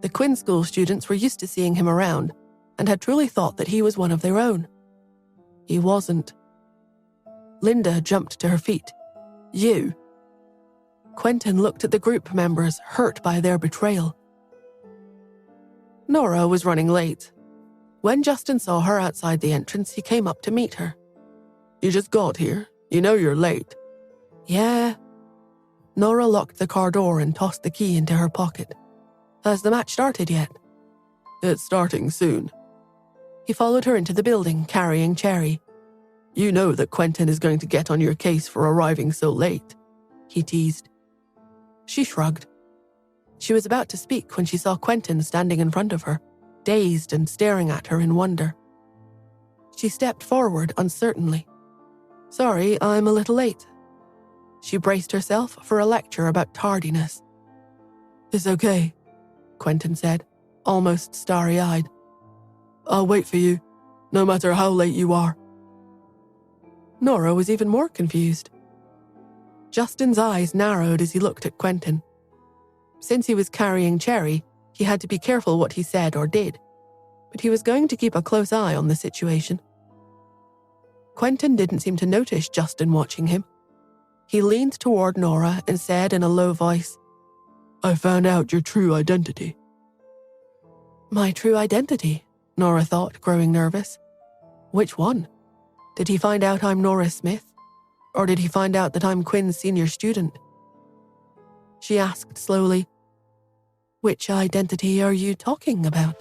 The Quinn School students were used to seeing him around and had truly thought that he was one of their own. He wasn't. Linda jumped to her feet. You. Quentin looked at the group members, hurt by their betrayal. Nora was running late. When Justin saw her outside the entrance, he came up to meet her. You just got here. You know you're late. Yeah. Nora locked the car door and tossed the key into her pocket. Has the match started yet? It's starting soon. He followed her into the building, carrying Cherry. You know that Quentin is going to get on your case for arriving so late, he teased. She shrugged. She was about to speak when she saw Quentin standing in front of her, dazed and staring at her in wonder. She stepped forward uncertainly. Sorry, I'm a little late. She braced herself for a lecture about tardiness. It's okay, Quentin said, almost starry-eyed. I'll wait for you, no matter how late you are. Nora was even more confused. Justin's eyes narrowed as he looked at Quentin. Since he was carrying Cherry, he had to be careful what he said or did. but he was going to keep a close eye on the situation. Quentin didn't seem to notice Justin watching him. He leaned toward Nora and said in a low voice, I found out your true identity. My true identity, Nora thought, growing nervous. Which one? Did he find out I'm Nora Smith? Or did he find out that I'm Quinn's senior student? She asked slowly, Which identity are you talking about?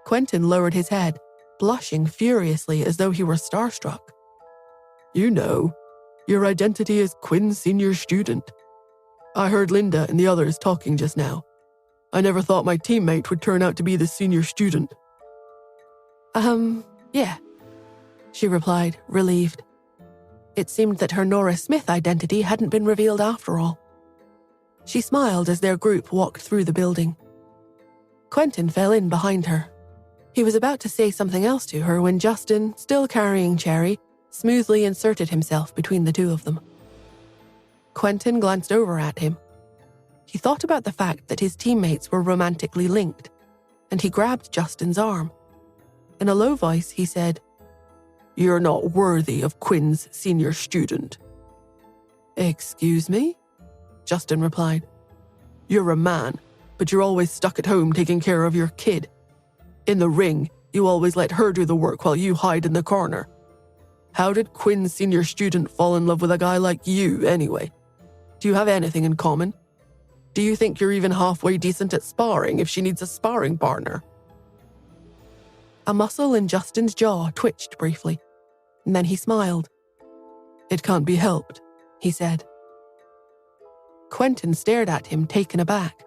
Quentin lowered his head, blushing furiously as though he were starstruck. You know, your identity is Quinn's senior student. I heard Linda and the others talking just now. I never thought my teammate would turn out to be the senior student. Yeah, she replied, relieved. It seemed that her Nora Smith identity hadn't been revealed after all. She smiled as their group walked through the building. Quentin fell in behind her. He was about to say something else to her when Justin, still carrying Cherry, smoothly inserted himself between the two of them. Quentin glanced over at him. He thought about the fact that his teammates were romantically linked, and he grabbed Justin's arm. In a low voice, he said, You're not worthy of Quinn's senior student. Excuse me? Justin replied. You're a man, but you're always stuck at home taking care of your kid. In the ring, you always let her do the work while you hide in the corner. How did Quinn's senior student fall in love with a guy like you, anyway? Do you have anything in common? Do you think you're even halfway decent at sparring if she needs a sparring partner? A muscle in Justin's jaw twitched briefly, and then he smiled. It can't be helped, he said. Quentin stared at him, taken aback.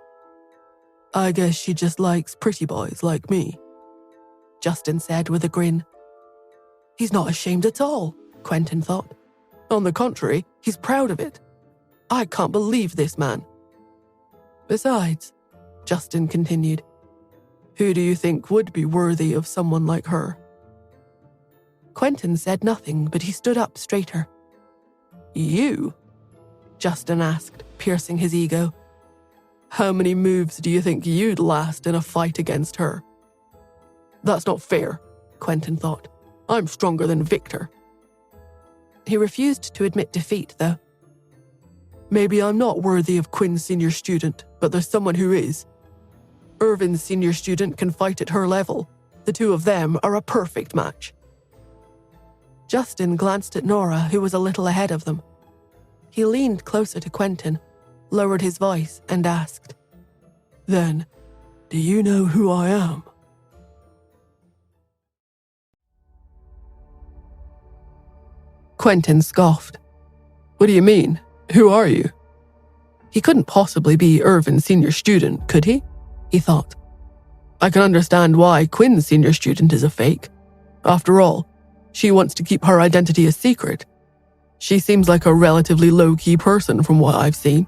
I guess she just likes pretty boys like me, Justin said with a grin. He's not ashamed at all, Quentin thought. On the contrary, he's proud of it. I can't believe this man. Besides, Justin continued, who do you think would be worthy of someone like her? Quentin said nothing, but he stood up straighter. You? Justin asked, piercing his ego. How many moves do you think you'd last in a fight against her? That's not fair, Quentin thought. I'm stronger than Victor. He refused to admit defeat, though. Maybe I'm not worthy of Quinn's senior student, but there's someone who is. Irvin's senior student can fight at her level. The two of them are a perfect match. Justin glanced at Nora, who was a little ahead of them. He leaned closer to Quentin, lowered his voice, and asked, Then, do you know who I am? Quentin scoffed. What do you mean? Who are you? He couldn't possibly be Irvin's senior student, could he? He thought. I can understand why Quinn's senior student is a fake. After all, she wants to keep her identity a secret. She seems like a relatively low-key person from what I've seen.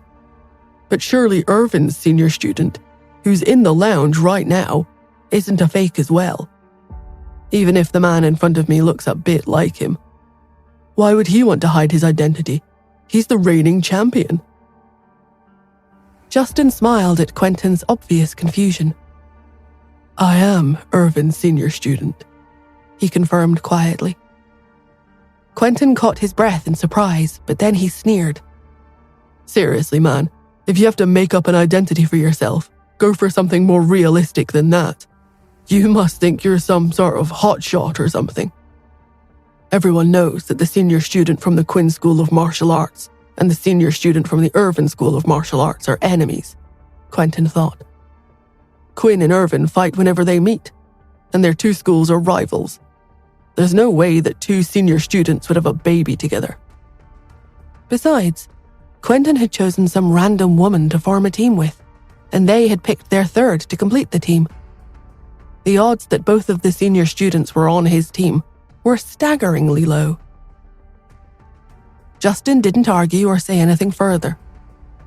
But surely Irvin's senior student, who's in the lounge right now, isn't a fake as well. Even if the man in front of me looks a bit like him. Why would he want to hide his identity? He's the reigning champion. Justin smiled at Quentin's obvious confusion. I am Irvin's senior student, he confirmed quietly. Quentin caught his breath in surprise, but then he sneered. Seriously, man, if you have to make up an identity for yourself, go for something more realistic than that. You must think you're some sort of hotshot or something. Everyone knows that the senior student from the Quinn School of Martial Arts and the senior student from the Irvin School of Martial Arts are enemies, Quentin thought. Quinn and Irvin fight whenever they meet, and their two schools are rivals. There's no way that two senior students would have a baby together. Besides, Quentin had chosen some random woman to form a team with, and they had picked their third to complete the team. The odds that both of the senior students were on his team were staggeringly low. Justin didn't argue or say anything further.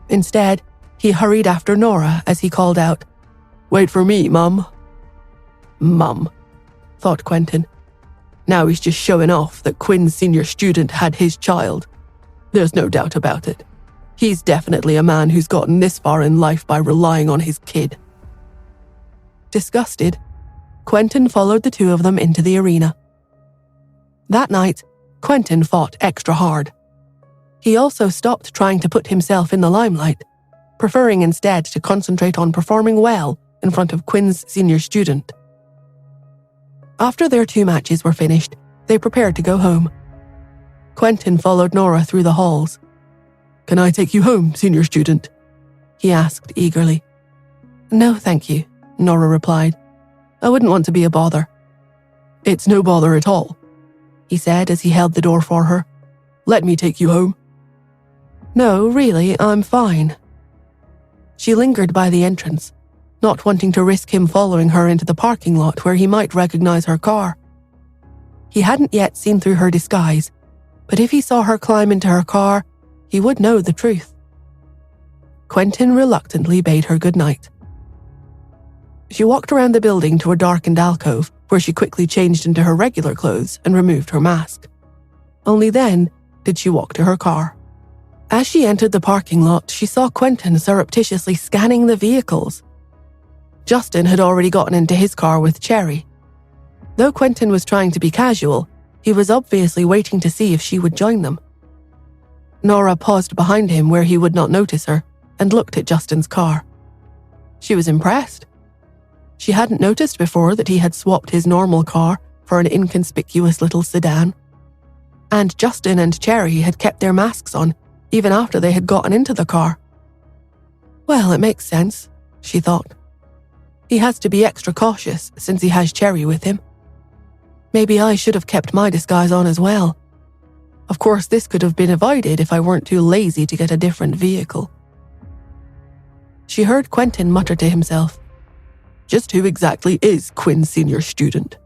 Instead, he hurried after Nora as he called out, Wait for me, Mum. Mum, thought Quentin. Now he's just showing off that Quinn's senior student had his child. There's no doubt about it. He's definitely a man who's gotten this far in life by relying on his kid. Disgusted, Quentin followed the two of them into the arena. That night, Quentin fought extra hard. He also stopped trying to put himself in the limelight, preferring instead to concentrate on performing well in front of Quinn's senior student. After their 2 matches were finished, they prepared to go home. Quentin followed Nora through the halls. "Can I take you home, senior student?" he asked eagerly. "No, thank you," Nora replied. "I wouldn't want to be a bother." "It's no bother at all," he said as he held the door for her. "Let me take you home." "No, really, I'm fine." She lingered by the entrance, not wanting to risk him following her into the parking lot where he might recognize her car. He hadn't yet seen through her disguise, but if he saw her climb into her car, he would know the truth. Quentin reluctantly bade her good night. She walked around the building to a darkened alcove where she quickly changed into her regular clothes and removed her mask. Only then did she walk to her car. As she entered the parking lot, she saw Quentin surreptitiously scanning the vehicles. Justin had already gotten into his car with Cherry. Though Quentin was trying to be casual, he was obviously waiting to see if she would join them. Nora paused behind him where he would not notice her and looked at Justin's car. She was impressed. She hadn't noticed before that he had swapped his normal car for an inconspicuous little sedan. And Justin and Cherry had kept their masks on even after they had gotten into the car. Well, it makes sense, she thought. He has to be extra cautious since he has Cherry with him. Maybe I should have kept my disguise on as well. Of course, this could have been avoided if I weren't too lazy to get a different vehicle. She heard Quentin mutter to himself, "Just who exactly is Quinn's senior student?"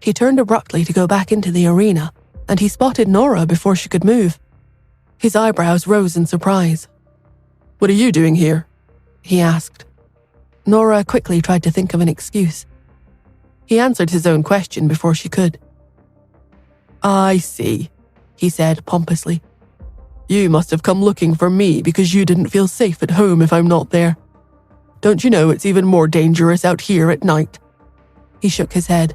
He turned abruptly to go back into the arena, and he spotted Nora before she could move. His eyebrows rose in surprise. "What are you doing here?" he asked. Nora quickly tried to think of an excuse. He answered his own question before she could. "I see," he said pompously. "You must have come looking for me because you didn't feel safe at home if I'm not there. Don't you know it's even more dangerous out here at night?" He shook his head.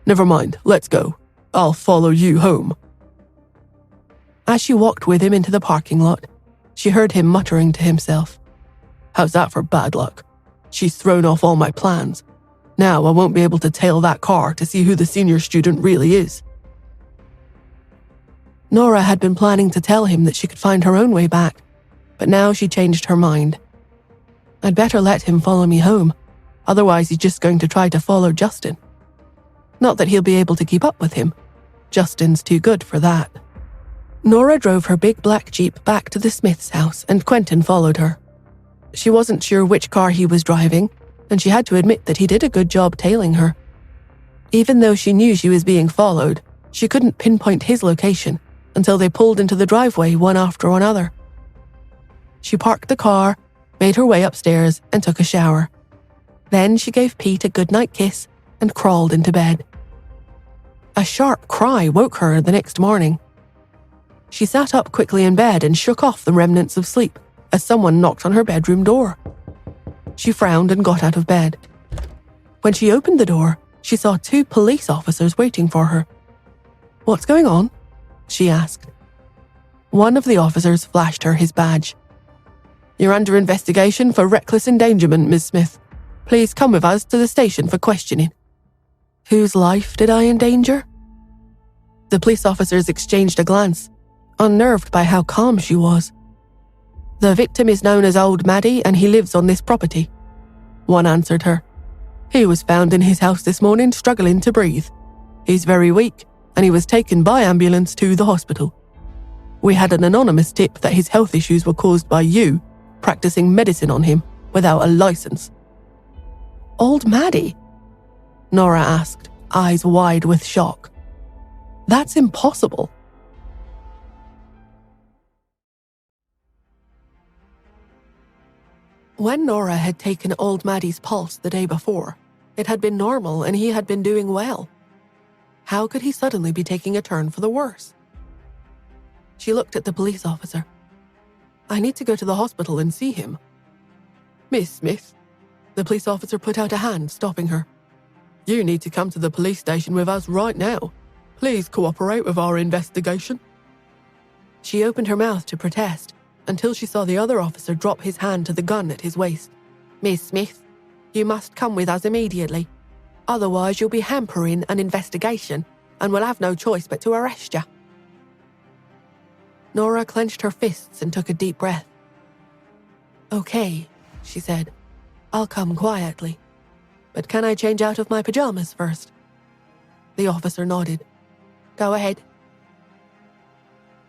"Never mind, let's go. I'll follow you home." As she walked with him into the parking lot, she heard him muttering to himself. "How's that for bad luck? She's thrown off all my plans. Now I won't be able to tail that car to see who the senior student really is." Nora had been planning to tell him that she could find her own way back, but now she changed her mind. I'd better let him follow me home, otherwise he's just going to try to follow Justin. Not that he'll be able to keep up with him. Justin's too good for that. Nora drove her big black Jeep back to the Smith's house and Quentin followed her. She wasn't sure which car he was driving, and she had to admit that he did a good job tailing her. Even though she knew she was being followed, she couldn't pinpoint his location until they pulled into the driveway one after another. She parked the car, made her way upstairs, and took a shower. Then she gave Pete a goodnight kiss and crawled into bed. A sharp cry woke her the next morning. She sat up quickly in bed and shook off the remnants of sleep as someone knocked on her bedroom door. She frowned and got out of bed. When she opened the door, she saw 2 police officers waiting for her. "What's going on?" she asked. One of the officers flashed her his badge. "You're under investigation for reckless endangerment, Miss Smith. Please come with us to the station for questioning." Whose life did I endanger? The police officers exchanged a glance, unnerved by how calm she was. "The victim is known as Old Maddie and he lives on this property," one answered her. "He was found in his house this morning struggling to breathe. He's very weak and he was taken by ambulance to the hospital. We had an anonymous tip that his health issues were caused by you practicing medicine on him without a license." "Old Maddie?" Nora asked, eyes wide with shock. "That's impossible." When Nora had taken Old Maddie's pulse the day before, it had been normal and he had been doing well. How could he suddenly be taking a turn for the worse? She looked at the police officer. "I need to go to the hospital and see him." "Miss Smith, The police officer put out a hand, stopping her. You need to come to the police station with us right now. Please cooperate with our investigation. She opened her mouth to protest until she saw the other officer drop his hand to the gun at his waist. Miss Smith, you must come with us immediately. Otherwise you'll be hampering an investigation and we'll have no choice but to arrest you. Nora clenched her fists and took a deep breath. Okay, she said. I'll come quietly. But can I change out of my pajamas first? The officer nodded. Go ahead.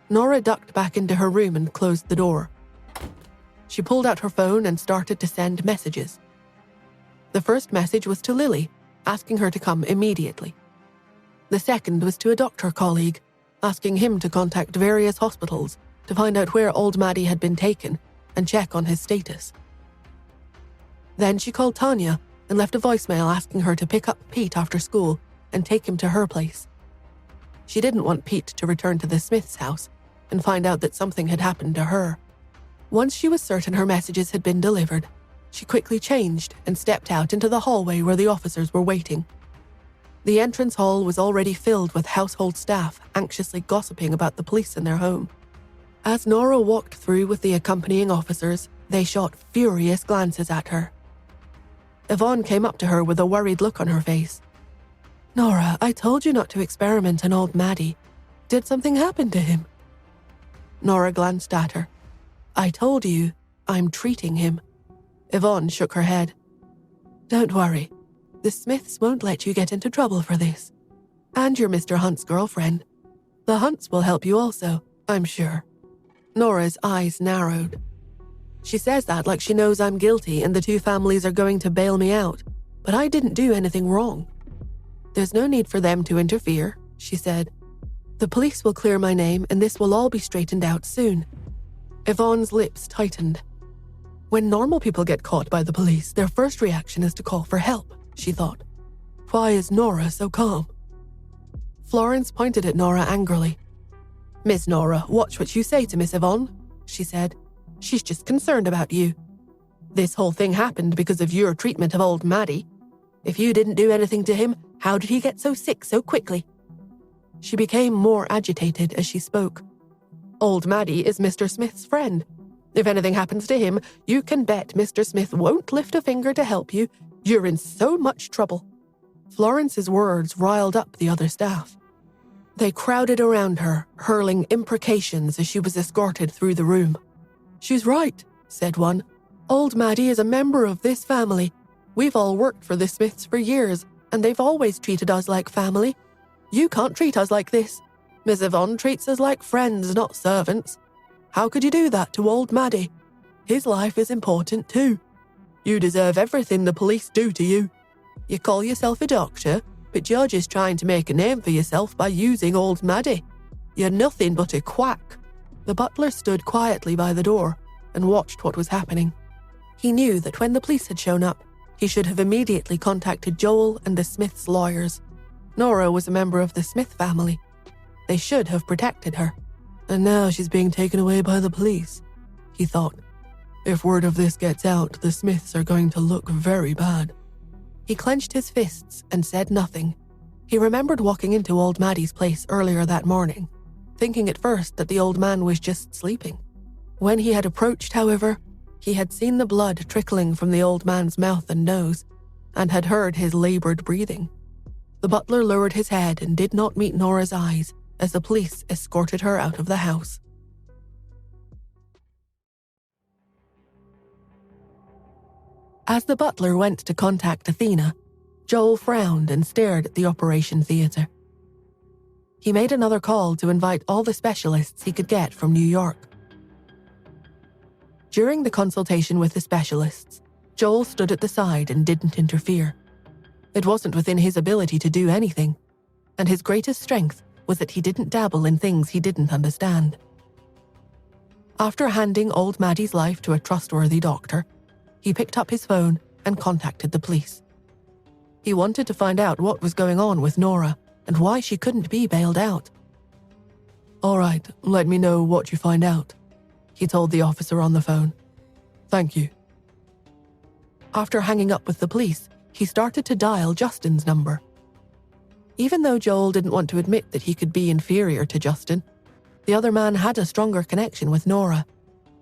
Nora ducked back into her room and closed the door. She pulled out her phone and started to send messages. The first message was to Lily, asking her to come immediately. The second was to a doctor colleague, asking him to contact various hospitals to find out where old Maddie had been taken and check on his status. Then she called Tanya and left a voicemail asking her to pick up Pete after school and take him to her place. She didn't want Pete to return to the Smiths' house and find out that something had happened to her. Once she was certain her messages had been delivered, she quickly changed and stepped out into the hallway where the officers were waiting. The entrance hall was already filled with household staff anxiously gossiping about the police in their home. As Nora walked through with the accompanying officers, they shot furious glances at her. Yvonne came up to her with a worried look on her face. Nora, I told you not to experiment on old Maddie. Did something happen to him? Nora glanced at her. I told you, I'm treating him. Yvonne shook her head. Don't worry. The Smiths won't let you get into trouble for this. And you're Mr. Hunt's girlfriend. The Hunts will help you also, I'm sure. Nora's eyes narrowed. She says that like she knows I'm guilty and the two families are going to bail me out, but I didn't do anything wrong. There's no need for them to interfere, she said. The police will clear my name and this will all be straightened out soon. Yvonne's lips tightened. When normal people get caught by the police, their first reaction is to call for help, she thought. Why is Nora so calm? Florence pointed at Nora angrily. Miss Nora, watch what you say to Miss Yvonne, she said. She's just concerned about you. This whole thing happened because of your treatment of old Maddie. If you didn't do anything to him, how did he get so sick so quickly? She became more agitated as she spoke. Old Maddie is Mr. Smith's friend. If anything happens to him, you can bet Mr. Smith won't lift a finger to help you. You're in so much trouble. Florence's words riled up the other staff. They crowded around her, hurling imprecations as she was escorted through the room. She's right, said one. Old Maddie is a member of this family. We've all worked for the Smiths for years, and they've always treated us like family. You can't treat us like this. Miss Yvonne treats us like friends, not servants. How could you do that to old Maddie? His life is important too. You deserve everything the police do to you. You call yourself a doctor, but you're just trying to make a name for yourself by using old Maddie. You're nothing but a quack. The butler stood quietly by the door and watched what was happening. He knew that when the police had shown up, he should have immediately contacted Joel and the Smiths' lawyers. Nora was a member of the Smith family. They should have protected her. And now she's being taken away by the police, he thought. If word of this gets out, the Smiths are going to look very bad. He clenched his fists and said nothing. He remembered walking into old Maddie's place earlier that morning, thinking at first that the old man was just sleeping. When he had approached, however, he had seen the blood trickling from the old man's mouth and nose, and had heard his labored breathing. The butler lowered his head and did not meet Nora's eyes as the police escorted her out of the house. As the butler went to contact Athena, Joel frowned and stared at the operation theater. He made another call to invite all the specialists he could get from New York. During the consultation with the specialists, Joel stood at the side and didn't interfere. It wasn't within his ability to do anything, and his greatest strength was that he didn't dabble in things he didn't understand. After handing old Maddie's life to a trustworthy doctor, he picked up his phone and contacted the police. He wanted to find out what was going on with Nora and why she couldn't be bailed out. All right, let me know what you find out, he told the officer on the phone. Thank you. After hanging up with the police, he started to dial Justin's number. Even though Joel didn't want to admit that he could be inferior to Justin, the other man had a stronger connection with Nora,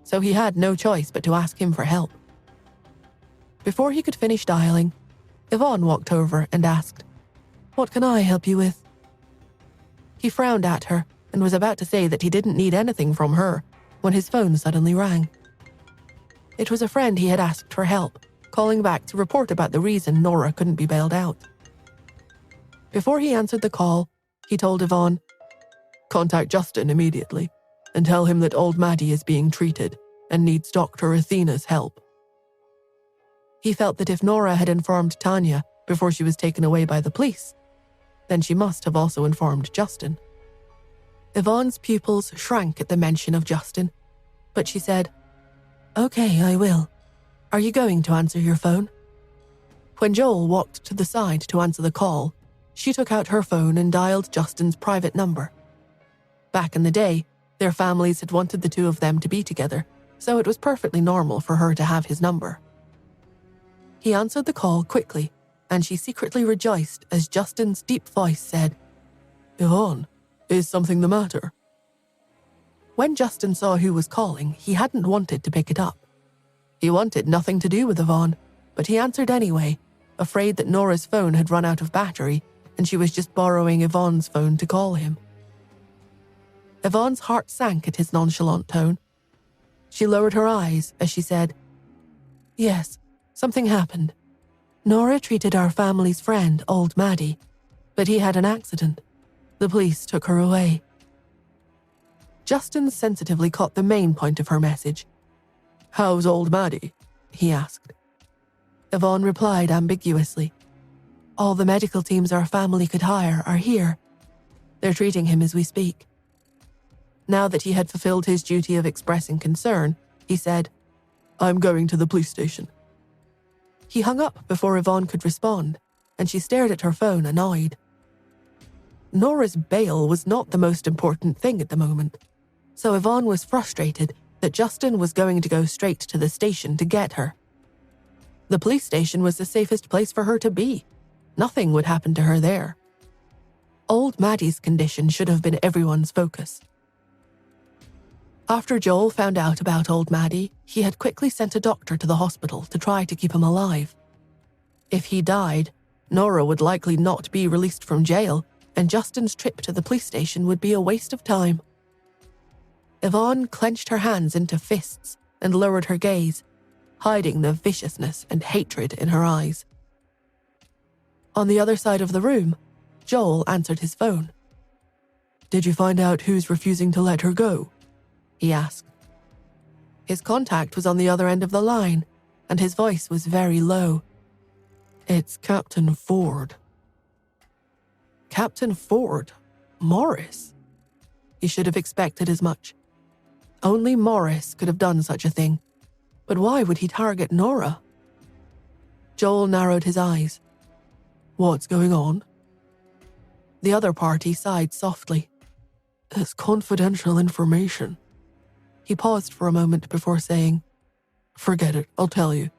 so he had no choice but to ask him for help. Before he could finish dialing, Yvonne walked over and asked, "What can I help you with?" He frowned at her and was about to say that he didn't need anything from her when his phone suddenly rang. It was a friend he had asked for help, calling back to report about the reason Nora couldn't be bailed out. Before he answered the call, he told Yvonne, "Contact Justin immediately and tell him that old Maddie is being treated and needs Dr. Athena's help." He felt that if Nora had informed Tanya before she was taken away by the police, then she must have also informed Justin. Yvonne's pupils shrank at the mention of Justin, but she said, "Okay, I will. Are you going to answer your phone?" When Joel walked to the side to answer the call, she took out her phone and dialed Justin's private number. Back in the day, their families had wanted the two of them to be together, so it was perfectly normal for her to have his number. He answered the call quickly, and she secretly rejoiced as Justin's deep voice said, "Yvonne, is something the matter?" When Justin saw who was calling, he hadn't wanted to pick it up. He wanted nothing to do with Yvonne, but he answered anyway, afraid that Nora's phone had run out of battery and she was just borrowing Yvonne's phone to call him. Yvonne's heart sank at his nonchalant tone. She lowered her eyes as she said, "Yes, something happened. Nora treated our family's friend, old Maddie, but he had an accident. The police took her away." Justin sensitively caught the main point of her message. "How's old Maddie?" he asked. Yvonne replied ambiguously, "All the medical teams our family could hire are here. They're treating him as we speak." Now that he had fulfilled his duty of expressing concern, he said, "I'm going to the police station." He hung up before Yvonne could respond, and she stared at her phone annoyed. Nora's bail was not the most important thing at the moment, so Yvonne was frustrated that Justin was going to go straight to the station to get her. The police station was the safest place for her to be. Nothing would happen to her there. Old Maddie's condition should have been everyone's focus. After Joel found out about old Maddie, he had quickly sent a doctor to the hospital to try to keep him alive. If he died, Nora would likely not be released from jail, and Justin's trip to the police station would be a waste of time. Yvonne clenched her hands into fists and lowered her gaze, hiding the viciousness and hatred in her eyes. On the other side of the room, Joel answered his phone. "Did you find out who's refusing to let her go?" he asked. His contact was on the other end of the line, and his voice was very low. "It's Captain Ford." Captain Ford? Morris? He should have expected as much. Only Morris could have done such a thing. But why would he target Nora? Joel narrowed his eyes. "What's going on?" The other party sighed softly. "It's confidential information." He paused for a moment before saying, "Forget it, I'll tell you.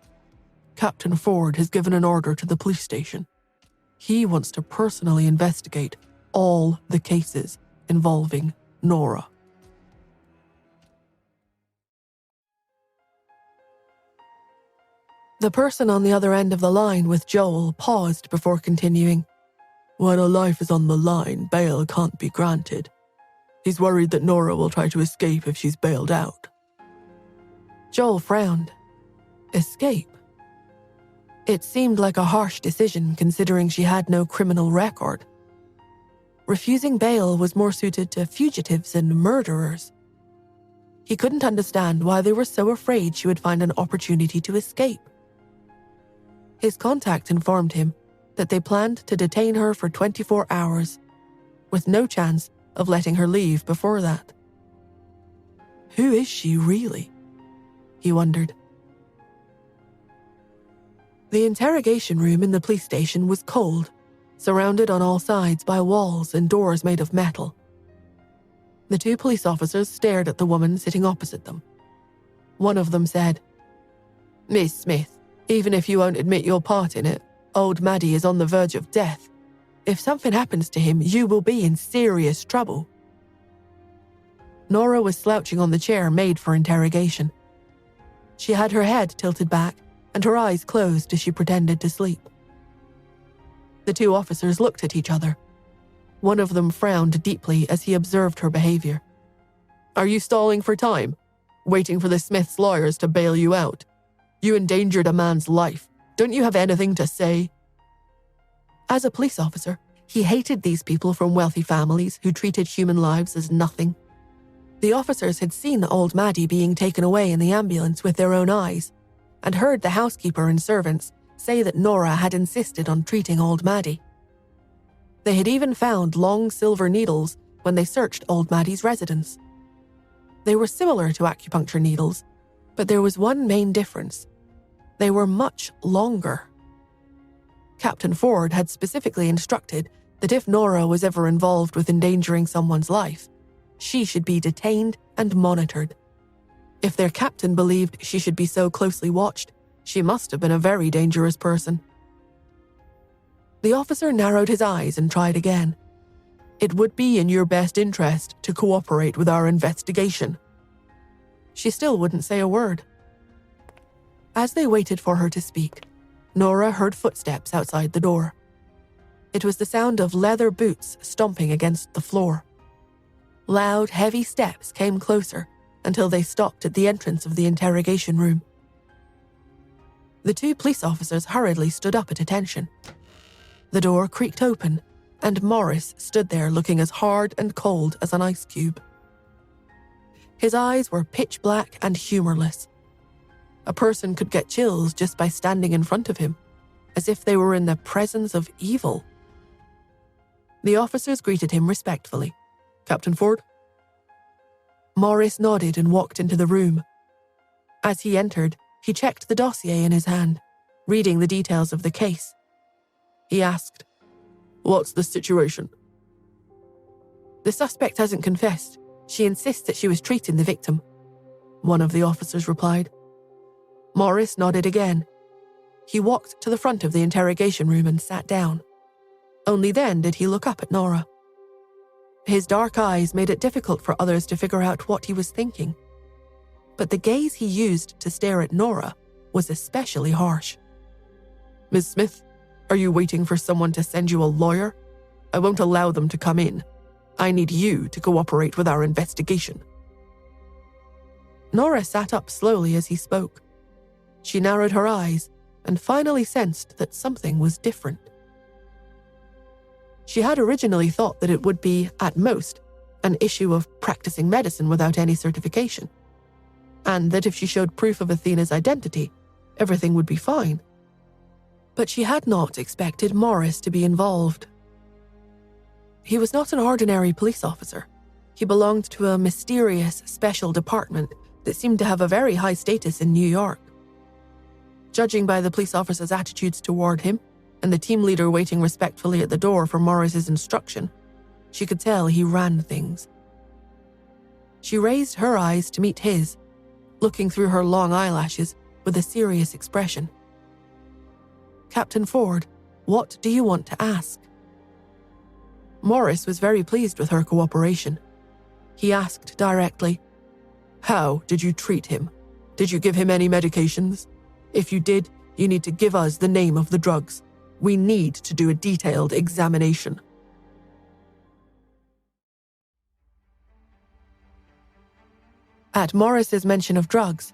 Captain Ford has given an order to the police station. He wants to personally investigate all the cases involving Nora." The person on the other end of the line with Joel paused before continuing. "When a life is on the line, bail can't be granted. He's worried that Nora will try to escape if she's bailed out." Joel frowned. Escape? It seemed like a harsh decision considering she had no criminal record. Refusing bail was more suited to fugitives and murderers. He couldn't understand why they were so afraid she would find an opportunity to escape. His contact informed him that they planned to detain her for 24 hours, with no chance of letting her leave before that. Who is she really? He wondered. The interrogation room in the police station was cold, surrounded on all sides by walls and doors made of metal. The two police officers stared at the woman sitting opposite them. One of them said, "Miss Smith, Even if you won't admit your part in it, old Maddie is on the verge of death. If something happens to him, you will be in serious trouble. Nora was slouching on the chair made for interrogation. She had her head tilted back and her eyes closed as she pretended to sleep. The two officers looked at each other. One of them frowned deeply as he observed her behavior. Are you stalling for time? Waiting for the Smiths' lawyers to bail you out? You endangered a man's life. Don't you have anything to say? As a police officer, he hated these people from wealthy families who treated human lives as nothing. The officers had seen old Maddie being taken away in the ambulance with their own eyes, and heard the housekeeper and servants say that Nora had insisted on treating old Maddie. They had even found long silver needles when they searched old Maddie's residence. They were similar to acupuncture needles, but there was one main difference. They were much longer. Captain Ford had specifically instructed that if Nora was ever involved with endangering someone's life, she should be detained and monitored. If their captain believed she should be so closely watched, she must have been a very dangerous person. The officer narrowed his eyes and tried again. It would be in your best interest to cooperate with our investigation. She still wouldn't say a word. As they waited for her to speak, Nora heard footsteps outside the door. It was the sound of leather boots stomping against the floor. Loud, heavy steps came closer until they stopped at the entrance of the interrogation room. The two police officers hurriedly stood up at attention. The door creaked open, and Morris stood there looking as hard and cold as an ice cube. His eyes were pitch black and humorless. A person could get chills just by standing in front of him, as if they were in the presence of evil. The officers greeted him respectfully. Captain Ford? Morris nodded and walked into the room. As he entered, he checked the dossier in his hand, reading the details of the case. He asked, "What's the situation?" "The suspect hasn't confessed. She insists that she was treating the victim," one of the officers replied. Morris nodded again. He walked to the front of the interrogation room and sat down. Only then did he look up at Nora. His dark eyes made it difficult for others to figure out what he was thinking. But the gaze he used to stare at Nora was especially harsh. "Miss Smith, are you waiting for someone to send you a lawyer? I won't allow them to come in. I need you to cooperate with our investigation." Nora sat up slowly as he spoke. She narrowed her eyes and finally sensed that something was different. She had originally thought that it would be, at most, an issue of practicing medicine without any certification, and that if she showed proof of Athena's identity, everything would be fine. But she had not expected Morris to be involved. He was not an ordinary police officer. He belonged to a mysterious special department that seemed to have a very high status in New York. Judging by the police officer's attitudes toward him, and the team leader waiting respectfully at the door for Morris's instruction, she could tell he ran things. She raised her eyes to meet his, looking through her long eyelashes with a serious expression. "Captain Ford, what do you want to ask?" Morris was very pleased with her cooperation. He asked directly, "How did you treat him? Did you give him any medications? If you did, you need to give us the name of the drugs. We need to do a detailed examination." At Morris's mention of drugs,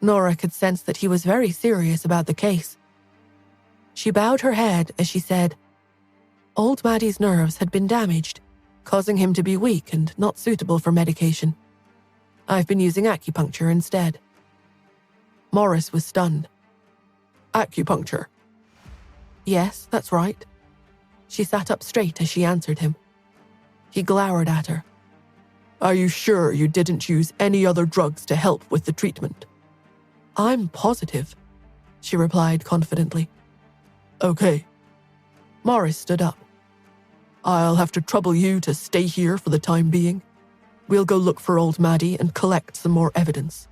Nora could sense that he was very serious about the case. She bowed her head as she said, "Old Maddie's nerves had been damaged, causing him to be weak and not suitable for medication. I've been using acupuncture instead." Morris was stunned. "Acupuncture?" "Yes, that's right." She sat up straight as she answered him. He glowered at her. "Are you sure you didn't use any other drugs to help with the treatment?" "I'm positive," she replied confidently. "Okay." Morris stood up. "I'll have to trouble you to stay here for the time being. We'll go look for old Maddie and collect some more evidence."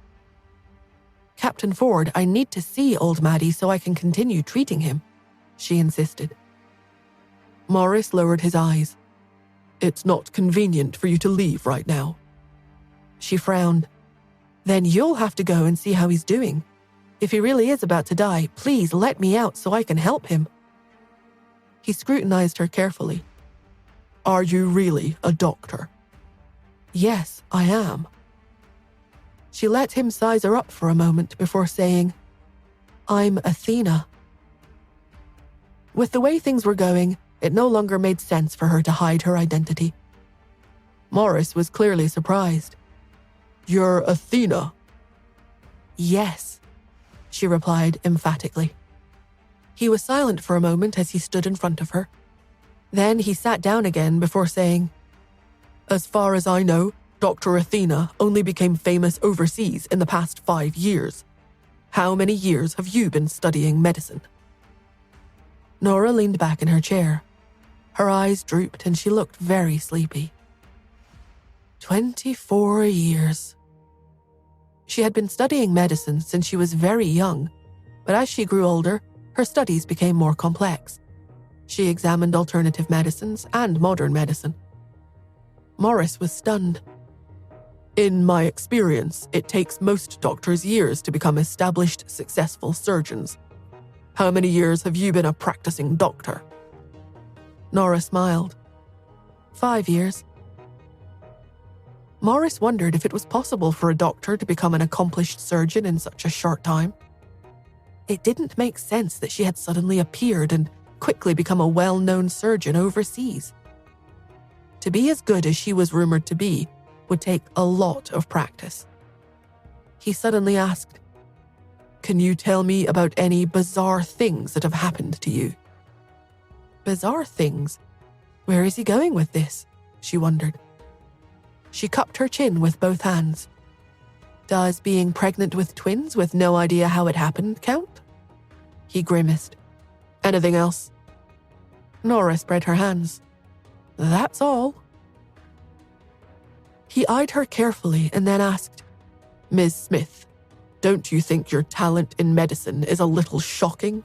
Captain Ford, I need to see old Maddie so I can continue treating him, she insisted. Morris lowered his eyes. It's not convenient for you to leave right now. She frowned. Then you'll have to go and see how he's doing. If he really is about to die, please let me out so I can help him. He scrutinized her carefully. Are you really a doctor? Yes, I am. She let him size her up for a moment before saying, I'm Athena. With the way things were going, it no longer made sense for her to hide her identity. Morris was clearly surprised. You're Athena? Yes, she replied emphatically. He was silent for a moment as he stood in front of her. Then he sat down again before saying, As far as I know, Dr. Athena only became famous overseas in the past 5 years. How many years have you been studying medicine? Nora leaned back in her chair. Her eyes drooped and she looked very sleepy. 24 years. She had been studying medicine since she was very young, but as she grew older, her studies became more complex. She examined alternative medicines and modern medicine. Morris was stunned. In my experience, it takes most doctors years to become established, successful surgeons. How many years have you been a practicing doctor? Nora smiled. 5 years. Morris wondered if it was possible for a doctor to become an accomplished surgeon in such a short time. It didn't make sense that she had suddenly appeared and quickly become a well-known surgeon overseas. To be as good as she was rumored to be would take a lot of practice. He suddenly asked, Can you tell me about any bizarre things that have happened to you? Bizarre things? Where is he going with this? She wondered. She cupped her chin with both hands. Does being pregnant with twins with no idea how it happened count? He grimaced. Anything else? Nora spread her hands. That's all. He eyed her carefully and then asked, Ms. Smith, don't you think your talent in medicine is a little shocking?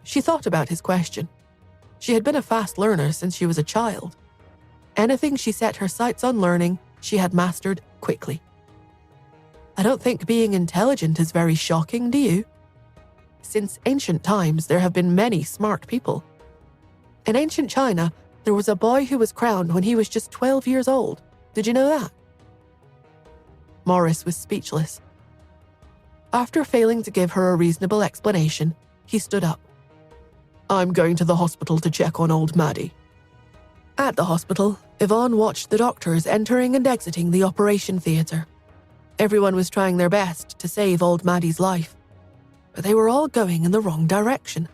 She thought about his question. She had been a fast learner since she was a child. Anything she set her sights on learning, she had mastered quickly. I don't think being intelligent is very shocking, do you? Since ancient times, there have been many smart people. In ancient China, there was a boy who was crowned when he was just 12 years old. Did you know that? Morris was speechless. After failing to give her a reasonable explanation, he stood up. I'm going to the hospital to check on old Maddie. At the hospital, Yvonne watched the doctors entering and exiting the operation theatre. Everyone was trying their best to save old Maddie's life, but they were all going in the wrong direction.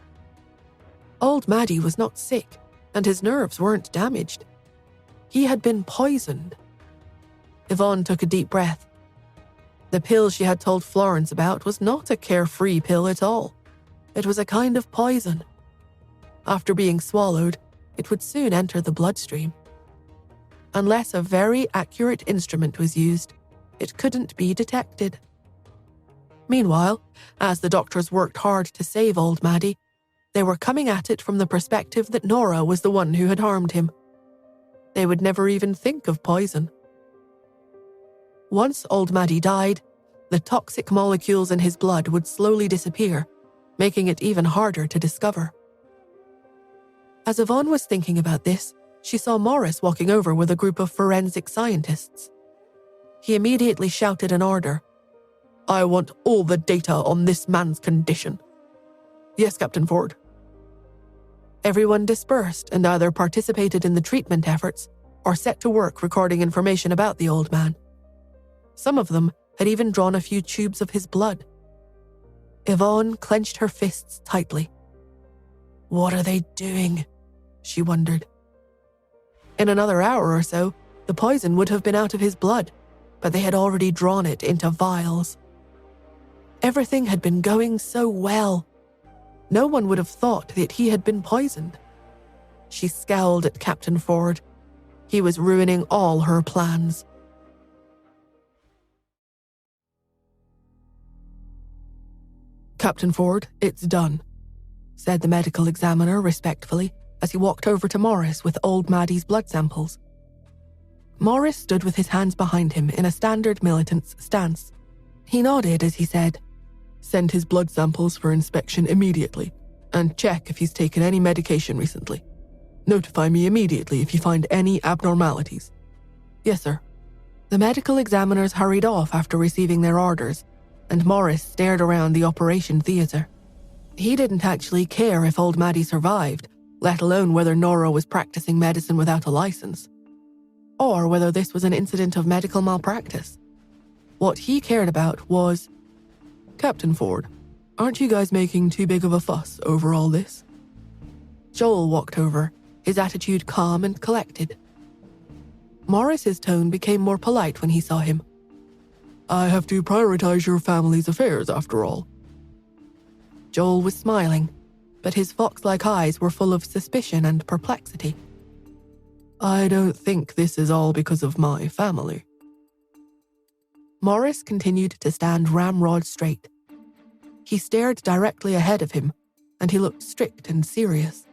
Old Maddie was not sick, and his nerves weren't damaged. He had been poisoned. Yvonne took a deep breath. The pill she had told Florence about was not a carefree pill at all. It was a kind of poison. After being swallowed, it would soon enter the bloodstream. Unless a very accurate instrument was used, it couldn't be detected. Meanwhile, as the doctors worked hard to save old Maddie, they were coming at it from the perspective that Nora was the one who had harmed him. They would never even think of poison. Once old Maddie died, the toxic molecules in his blood would slowly disappear, making it even harder to discover. As Yvonne was thinking about this, she saw Morris walking over with a group of forensic scientists. He immediately shouted an order. I want all the data on this man's condition. Yes, Captain Ford. Everyone dispersed and either participated in the treatment efforts or set to work recording information about the old man. Some of them had even drawn a few tubes of his blood. Yvonne clenched her fists tightly. What are they doing? She wondered. In another hour or so, the poison would have been out of his blood, but they had already drawn it into vials. Everything had been going so well. No one would have thought that he had been poisoned. She scowled at Captain Ford. He was ruining all her plans. Captain Ford, it's done, said the medical examiner respectfully as he walked over to Morris with old Maddie's blood samples. Morris stood with his hands behind him in a standard militant's stance. He nodded as he said, "Send his blood samples for inspection immediately, and check if he's taken any medication recently. Notify me immediately if you find any abnormalities." "Yes, sir." The medical examiners hurried off after receiving their orders, and Morris stared around the operation theatre. He didn't actually care if old Maddie survived, let alone whether Nora was practicing medicine without a license, or whether this was an incident of medical malpractice. What he cared about was, "Captain Ford, aren't you guys making too big of a fuss over all this?" Joel walked over, his attitude calm and collected. Morris's tone became more polite when he saw him. "I have to prioritize your family's affairs, after all." Joel was smiling, but his fox-like eyes were full of suspicion and perplexity. "I don't think this is all because of my family." Morris continued to stand ramrod straight. He stared directly ahead of him, and he looked strict and serious.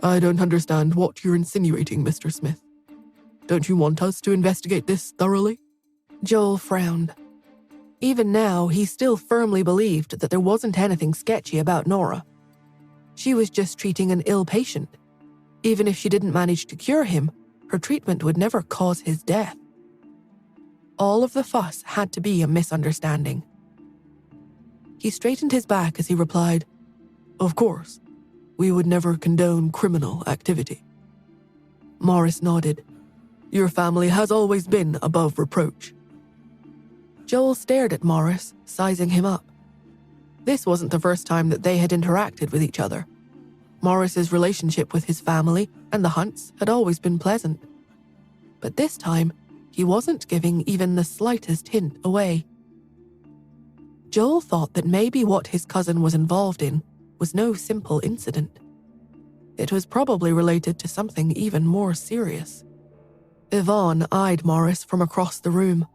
"I don't understand what you're insinuating, Mr. Smith. Don't you want us to investigate this thoroughly?" Joel frowned. Even now, he still firmly believed that there wasn't anything sketchy about Nora. She was just treating an ill patient. Even if she didn't manage to cure him, her treatment would never cause his death. All of the fuss had to be a misunderstanding. He straightened his back as he replied, "Of course, we would never condone criminal activity." Morris nodded. "Your family has always been above reproach." Joel stared at Morris, sizing him up. This wasn't the first time that they had interacted with each other. Morris's relationship with his family and the Hunts had always been pleasant. But this time, he wasn't giving even the slightest hint away. Joel thought that maybe what his cousin was involved in was no simple incident. It was probably related to something even more serious. Yvonne eyed Morris from across the room.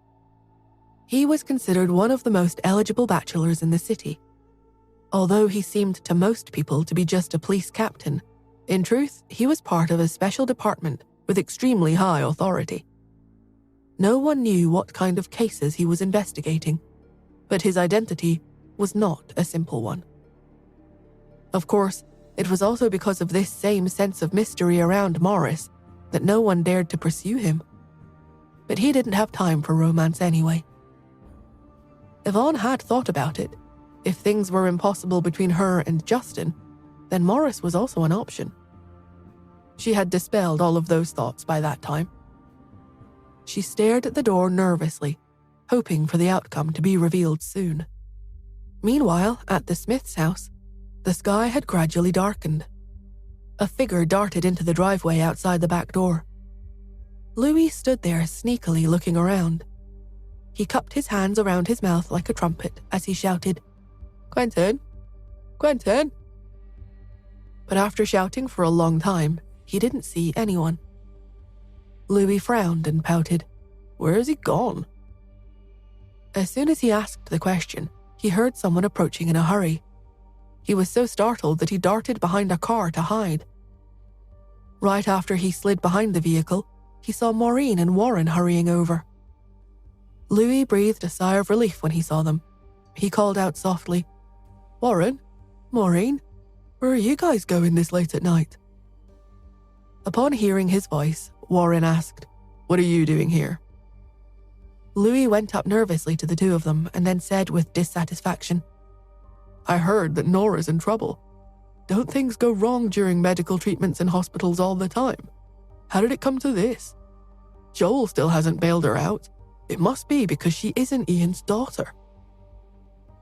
He was considered one of the most eligible bachelors in the city. Although he seemed to most people to be just a police captain, in truth, he was part of a special department with extremely high authority. No one knew what kind of cases he was investigating, but his identity was not a simple one. Of course, it was also because of this same sense of mystery around Morris that no one dared to pursue him. But he didn't have time for romance anyway. Yvonne had thought about it. If things were impossible between her and Justin, then Morris was also an option. She had dispelled all of those thoughts by that time. She stared at the door nervously, hoping for the outcome to be revealed soon. Meanwhile, at the Smiths' house, the sky had gradually darkened. A figure darted into the driveway outside the back door. Louis stood there sneakily looking around. He cupped his hands around his mouth like a trumpet as he shouted, "Quentin! Quentin!" But after shouting for a long time, he didn't see anyone. Louis frowned and pouted. "Where has he gone?" As soon as he asked the question, he heard someone approaching in a hurry. He was so startled that he darted behind a car to hide. Right after he slid behind the vehicle, he saw Maureen and Warren hurrying over. Louis breathed a sigh of relief when he saw them. He called out softly, "Warren? Maureen? Where are you guys going this late at night?" Upon hearing his voice, Warren asked, "What are you doing here?" Louis went up nervously to the two of them and then said with dissatisfaction, "I heard that Nora's in trouble. Don't things go wrong during medical treatments in hospitals all the time? How did it come to this? Joel still hasn't bailed her out. It must be because she isn't Ian's daughter."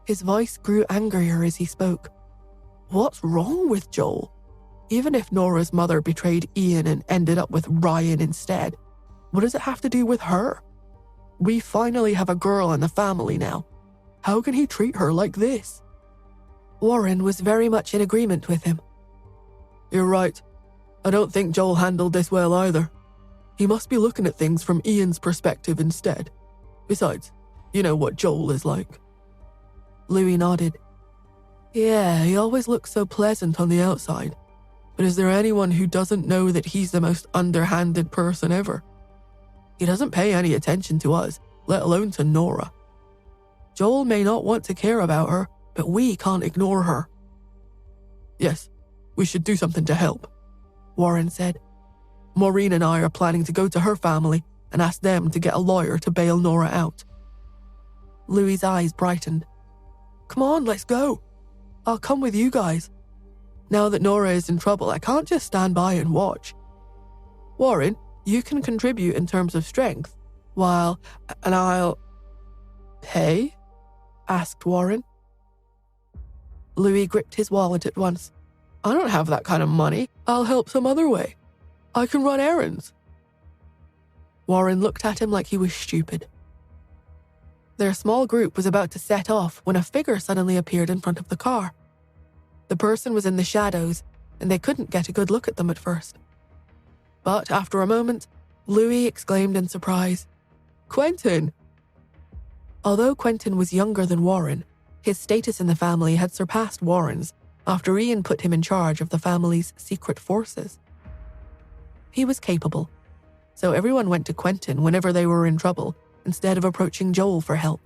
His voice grew angrier as he spoke. What's wrong with Joel? Even if Nora's mother betrayed Ian and ended up with Ryan instead, what does it have to do with her? We finally have a girl in the family now. How can he treat her like this? Warren was very much in agreement with him. "You're right. I don't think Joel handled this well either. He must be looking at things from Ian's perspective instead. Besides, you know what Joel is like." Louis nodded. Yeah, he always looks so pleasant on the outside. But is there anyone who doesn't know that he's the most underhanded person ever? He doesn't pay any attention to us, let alone to Nora. Joel may not want to care about her, but we can't ignore her. Yes, we should do something to help, Warren said. Maureen and I are planning to go to her family and ask them to get a lawyer to bail Nora out. Louis's eyes brightened. Come on, let's go. I'll come with you guys. Now that Nora is in trouble, I can't just stand by and watch. Warren, you can contribute in terms of strength, and I'll... Pay? Asked Warren. Louis gripped his wallet at once. I don't have that kind of money. I'll help some other way. I can run errands. Warren looked at him like he was stupid. Their small group was about to set off when a figure suddenly appeared in front of the car. The person was in the shadows, and they couldn't get a good look at them at first. But after a moment, Louis exclaimed in surprise, Quentin! Although Quentin was younger than Warren, his status in the family had surpassed Warren's after Ian put him in charge of the family's secret forces. He was capable, so everyone went to Quentin whenever they were in trouble instead of approaching Joel for help.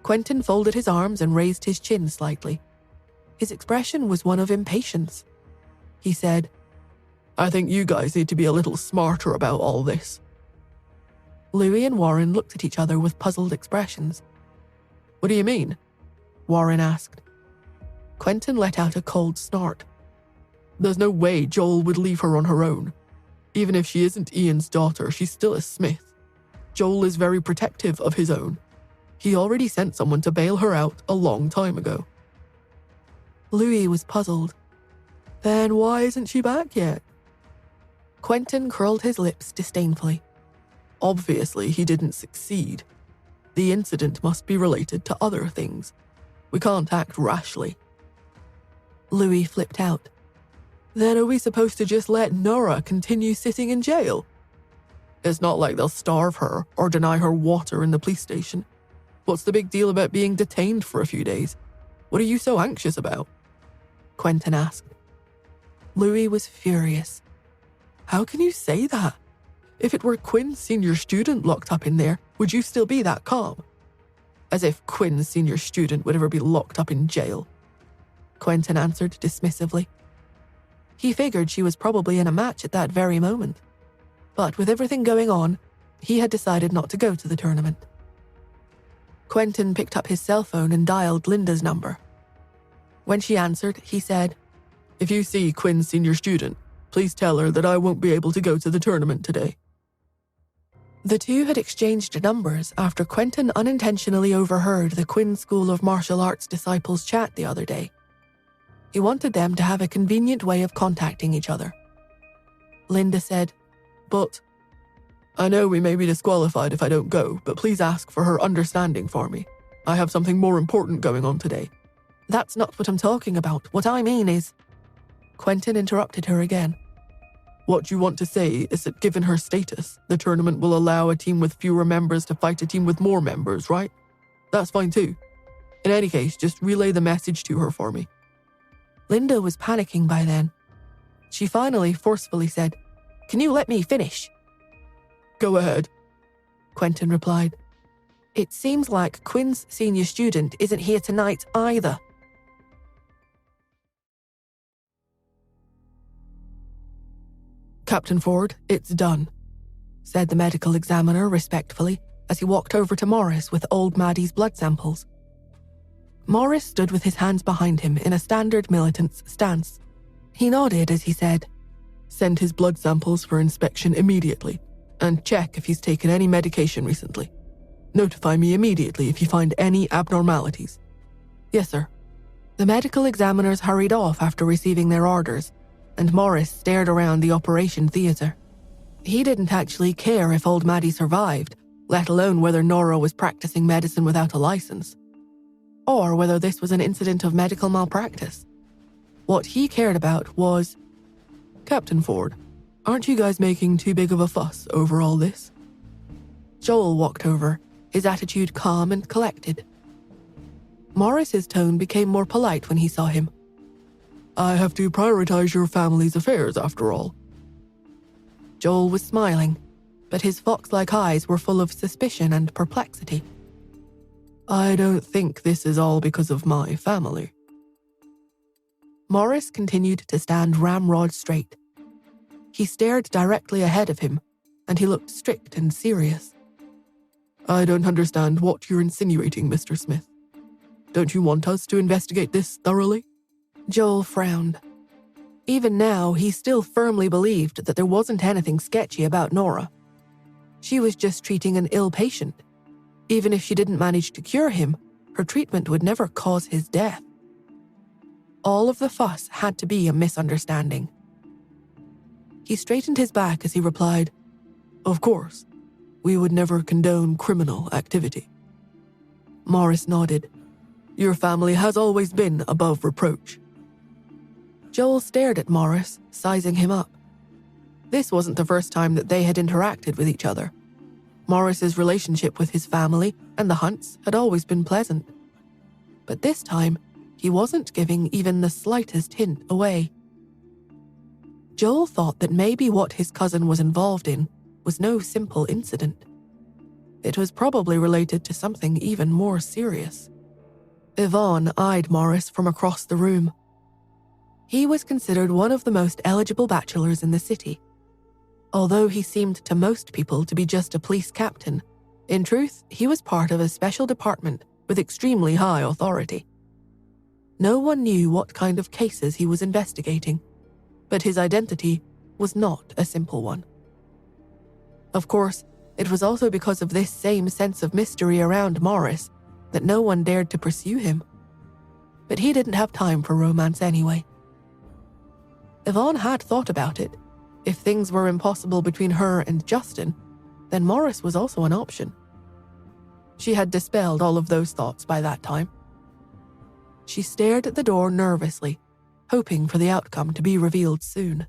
Quentin folded his arms and raised his chin slightly. His expression was one of impatience. He said, I think you guys need to be a little smarter about all this. Louis and Warren looked at each other with puzzled expressions. What do you mean? Warren asked. Quentin let out a cold snort. There's no way Joel would leave her on her own. Even if she isn't Ian's daughter, she's still a Smith. Joel is very protective of his own. He already sent someone to bail her out a long time ago. Louis was puzzled. Then why isn't she back yet? Quentin curled his lips disdainfully. Obviously, he didn't succeed. The incident must be related to other things. We can't act rashly. Louis flipped out. Then are we supposed to just let Nora continue sitting in jail? It's not like they'll starve her or deny her water in the police station. What's the big deal about being detained for a few days? What are you so anxious about? Quentin asked. Louis was furious. How can you say that? If it were Quinn's senior student locked up in there, would you still be that calm? As if Quinn's senior student would ever be locked up in jail. Quentin answered dismissively. He figured she was probably in a match at that very moment. But with everything going on, he had decided not to go to the tournament. Quentin picked up his cell phone and dialed Linda's number. When she answered, he said, If you see Quinn's senior student, please tell her that I won't be able to go to the tournament today. The two had exchanged numbers after Quentin unintentionally overheard the Quinn School of Martial Arts disciples chat the other day. He wanted them to have a convenient way of contacting each other. Linda said, But I know we may be disqualified if I don't go, but please ask for her understanding for me. I have something more important going on today. That's not what I'm talking about. What I mean is... Quentin interrupted her again. What you want to say is that given her status, the tournament will allow a team with fewer members to fight a team with more members, right? That's fine too. In any case, just relay the message to her for me. Linda was panicking by then. She finally forcefully said, Can you let me finish? Go ahead, Quentin replied. It seems like Quinn's senior student isn't here tonight either. Captain Ford, it's done, said the medical examiner respectfully as he walked over to Morris with old Maddie's blood samples. Morris stood with his hands behind him in a standard militant's stance. He nodded as he said, Send his blood samples for inspection immediately, and check if he's taken any medication recently. Notify me immediately if you find any abnormalities. Yes, sir. The medical examiners hurried off after receiving their orders, and Morris stared around the operation theatre. He didn't actually care if old Maddie survived, let alone whether Nora was practicing medicine without a license, or whether this was an incident of medical malpractice. What he cared about was, Captain Ford, aren't you guys making too big of a fuss over all this? Joel walked over, his attitude calm and collected. Morris's tone became more polite when he saw him. I have to prioritize your family's affairs, after all. Joel was smiling, but his fox-like eyes were full of suspicion and perplexity. I don't think this is all because of my family. Morris continued to stand ramrod straight. He stared directly ahead of him, and he looked strict and serious. I don't understand what you're insinuating, Mr. Smith. Don't you want us to investigate this thoroughly? Joel frowned. Even now, he still firmly believed that there wasn't anything sketchy about Nora. She was just treating an ill patient. Even if she didn't manage to cure him, her treatment would never cause his death. All of the fuss had to be a misunderstanding. He straightened his back as he replied, Of course, we would never condone criminal activity. Morris nodded. Your family has always been above reproach. Joel stared at Morris, sizing him up. This wasn't the first time that they had interacted with each other. Morris's relationship with his family and the Hunts had always been pleasant. But this time, he wasn't giving even the slightest hint away. Joel thought that maybe what his cousin was involved in was no simple incident. It was probably related to something even more serious. Yvonne eyed Morris from across the room. He was considered one of the most eligible bachelors in the city. Although he seemed to most people to be just a police captain, in truth, he was part of a special department with extremely high authority. No one knew what kind of cases he was investigating, but his identity was not a simple one. Of course, it was also because of this same sense of mystery around Morris that no one dared to pursue him. But he didn't have time for romance anyway. Yvonne had thought about it. If things were impossible between her and Justin, then Morris was also an option. She had dispelled all of those thoughts by that time. She stared at the door nervously, hoping for the outcome to be revealed soon.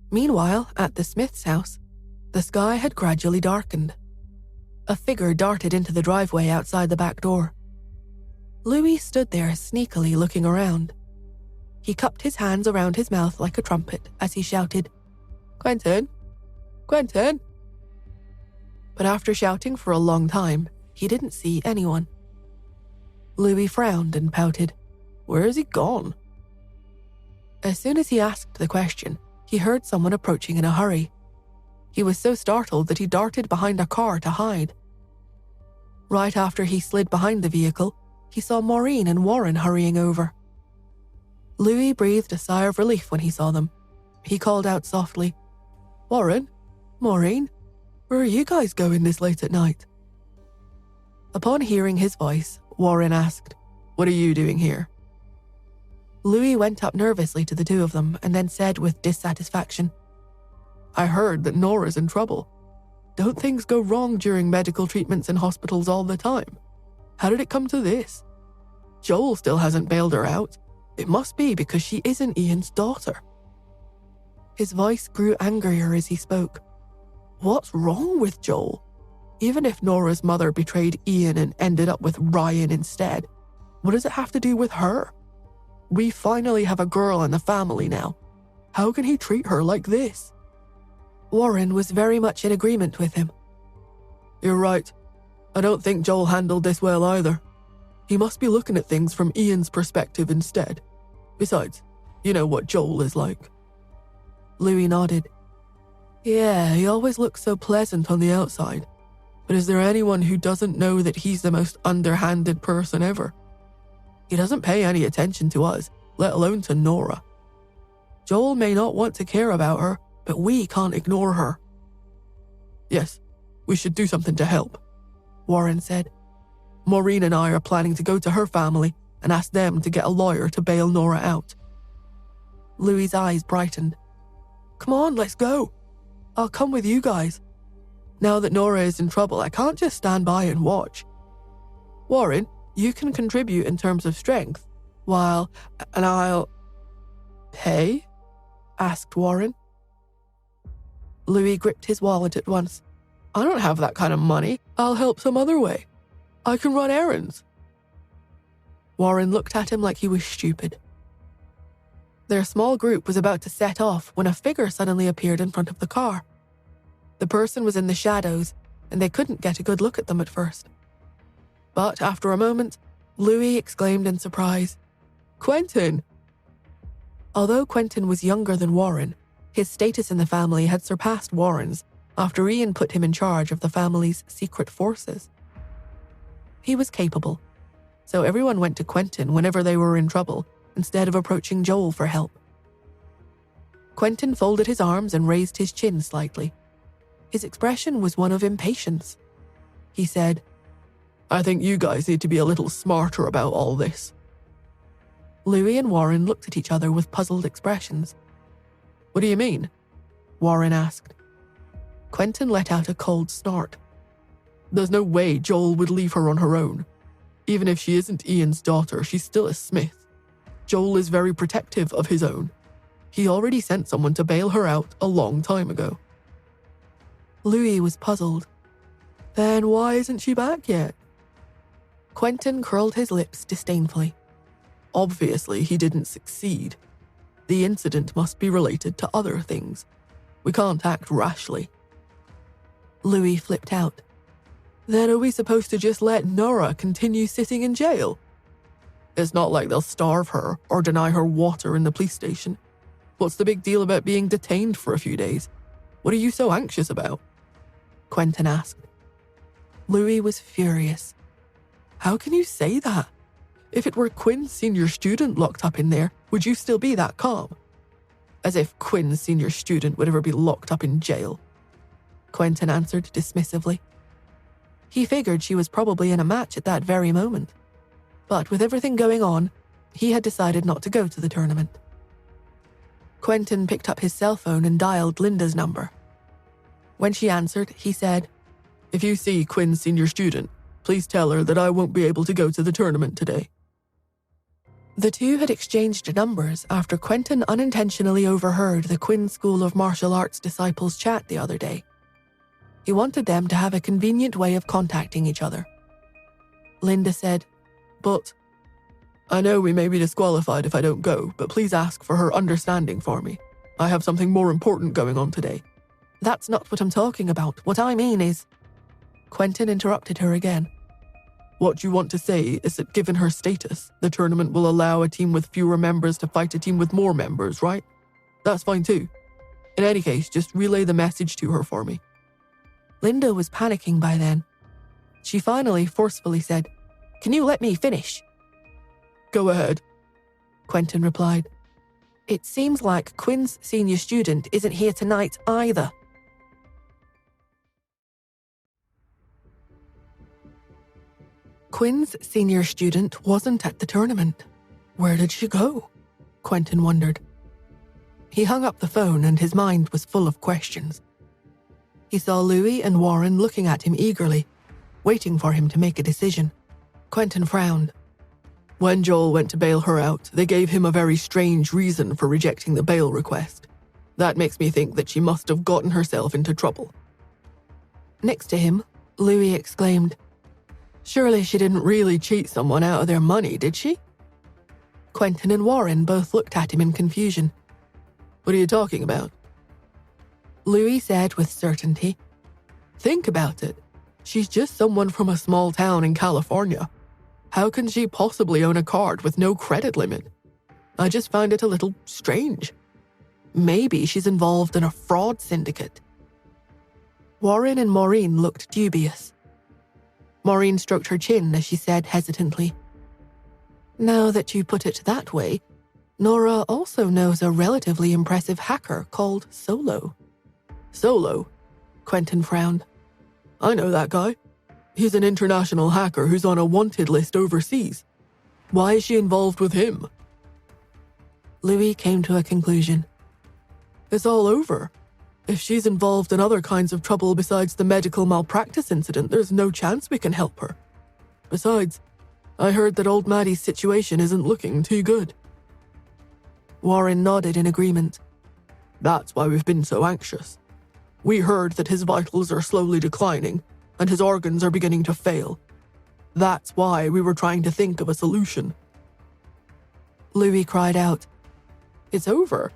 Meanwhile, at the Smiths' house, the sky had gradually darkened. A figure darted into the driveway outside the back door. Louis stood there sneakily looking around. He cupped his hands around his mouth like a trumpet as he shouted, "Quentin! Quentin!" But after shouting for a long time, he didn't see anyone. Louis frowned and pouted. Where has he gone? As soon as he asked the question, he heard someone approaching in a hurry. He was so startled that he darted behind a car to hide. Right after he slid behind the vehicle, he saw Maureen and Warren hurrying over. Louis breathed a sigh of relief when he saw them. He called out softly, "Warren? Maureen? Where are you guys going this late at night?" Upon hearing his voice, Warren asked, "What are you doing here?" Louis went up nervously to the two of them and then said with dissatisfaction, "I heard that Nora's in trouble. Don't things go wrong during medical treatments in hospitals all the time? How did it come to this? Joel still hasn't bailed her out. It must be because she isn't Ian's daughter." His voice grew angrier as he spoke. "What's wrong with Joel? Even if Nora's mother betrayed Ian and ended up with Ryan instead, what does it have to do with her? We finally have a girl in the family now. How can he treat her like this?" Warren was very much in agreement with him. "You're right. I don't think Joel handled this well either. He must be looking at things from Ian's perspective instead. Besides, you know what Joel is like." Louis nodded. "Yeah, he always looks so pleasant on the outside. But is there anyone who doesn't know that he's the most underhanded person ever? He doesn't pay any attention to us, let alone to Nora. Joel may not want to care about her, but we can't ignore her." "Yes, we should do something to help," Warren said. "Maureen and I are planning to go to her family and ask them to get a lawyer to bail Nora out." Louis' eyes brightened. "Come on, let's go. I'll come with you guys. Now that Nora is in trouble, I can't just stand by and watch. Warren, you can contribute in terms of strength, and I'll..." "Pay?" asked Warren. Louis gripped his wallet at once. "I don't have that kind of money. I'll help some other way. I can run errands." Warren looked at him like he was stupid. Their small group was about to set off when a figure suddenly appeared in front of the car. The person was in the shadows, and they couldn't get a good look at them at first. But after a moment, Louis exclaimed in surprise, "Quentin!" Although Quentin was younger than Warren, his status in the family had surpassed Warren's after Ian put him in charge of the family's secret forces. He was capable, so everyone went to Quentin whenever they were in trouble instead of approaching Joel for help. Quentin folded his arms and raised his chin slightly. His expression was one of impatience. He said, "I think you guys need to be a little smarter about all this." Louis and Warren looked at each other with puzzled expressions. "What do you mean?" Warren asked. Quentin let out a cold snort. "There's no way Joel would leave her on her own. Even if she isn't Ian's daughter, she's still a Smith. Joel is very protective of his own. He already sent someone to bail her out a long time ago." Louis was puzzled. "Then why isn't she back yet?" Quentin curled his lips disdainfully. "Obviously, he didn't succeed. The incident must be related to other things. We can't act rashly." Louis flipped out. "Then are we supposed to just let Nora continue sitting in jail? It's not like they'll starve her or deny her water in the police station. What's the big deal about being detained for a few days? What are you so anxious about?" Quentin asked. Louis was furious. "How can you say that? If it were Quinn's senior student locked up in there, would you still be that calm? As if Quinn's senior student would ever be locked up in jail," Quentin answered dismissively. He figured she was probably in a match at that very moment. But with everything going on, he had decided not to go to the tournament. Quentin picked up his cell phone and dialed Linda's number. When she answered, he said, "If you see Quinn's senior student, please tell her that I won't be able to go to the tournament today." The two had exchanged numbers after Quentin unintentionally overheard the Quinn School of Martial Arts disciples chat the other day. He wanted them to have a convenient way of contacting each other. Linda said, "But I know we may be disqualified if I don't go, but please ask for her understanding for me. I have something more important going on today." "That's not what I'm talking about. What I mean is—" Quentin interrupted her again. "What you want to say is that given her status, the tournament will allow a team with fewer members to fight a team with more members, right? That's fine too. In any case, just relay the message to her for me." Linda was panicking by then. She finally forcefully said, "Can you let me finish?" "Go ahead," Quentin replied. "It seems like Quinn's senior student isn't here tonight either." Quinn's senior student wasn't at the tournament. Where did she go? Quentin wondered. He hung up the phone and his mind was full of questions. He saw Louis and Warren looking at him eagerly, waiting for him to make a decision. Quentin frowned. "When Joel went to bail her out, they gave him a very strange reason for rejecting the bail request. That makes me think that she must have gotten herself into trouble." Next to him, Louis exclaimed, "Surely she didn't really cheat someone out of their money, did she?" Quentin and Warren both looked at him in confusion. "What are you talking about?" Louis said with certainty, "Think about it. She's just someone from a small town in California. How can she possibly own a card with no credit limit? I just find it a little strange. Maybe she's involved in a fraud syndicate." Warren and Maureen looked dubious. Maureen stroked her chin as she said hesitantly, "Now that you put it that way, Nora also knows a relatively impressive hacker called Solo." "Solo?" Quentin frowned. "I know that guy. He's an international hacker who's on a wanted list overseas. Why is she involved with him?" Louis came to a conclusion. "It's all over. If she's involved in other kinds of trouble besides the medical malpractice incident, there's no chance we can help her. Besides, I heard that old Maddie's situation isn't looking too good." Warren nodded in agreement. "That's why we've been so anxious. We heard that his vitals are slowly declining, and his organs are beginning to fail. That's why we were trying to think of a solution. Louis cried out. It's over.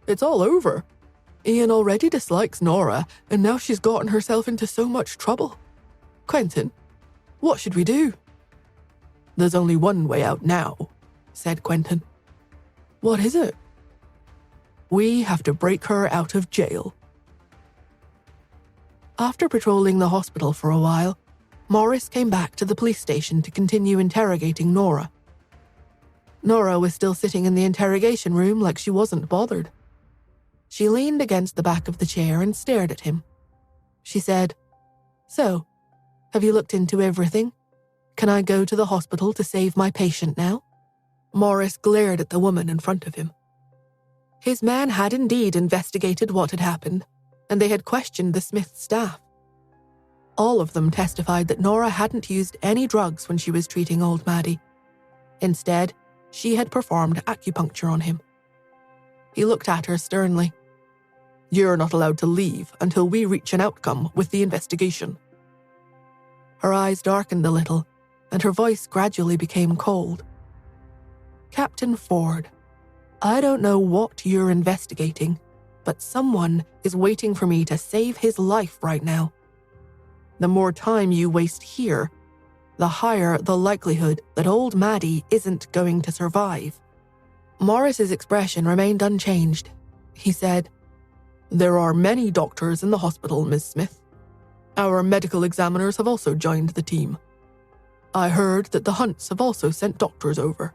It's all over. Ian already dislikes Nora, and now she's gotten herself into so much trouble. Quentin, what should we do? There's only one way out now, said Quentin. What is it? We have to break her out of jail. After patrolling the hospital for a while, Morris came back to the police station to continue interrogating Nora. Nora was still sitting in the interrogation room like she wasn't bothered. She leaned against the back of the chair and stared at him. She said, "So, have you looked into everything? Can I go to the hospital to save my patient now?" Morris glared at the woman in front of him. His man had indeed investigated what had happened, and they had questioned the Smith staff. All of them testified that Nora hadn't used any drugs when she was treating old Maddie. Instead, she had performed acupuncture on him. He looked at her sternly. You're not allowed to leave until we reach an outcome with the investigation. Her eyes darkened a little, and her voice gradually became cold. "Captain Ford, I don't know what you're investigating, but someone is waiting for me to save his life right now. The more time you waste here, the higher the likelihood that old Maddie isn't going to survive." Morris's expression remained unchanged. He said, "There are many doctors in the hospital, Miss Smith. Our medical examiners have also joined the team. I heard that the Hunts have also sent doctors over.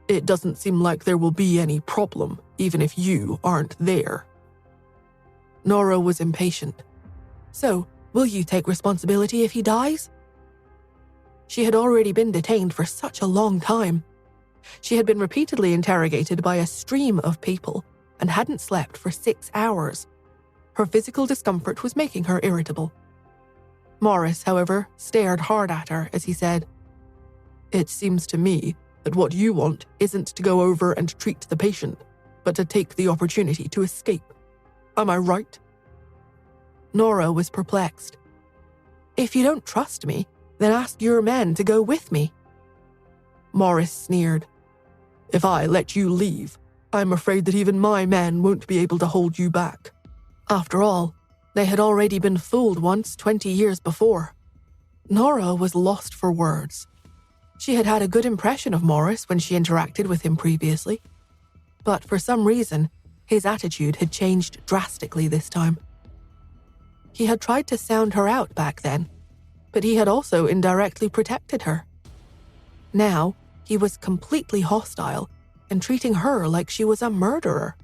It doesn't seem like there will be any problem, even if you aren't there." Nora was impatient. "So, will you take responsibility if he dies?" She had already been detained for such a long time. She had been repeatedly interrogated by a stream of people and hadn't slept for 6 hours. Her physical discomfort was making her irritable. Morris, however, stared hard at her as he said, "It seems to me that what you want isn't to go over and treat the patient, but to take the opportunity to escape. Am I right?" Nora was perplexed. "If you don't trust me, then ask your men to go with me." Morris sneered. "If I let you leave, I'm afraid that even my men won't be able to hold you back." After all, they had already been fooled once 20 years before. Nora was lost for words. She had had a good impression of Morris when she interacted with him previously, but for some reason, his attitude had changed drastically this time. He had tried to sound her out back then, but he had also indirectly protected her. Now, he was completely hostile and treating her like she was a murderer.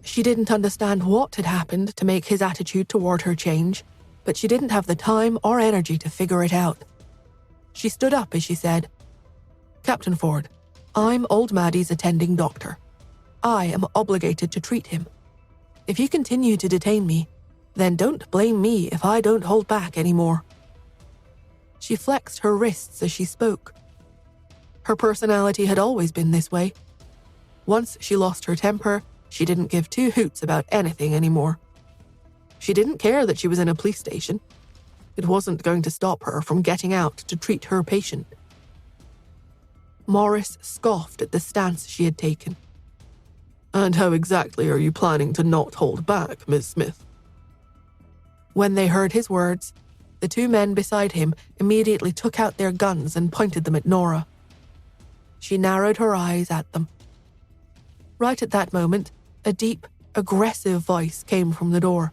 She didn't understand what had happened to make his attitude toward her change, but she didn't have the time or energy to figure it out. She stood up as she said, "Captain Ford, I'm old Maddie's attending doctor. I am obligated to treat him. If you continue to detain me, then don't blame me if I don't hold back anymore." She flexed her wrists as she spoke. Her personality had always been this way. Once she lost her temper, she didn't give two hoots about anything anymore. She didn't care that she was in a police station. It wasn't going to stop her from getting out to treat her patient. Morris scoffed at the stance she had taken. "And how exactly are you planning to not hold back, Miss Smith?" When they heard his words, the two men beside him immediately took out their guns and pointed them at Nora. She narrowed her eyes at them. Right at that moment, a deep, aggressive voice came from the door.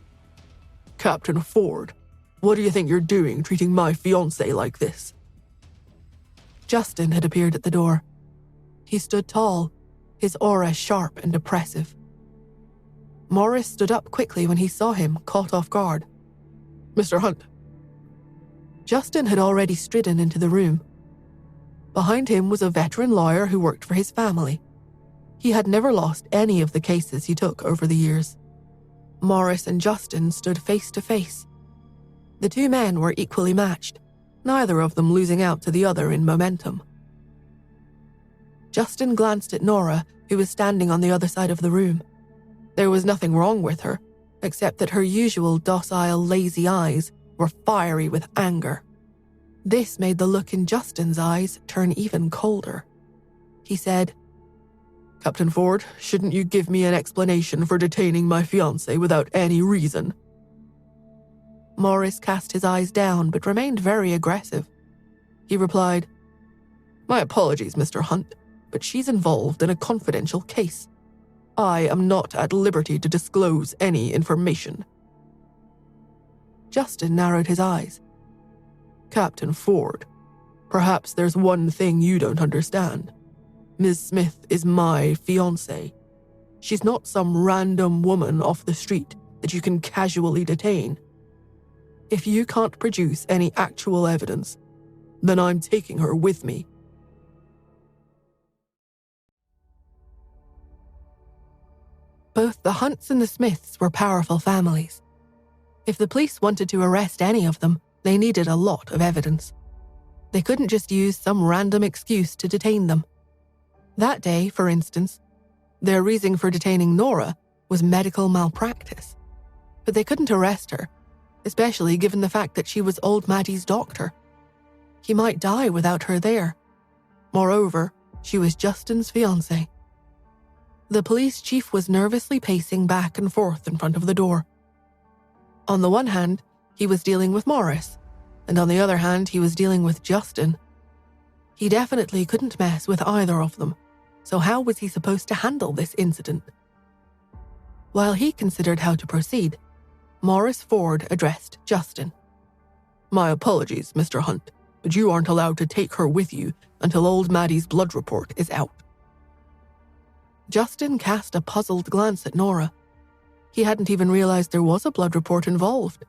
"Captain Ford, what do you think you're doing treating my fiancée like this?" Justin had appeared at the door. He stood tall, his aura sharp and oppressive. Morris stood up quickly when he saw him, caught off guard. "Mr. Hunt." Justin had already stridden into the room. Behind him was a veteran lawyer who worked for his family. He had never lost any of the cases he took over the years. Morris and Justin stood face to face. The two men were equally matched, neither of them losing out to the other in momentum. Justin glanced at Nora, who was standing on the other side of the room. There was nothing wrong with her, except that her usual docile, lazy eyes were fiery with anger. This made the look in Justin's eyes turn even colder. He said, Captain Ford, shouldn't you give me an explanation for detaining my fiancée without any reason? Morris cast his eyes down but remained very aggressive. He replied, My apologies, Mr. Hunt, but she's involved in a confidential case. I am not at liberty to disclose any information. Justin narrowed his eyes. Captain Ford, perhaps there's one thing you don't understand. Ms. Smith is my fiancée. She's not some random woman off the street that you can casually detain. If you can't produce any actual evidence, then I'm taking her with me. Both the Hunts and the Smiths were powerful families. If the police wanted to arrest any of them, they needed a lot of evidence. They couldn't just use some random excuse to detain them. That day, for instance, their reason for detaining Nora was medical malpractice. But they couldn't arrest her, especially given the fact that she was old Maddie's doctor. He might die without her there. Moreover, she was Justin's fiancée. The police chief was nervously pacing back and forth in front of the door. On the one hand, he was dealing with Morris, and on the other hand, he was dealing with Justin. He definitely couldn't mess with either of them, so how was he supposed to handle this incident? While he considered how to proceed, Morris Ford addressed Justin. My apologies, Mr. Hunt, but you aren't allowed to take her with you until old Maddie's blood report is out. Justin cast a puzzled glance at Nora. He hadn't even realized there was a blood report involved.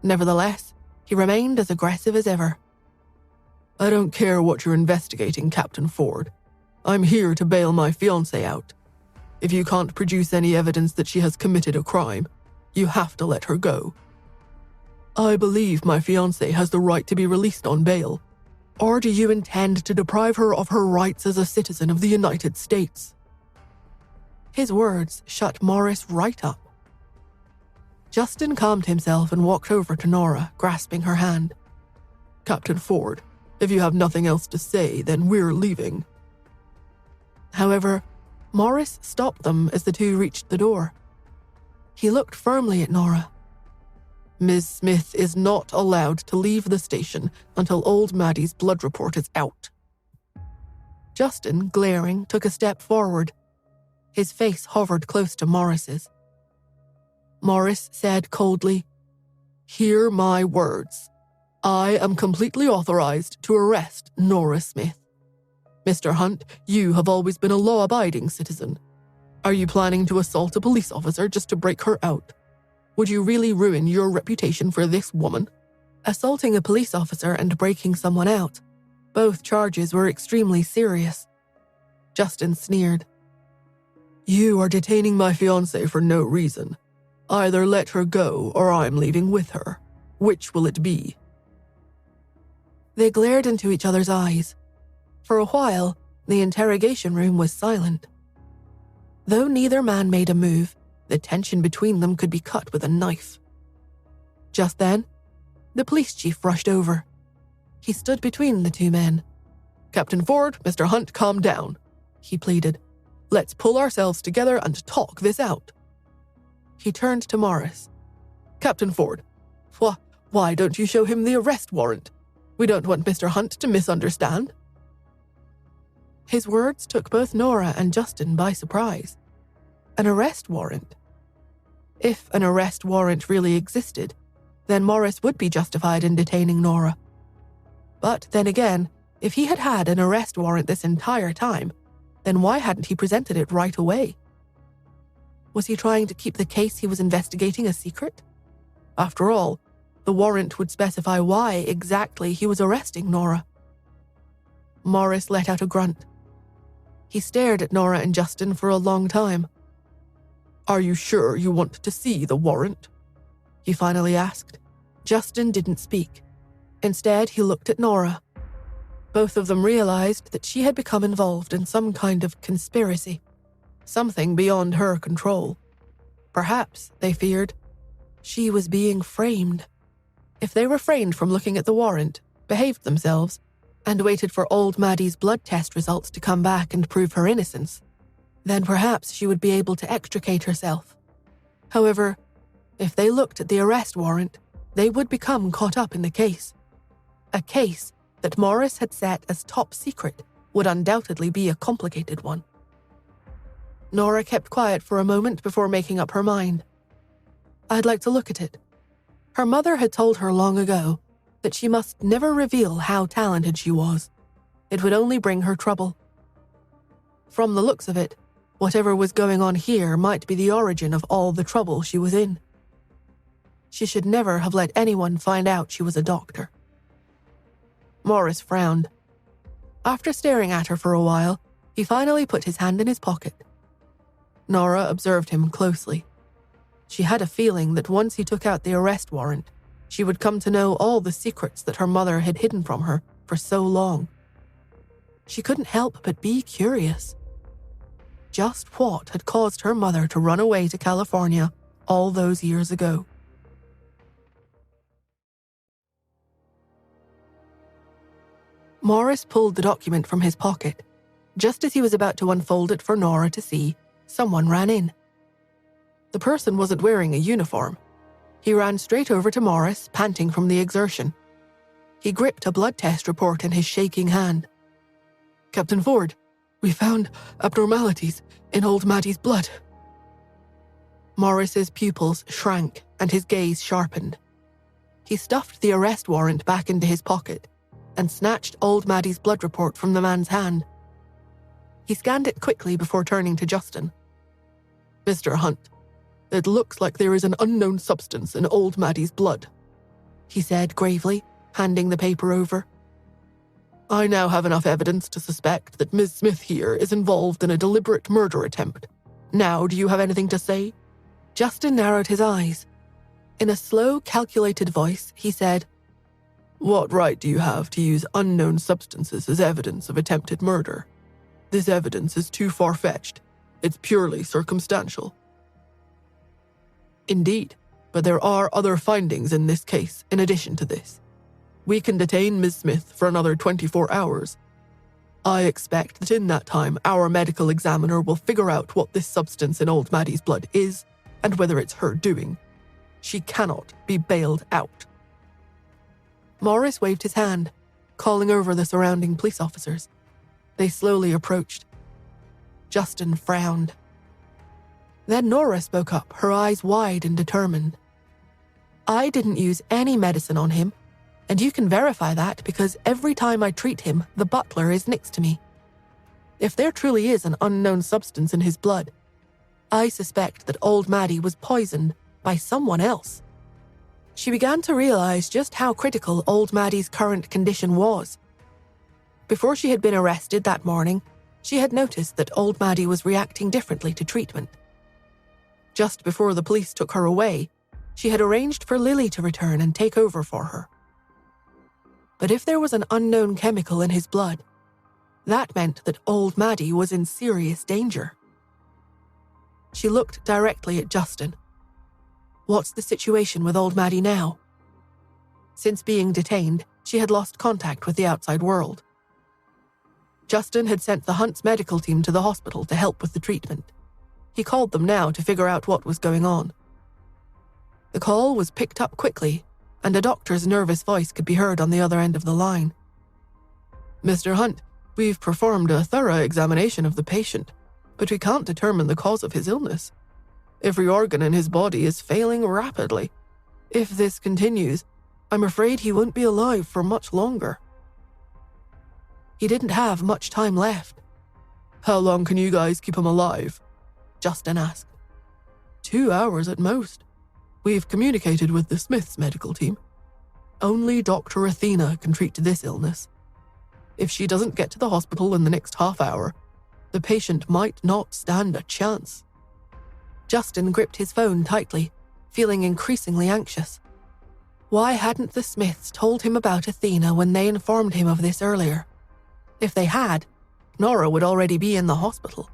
Nevertheless, he remained as aggressive as ever. I don't care what you're investigating, Captain Ford. I'm here to bail my fiancée out. If you can't produce any evidence that she has committed a crime, you have to let her go. I believe my fiancée has the right to be released on bail. Or do you intend to deprive her of her rights as a citizen of the United States? His words shut Morris right up. Justin calmed himself and walked over to Nora, grasping her hand. Captain Ford, if you have nothing else to say, then we're leaving. However, Morris stopped them as the two reached the door. He looked firmly at Nora. Ms. Smith is not allowed to leave the station until old Maddie's blood report is out. Justin, glaring, took a step forward. His face hovered close to Morris's. Morris said coldly, Hear my words. I am completely authorized to arrest Nora Smith. Mr. Hunt, you have always been a law-abiding citizen. Are you planning to assault a police officer just to break her out? Would you really ruin your reputation for this woman? Assaulting a police officer and breaking someone out. Both charges were extremely serious. Justin sneered. You are detaining my fiancée for no reason. Either let her go or I'm leaving with her. Which will it be? They glared into each other's eyes. For a while, the interrogation room was silent. Though neither man made a move, the tension between them could be cut with a knife. Just then, the police chief rushed over. He stood between the two men. Captain Ford, Mr. Hunt, calm down, he pleaded. Let's pull ourselves together and talk this out. He turned to Morris. Captain Ford, why don't you show him the arrest warrant? We don't want Mr. Hunt to misunderstand. His words took both Nora and Justin by surprise. An arrest warrant? If an arrest warrant really existed, then Morris would be justified in detaining Nora. But then again, if he had had an arrest warrant this entire time, then why hadn't he presented it right away? Was he trying to keep the case he was investigating a secret? After all, the warrant would specify why exactly he was arresting Nora. Morris let out a grunt. He stared at Nora and Justin for a long time. Are you sure you want to see the warrant? He finally asked. Justin didn't speak. Instead, he looked at Nora. Both of them realized that she had become involved in some kind of conspiracy, something beyond her control. Perhaps, they feared, she was being framed. If they refrained from looking at the warrant, behaved themselves, and waited for old Maddie's blood test results to come back and prove her innocence, Then perhaps she would be able to extricate herself. However, if they looked at the arrest warrant, they would become caught up in the case. A case that Morris had set as top secret would undoubtedly be a complicated one. Nora kept quiet for a moment before making up her mind. I'd like to look at it. Her mother had told her long ago that she must never reveal how talented she was. It would only bring her trouble. From the looks of it, whatever was going on here might be the origin of all the trouble she was in. She should never have let anyone find out she was a doctor. Morris frowned. After staring at her for a while, he finally put his hand in his pocket. Nora observed him closely. She had a feeling that once he took out the arrest warrant, she would come to know all the secrets that her mother had hidden from her for so long. She couldn't help but be curious. Just what had caused her mother to run away to California all those years ago? Morris pulled the document from his pocket. Just as he was about to unfold it for Nora to see, someone ran in. The person wasn't wearing a uniform. He ran straight over to Morris, panting from the exertion. He gripped a blood test report in his shaking hand. Captain Ford, we found abnormalities in old Maddie's blood. Morris's pupils shrank and his gaze sharpened. He stuffed the arrest warrant back into his pocket and snatched old Maddie's blood report from the man's hand. He scanned it quickly before turning to Justin. Mr. Hunt, it looks like there is an unknown substance in old Maddie's blood, he said gravely, handing the paper over. I now have enough evidence to suspect that Ms. Smith here is involved in a deliberate murder attempt. Now, do you have anything to say? Justin narrowed his eyes. In a slow, calculated voice, he said, What right do you have to use unknown substances as evidence of attempted murder? This evidence is too far-fetched. It's purely circumstantial. Indeed, but there are other findings in this case in addition to this. We can detain Ms. Smith for another 24 hours. I expect that in that time, our medical examiner will figure out what this substance in old Maddie's blood is and whether it's her doing. She cannot be bailed out. Morris waved his hand, calling over the surrounding police officers. They slowly approached. Justin frowned. Then Nora spoke up, her eyes wide and determined. I didn't use any medicine on him, and you can verify that because every time I treat him, the butler is next to me. If there truly is an unknown substance in his blood, I suspect that old Maddie was poisoned by someone else. She began to realize just how critical old Maddie's current condition was. Before she had been arrested that morning, she had noticed that old Maddie was reacting differently to treatment. Just before the police took her away, she had arranged for Lily to return and take over for her. But if there was an unknown chemical in his blood, that meant that old Maddie was in serious danger. She looked directly at Justin. What's the situation with old Maddie now? Since being detained, she had lost contact with the outside world. Justin had sent the Hunt's medical team to the hospital to help with the treatment. He called them now to figure out what was going on. The call was picked up quickly, and a doctor's nervous voice could be heard on the other end of the line. Mr. Hunt, we've performed a thorough examination of the patient, but we can't determine the cause of his illness. Every organ in his body is failing rapidly. If this continues, I'm afraid he won't be alive for much longer. He didn't have much time left. How long can you guys keep him alive? Justin asked. 2 hours at most. We've communicated with the Smiths' medical team. Only Dr. Athena can treat this illness. If she doesn't get to the hospital in the next half hour, the patient might not stand a chance. Justin gripped his phone tightly, feeling increasingly anxious. Why hadn't the Smiths told him about Athena when they informed him of this earlier? If they had, Nora would already be in the hospital.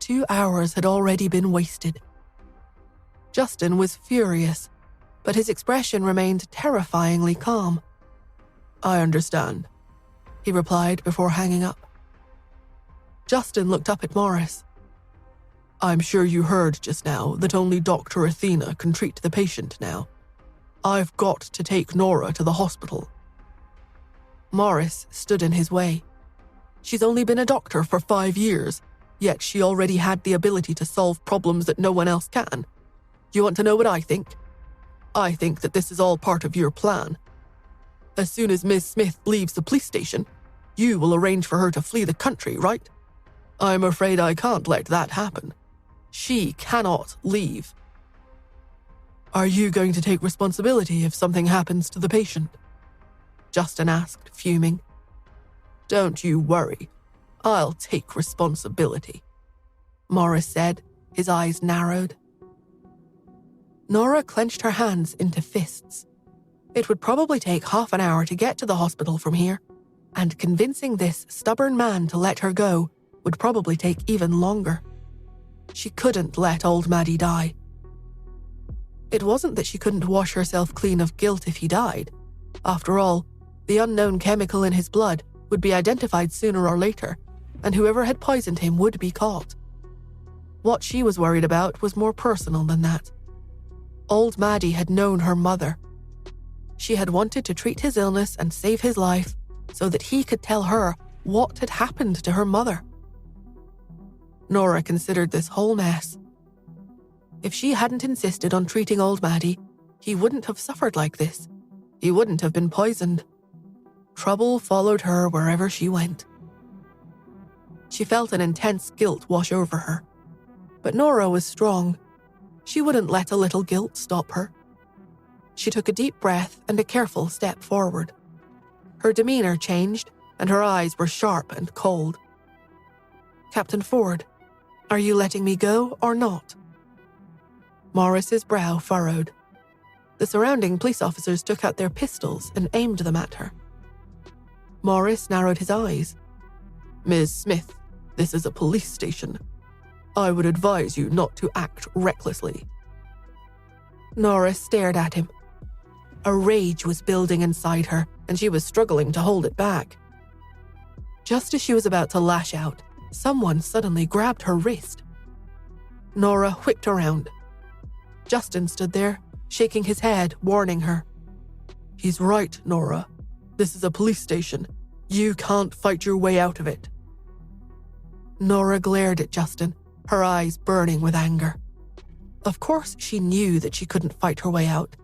2 hours had already been wasted. Justin was furious, but his expression remained terrifyingly calm. I understand, he replied before hanging up. Justin looked up at Morris. I'm sure you heard just now that only Dr. Athena can treat the patient now. I've got to take Nora to the hospital." Morris stood in his way. She's only been a doctor for 5 years, yet she already had the ability to solve problems that no one else can. You want to know what I think? I think that this is all part of your plan. As soon as Ms. Smith leaves the police station, you will arrange for her to flee the country, right? I'm afraid I can't let that happen. She cannot leave. Are you going to take responsibility if something happens to the patient?" Justin asked, fuming. "Don't you worry. I'll take responsibility," Morris said, his eyes narrowed. Nora clenched her hands into fists. It would probably take half an hour to get to the hospital from here, and convincing this stubborn man to let her go would probably take even longer. She couldn't let old Maddie die. It wasn't that she couldn't wash herself clean of guilt if he died. After all, the unknown chemical in his blood would be identified sooner or later, and whoever had poisoned him would be caught. What she was worried about was more personal than that. Old Maddie had known her mother. She had wanted to treat his illness and save his life so that he could tell her what had happened to her mother. Nora considered this whole mess. If she hadn't insisted on treating old Maddie, he wouldn't have suffered like this. He wouldn't have been poisoned. Trouble followed her wherever she went. She felt an intense guilt wash over her. But Nora was strong. She wouldn't let a little guilt stop her. She took a deep breath and a careful step forward. Her demeanor changed, and her eyes were sharp and cold. "Captain Ford, are you letting me go or not?" Morris's brow furrowed. The surrounding police officers took out their pistols and aimed them at her. Morris narrowed his eyes. "Ms. Smith, this is a police station. I would advise you not to act recklessly." Nora stared at him. A rage was building inside her, and she was struggling to hold it back. Just as she was about to lash out, someone suddenly grabbed her wrist. Nora whipped around. Justin stood there, shaking his head, warning her. "He's right, Nora. This is a police station. You can't fight your way out of it." Nora glared at Justin, her eyes burning with anger. Of course, she knew that she couldn't fight her way out,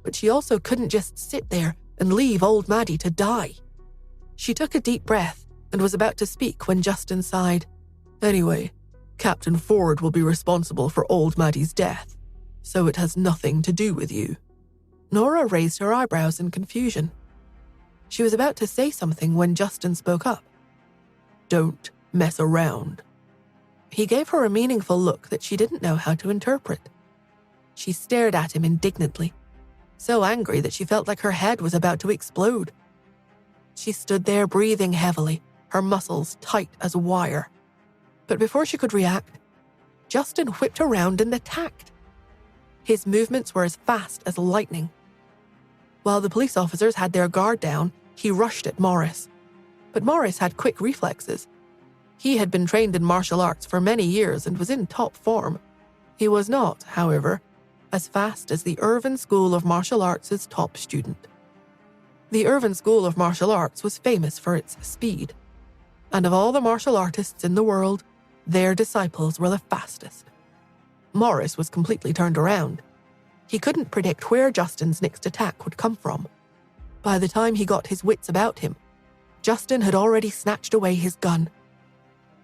but she also couldn't just sit there and leave old Maddie to die. She took a deep breath and was about to speak when Justin sighed. "Anyway, Captain Ford will be responsible for old Maddie's death, so it has nothing to do with you." Nora raised her eyebrows in confusion. She was about to say something when Justin spoke up. "Don't mess around." He gave her a meaningful look that she didn't know how to interpret. She stared at him indignantly, so angry that she felt like her head was about to explode. She stood there breathing heavily, her muscles tight as wire. But before she could react, Justin whipped around and attacked. His movements were as fast as lightning. While the police officers had their guard down, he rushed at Morris. But Morris had quick reflexes. He had been trained in martial arts for many years and was in top form. He was not, however, as fast as the Irvin School of Martial Arts' top student. The Irvin School of Martial Arts was famous for its speed, and of all the martial artists in the world, their disciples were the fastest. Morris was completely turned around. He couldn't predict where Justin's next attack would come from. By the time he got his wits about him, Justin had already snatched away his gun.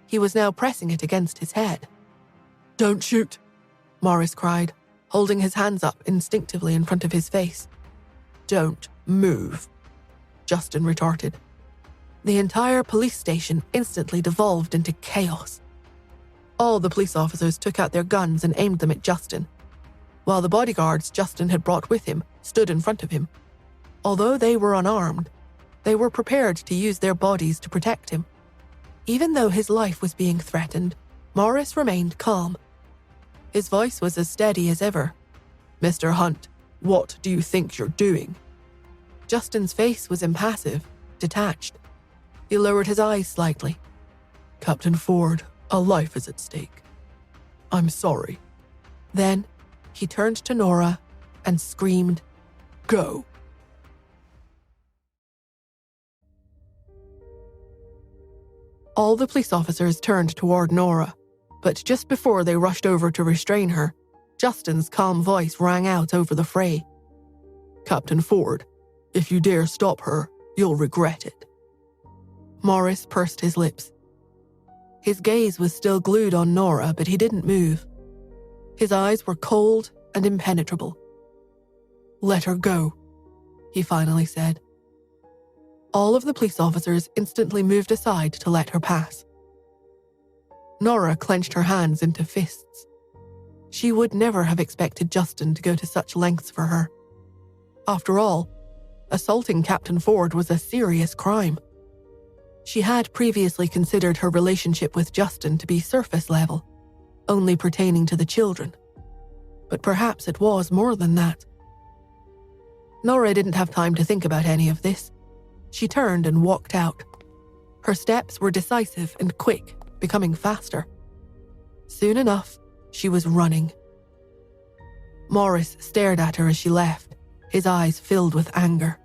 He was now pressing it against his head. "Don't shoot," Morris cried, holding his hands up instinctively in front of his face. "Don't move," Justin retorted. The entire police station instantly devolved into chaos. All the police officers took out their guns and aimed them at Justin, while the bodyguards Justin had brought with him stood in front of him. Although they were unarmed, they were prepared to use their bodies to protect him. Even though his life was being threatened, Morris remained calm. His voice was as steady as ever. "Mr. Hunt, what do you think you're doing?" Justin's face was impassive, detached. He lowered his eyes slightly. "Captain Ford, a life is at stake." I'm sorry." Then he turned to Nora and screamed, "Go." All the police officers turned toward Nora, but just before they rushed over to restrain her, Justin's calm voice rang out over the fray. "Captain Ford, if you dare stop her, you'll regret it." Morris pursed his lips. His gaze was still glued on Nora, but he didn't move. His eyes were cold and impenetrable. "Let her go," he finally said. All of the police officers instantly moved aside to let her pass. Nora clenched her hands into fists. She would never have expected Justin to go to such lengths for her. After all, assaulting Captain Ford was a serious crime. She had previously considered her relationship with Justin to be surface level, only pertaining to the children. But perhaps it was more than that. Nora didn't have time to think about any of this. She turned and walked out. Her steps were decisive and quick, becoming faster. Soon enough, she was running. Morris stared at her as she left, his eyes filled with anger.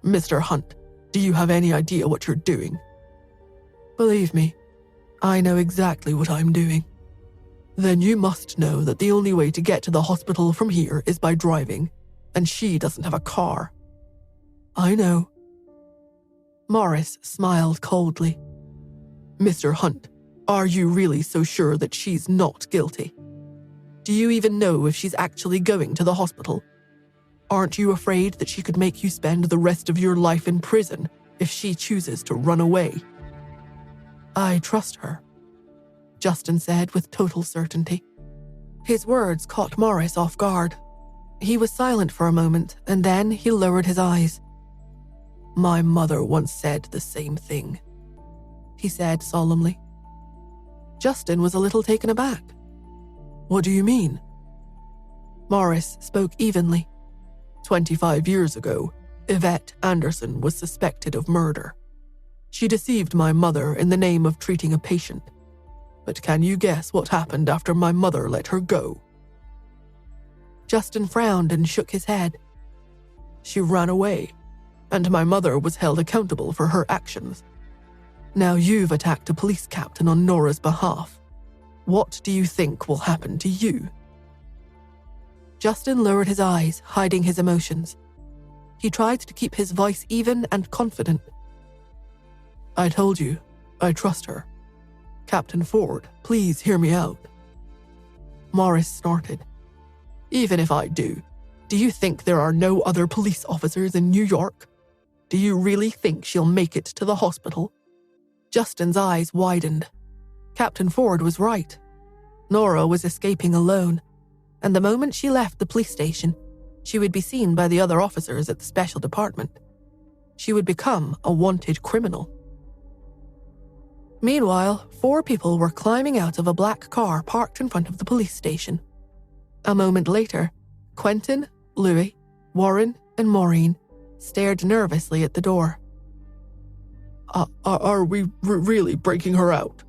"Mr. Hunt, do you have any idea what you're doing?" "Believe me, I know exactly what I'm doing." "Then you must know that the only way to get to the hospital from here is by driving, and she doesn't have a car." "I know." Morris smiled coldly. "Mr. Hunt, are you really so sure that she's not guilty? Do you even know if she's actually going to the hospital? Aren't you afraid that she could make you spend the rest of your life in prison if she chooses to run away?" "I trust her," Justin said with total certainty. His words caught Morris off guard. He was silent for a moment, and then he lowered his eyes. "My mother once said the same thing," he said solemnly. Justin was a little taken aback. "What do you mean?" Morris spoke evenly. 25 years ago, Yvette Anderson was suspected of murder. She deceived my mother in the name of treating a patient. But can you guess what happened after my mother let her go?" Justin frowned and shook his head. "She ran away, and my mother was held accountable for her actions. Now you've attacked a police captain on Nora's behalf. What do you think will happen to you?" Justin lowered his eyes, hiding his emotions. He tried to keep his voice even and confident. "I told you, I trust her. Captain Ford, please hear me out." Morris snorted. "Even if I do you think there are no other police officers in New York? Do you really think she'll make it to the hospital?" Justin's eyes widened. Captain Ford was right. Nora was escaping alone, and the moment she left the police station, she would be seen by the other officers at the special department. She would become a wanted criminal. Meanwhile, 4 people were climbing out of a black car parked in front of the police station. A moment later, Quentin, Louis, Warren, and Maureen stared nervously at the door. Are we really breaking her out?"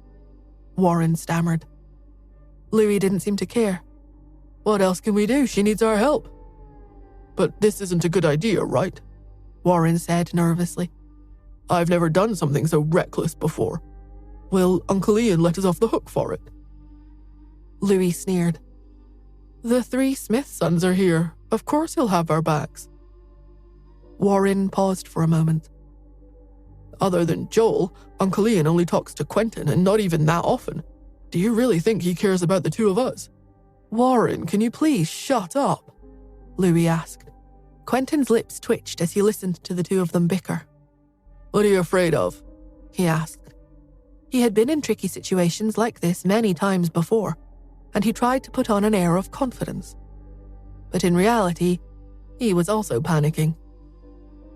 Warren stammered. Louis didn't seem to care. "What else can we do? She needs our help." "But this isn't a good idea, right?" Warren said nervously. "I've never done something so reckless before. Will Uncle Ian let us off the hook for it?" Louis sneered. "The 3 Smith sons are here. Of course he'll have our backs." Warren paused for a moment. "Other than Joel, Uncle Ian only talks to Quentin, and not even that often. Do you really think he cares about the 2 of us?" "Warren, can you please shut up?" Louis asked. Quentin's lips twitched as he listened to the 2 of them bicker. "What are you afraid of?" he asked. He had been in tricky situations like this many times before, and he tried to put on an air of confidence. But in reality, he was also panicking.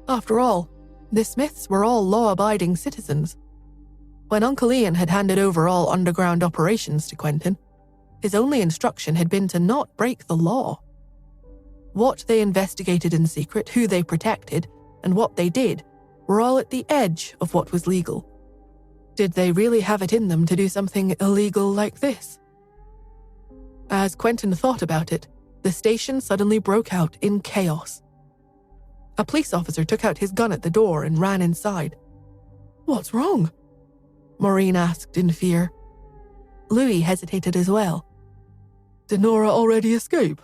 After all, the Smiths were all law-abiding citizens. When Uncle Ian had handed over all underground operations to Quentin, his only instruction had been to not break the law. What they investigated in secret, who they protected, and what they did were all at the edge of what was legal. Did they really have it in them to do something illegal like this? As Quentin thought about it, the station suddenly broke out in chaos. A police officer took out his gun at the door and ran inside. "What's wrong?" Maureen asked in fear. Louis hesitated as well. Did Nora already escape?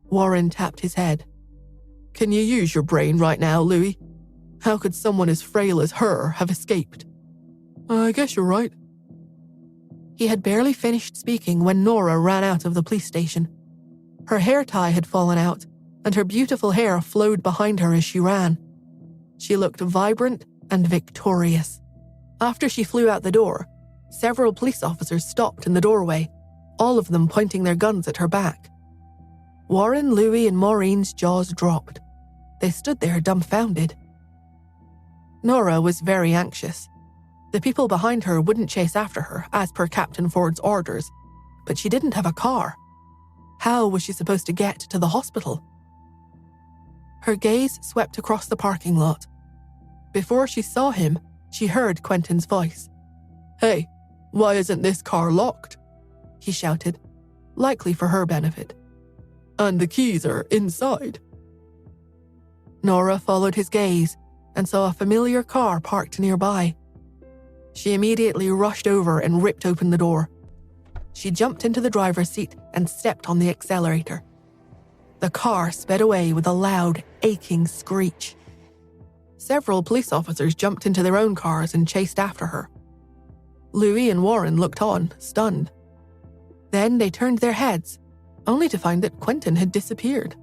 Warren tapped his head. Can you use your brain right now, Louis? How could someone as frail as her have escaped? I guess you're right. He had barely finished speaking when Nora ran out of the police station. Her hair tie had fallen out, and her beautiful hair flowed behind her as she ran. She looked vibrant and victorious. After she flew out the door, several police officers stopped in the doorway, all of them pointing their guns at her back. Warren, Louis, and Maureen's jaws dropped. They stood there dumbfounded. Nora was very anxious. The people behind her wouldn't chase after her, as per Captain Ford's orders, but she didn't have a car. How was she supposed to get to the hospital? Her gaze swept across the parking lot. Before she saw him, she heard Quentin's voice. "Hey, why isn't this car locked?" he shouted, likely for her benefit. "And the keys are inside." Nora followed his gaze and saw a familiar car parked nearby. She immediately rushed over and ripped open the door. She jumped into the driver's seat and stepped on the accelerator. The car sped away with a loud, aching screech. Several police officers jumped into their own cars and chased after her. Louis and Warren looked on, stunned. Then they turned their heads, only to find that Quentin had disappeared.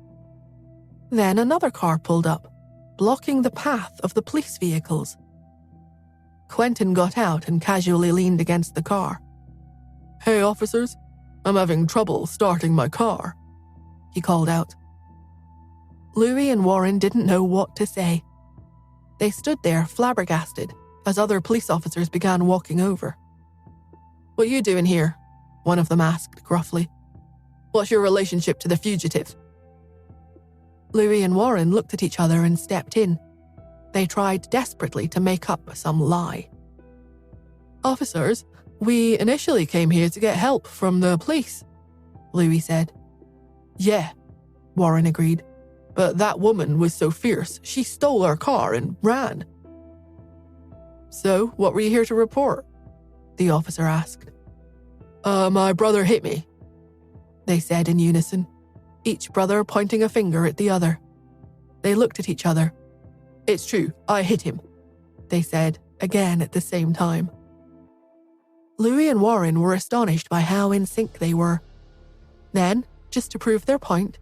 Then another car pulled up, blocking the path of the police vehicles. Quentin got out and casually leaned against the car. "Hey, officers, I'm having trouble starting my car," he called out. Louis and Warren didn't know what to say. They stood there flabbergasted as other police officers began walking over. "What you doing here?" one of them asked gruffly. "What's your relationship to the fugitive?" Louis and Warren looked at each other and stepped in. They tried desperately to make up some lie. "Officers, we initially came here to get help from the police," Louis said. "Yeah," Warren agreed. "But that woman was so fierce, she stole our car and ran." "So, what were you here to report?" the officer asked. My brother hit me," they said in unison, each brother pointing a finger at the other. They looked at each other. "It's true, I hit him," they said, again at the same time. Louis and Warren were astonished by how in sync they were. Then, just to prove their point,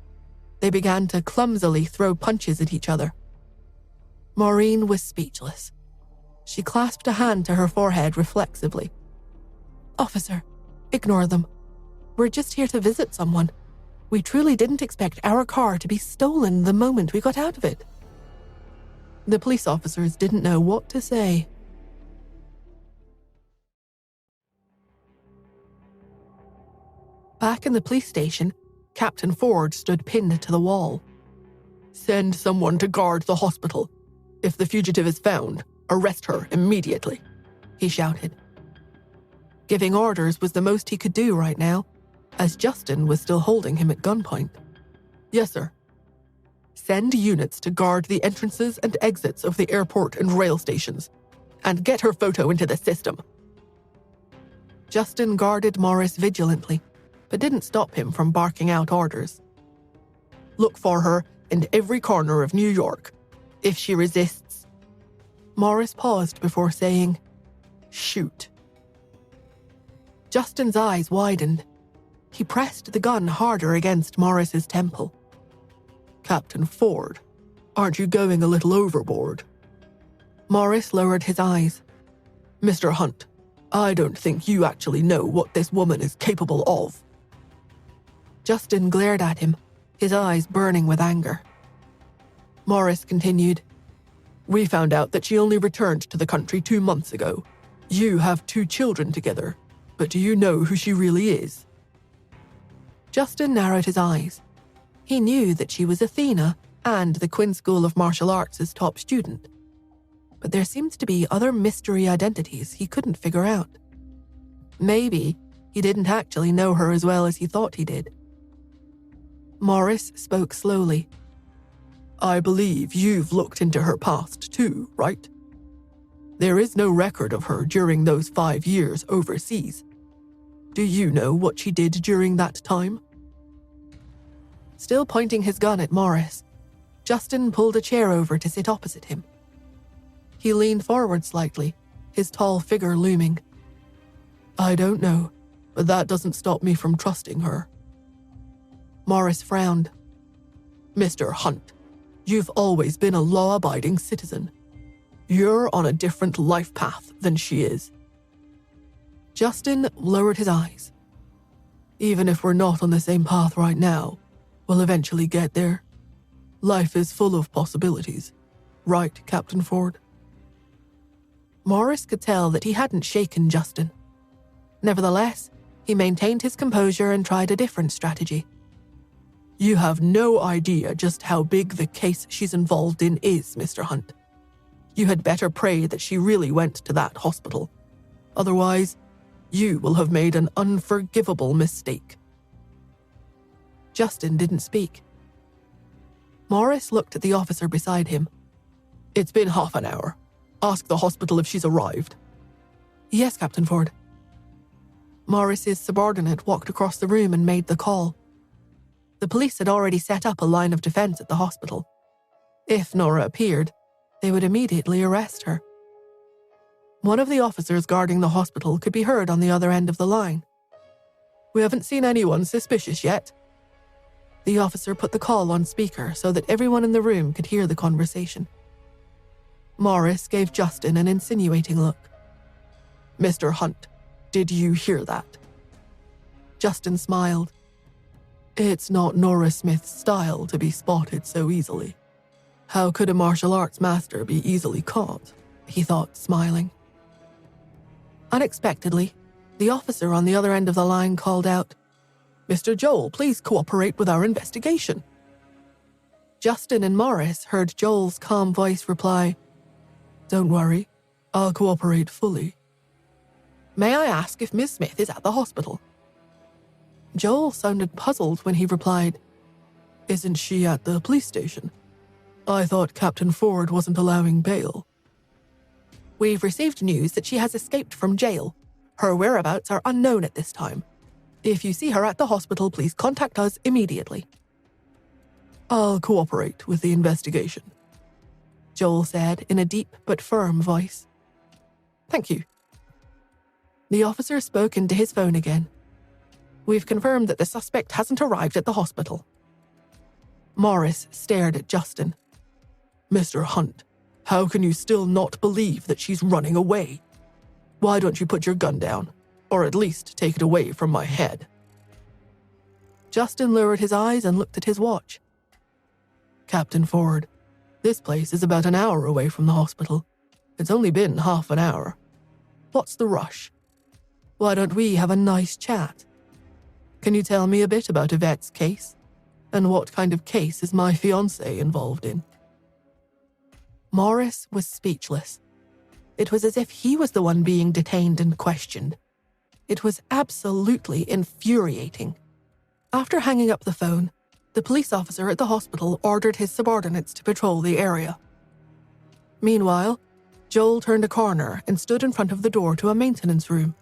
they began to clumsily throw punches at each other. Maureen was speechless. She clasped a hand to her forehead reflexively. "Officer, ignore them. We're just here to visit someone. We truly didn't expect our car to be stolen the moment we got out of it." The police officers didn't know what to say. Back in the police station, Captain Ford stood pinned to the wall. "Send someone to guard the hospital. If the fugitive is found, arrest her immediately," he shouted. Giving orders was the most he could do right now, as Justin was still holding him at gunpoint. "Yes, sir." "Send units to guard the entrances and exits of the airport and rail stations, and get her photo into the system." Justin guarded Morris vigilantly, but didn't stop him from barking out orders. "Look for her in every corner of New York. If she resists..." Morris paused before saying, "Shoot." Justin's eyes widened. He pressed the gun harder against Morris's temple. "Captain Ford, aren't you going a little overboard?" Morris lowered his eyes. "Mr. Hunt, I don't think you actually know what this woman is capable of." Justin glared at him, his eyes burning with anger. Morris continued, "We found out that she only returned to the country 2 months ago. You have 2 children together, but do you know who she really is?" Justin narrowed his eyes. He knew that she was Athena and the Quinn School of Martial Arts' top student. But there seemed to be other mystery identities he couldn't figure out. Maybe He didn't actually know her as well as he thought he did. Morris spoke slowly. I believe you've looked into her past too, right? There is no record of her during those 5 years overseas. Do you know what she did during that time? Still pointing his gun at Morris, Justin pulled a chair over to sit opposite him. He leaned forward slightly, his tall figure looming. I don't know, but that doesn't stop me from trusting her. Morris frowned. Mr. Hunt, you've always been a law-abiding citizen. You're on a different life path than she is. Justin lowered his eyes. Even if we're not on the same path right now, we'll eventually get there. Life is full of possibilities. Right, Captain Ford? Morris could tell that he hadn't shaken Justin. Nevertheless, he maintained his composure and tried a different strategy. You have no idea just how big the case she's involved in is, Mr. Hunt. You had better pray that she really went to that hospital. Otherwise, you will have made an unforgivable mistake. Justin didn't speak. Morris looked at the officer beside him. It's been half an hour. Ask the hospital if she's arrived. Yes, Captain Ford. Morris's subordinate walked across the room and made the call. The police had already set up a line of defense at the hospital. If Nora appeared, they would immediately arrest her. One of the officers guarding the hospital could be heard on the other end of the line. We haven't seen anyone suspicious yet. The officer put the call on speaker so that everyone in the room could hear the conversation. Morris gave Justin an insinuating look. Mr. Hunt, did you hear that? Justin smiled. It's not Nora Smith's style to be spotted so easily. How could a martial arts master be easily caught? He thought, smiling. Unexpectedly, the officer on the other end of the line called out, Mr. Joel, please cooperate with our investigation. Justin and Morris heard Joel's calm voice reply, Don't worry, I'll cooperate fully. May I ask if Miss Smith is at the hospital? Joel sounded puzzled when he replied, Isn't she at the police station? I thought Captain Ford wasn't allowing bail. We've received news that she has escaped from jail. Her whereabouts are unknown at this time. If you see her at the hospital, please contact us immediately. I'll cooperate with the investigation, Joel said in a deep but firm voice. Thank you. The officer spoke into his phone again. We've confirmed that the suspect hasn't arrived at the hospital. Morris stared at Justin. Mr. Hunt, how can you still not believe that she's running away? Why don't you put your gun down, or at least take it away from my head? Justin lowered his eyes and looked at his watch. Captain Ford, this place is about an hour away from the hospital. It's only been half an hour. What's the rush? Why don't we have a nice chat? Can you tell me a bit about Yvette's case? And what kind of case is my fiancé involved in? Morris was speechless. It was as if he was the one being detained and questioned. It was absolutely infuriating. After hanging up the phone, the police officer at the hospital ordered his subordinates to patrol the area. Meanwhile, Joel turned a corner and stood in front of the door to a maintenance room.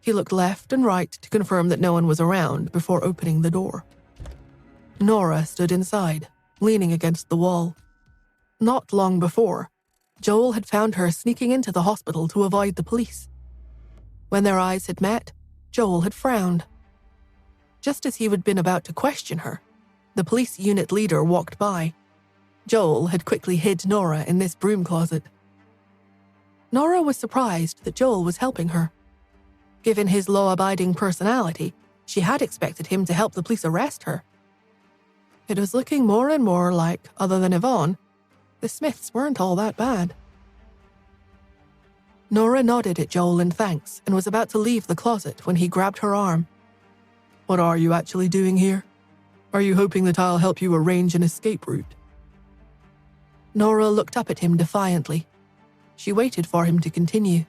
He looked left and right to confirm that no one was around before opening the door. Nora stood inside, leaning against the wall. Not long before, Joel had found her sneaking into the hospital to avoid the police. When their eyes had met, Joel had frowned. Just as he had been about to question her, the police unit leader walked by. Joel had quickly hid Nora in this broom closet. Nora was surprised that Joel was helping her. Given his law-abiding personality, she had expected him to help the police arrest her. It was looking more and more like, other than Yvonne, the Smiths weren't all that bad. Nora nodded at Joel in thanks and was about to leave the closet when he grabbed her arm. What are you actually doing here? Are you hoping that I'll help you arrange an escape route? Nora looked up at him defiantly. She waited for him to continue.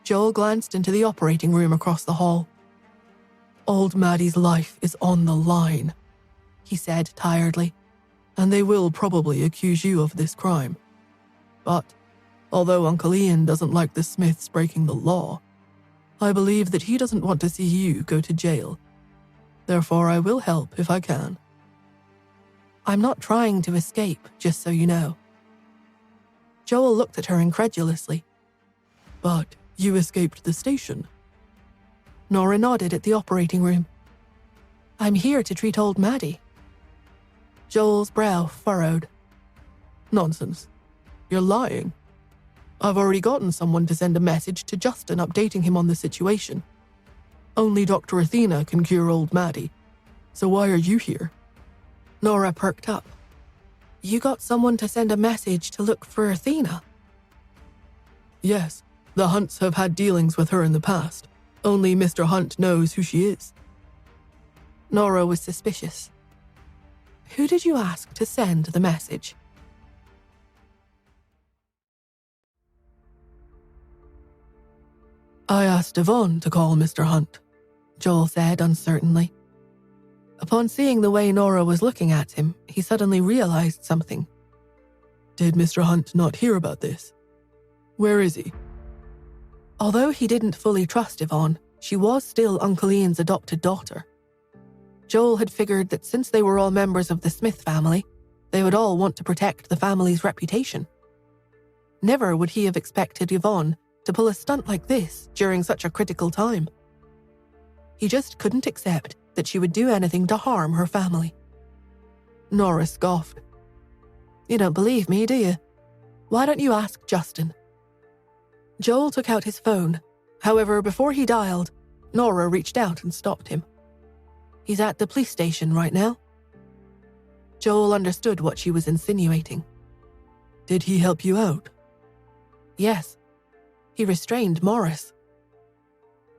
Joel glanced into the operating room across the hall. Old Maddie's life is on the line, he said tiredly, and they will probably accuse you of this crime. But, although Uncle Ian doesn't like the Smiths breaking the law, I believe that he doesn't want to see you go to jail. Therefore, I will help if I can. I'm not trying to escape, just so you know. Joel looked at her incredulously. But you escaped the station. Nora nodded at the operating room. I'm here to treat old Maddie. Joel's brow furrowed. Nonsense. You're lying. I've already gotten someone to send a message to Justin updating him on the situation. Only Dr. Athena can cure old Maddie. So why are you here? Nora perked up. You got someone to send a message to look for Athena? Yes, the Hunts have had dealings with her in the past. Only Mr. Hunt knows who she is. Nora was suspicious. Who did you ask to send the message? I asked Yvonne to call Mr. Hunt, Joel said uncertainly. Upon seeing the way Nora was looking at him, he suddenly realized something. Did Mr. Hunt not hear about this? Where is he? Although he didn't fully trust Yvonne, she was still Uncle Ian's adopted daughter. Joel had figured that since they were all members of the Smith family, they would all want to protect the family's reputation. Never would he have expected Yvonne to pull a stunt like this during such a critical time. He just couldn't accept that she would do anything to harm her family. Nora scoffed. You don't believe me, do you? Why don't you ask Justin? Joel took out his phone. However, before he dialed, Nora reached out and stopped him. He's at the police station right now. Joel understood what she was insinuating. Did he help you out? Yes. He restrained Morris.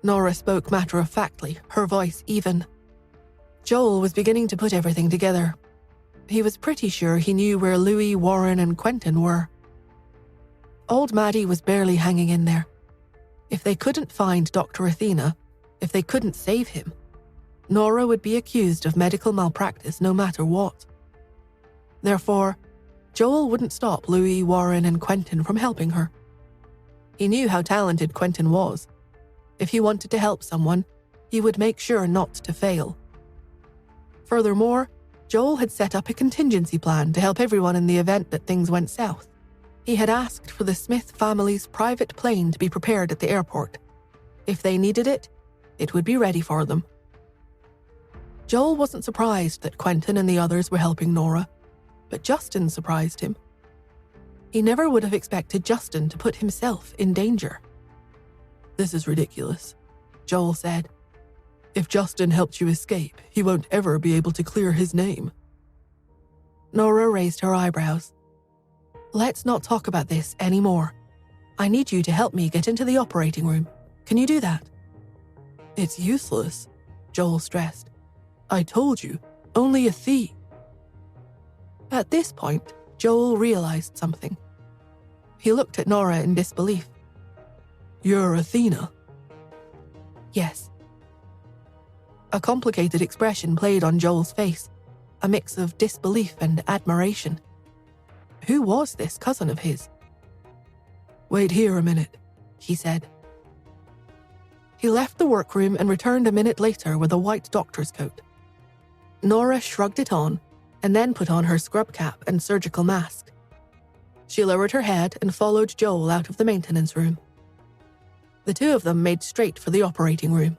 Nora spoke matter-of-factly, her voice even. Joel was beginning to put everything together. He was pretty sure he knew where Louis, Warren, and Quentin were. Old Maddie was barely hanging in there. If they couldn't find Dr. Athena, if they couldn't save him, Nora would be accused of medical malpractice no matter what. Therefore, Joel wouldn't stop Louis, Warren, and Quentin from helping her. He knew how talented Quentin was. If he wanted to help someone, he would make sure not to fail. Furthermore, Joel had set up a contingency plan to help everyone in the event that things went south. He had asked for the Smith family's private plane to be prepared at the airport. If they needed it, it would be ready for them. Joel wasn't surprised that Quentin and the others were helping Nora, but Justin surprised him. He never would have expected Justin to put himself in danger. This is ridiculous, Joel said. If Justin helped you escape, he won't ever be able to clear his name. Nora raised her eyebrows. Let's not talk about this anymore. I need you to help me get into the operating room. Can you do that? It's useless, Joel stressed. I told you, only a thief. At this point, Joel realized something. He looked at Nora in disbelief. You're Athena? Yes. A complicated expression played on Joel's face, a mix of disbelief and admiration. Who was this cousin of his? Wait here a minute, he said. He left the workroom and returned a minute later with a white doctor's coat. Nora shrugged it on and then put on her scrub cap and surgical mask. She lowered her head and followed Joel out of the maintenance room. The two of them made straight for the operating room.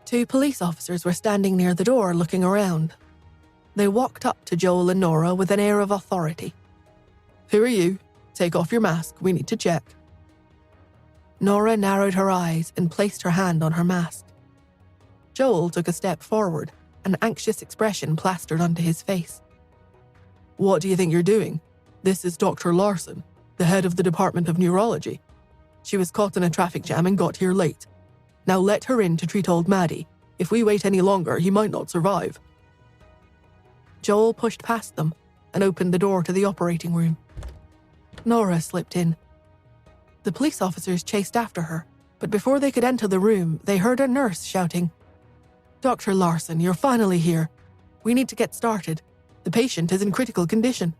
2 police officers were standing near the door looking around. They walked up to Joel and Nora with an air of authority. Who are you? Take off your mask, we need to check. Nora narrowed her eyes and placed her hand on her mask. Joel took a step forward, an anxious expression plastered onto his face. What do you think you're doing? This is Dr. Larson, the head of the Department of Neurology. She was caught in a traffic jam and got here late. Now let her in to treat old Maddie. If we wait any longer, he might not survive. Joel pushed past them and opened the door to the operating room. Nora slipped in. The police officers chased after her, but before they could enter the room, they heard a nurse shouting, "Dr. Larson, you're finally here. We need to get started. The patient is in critical condition."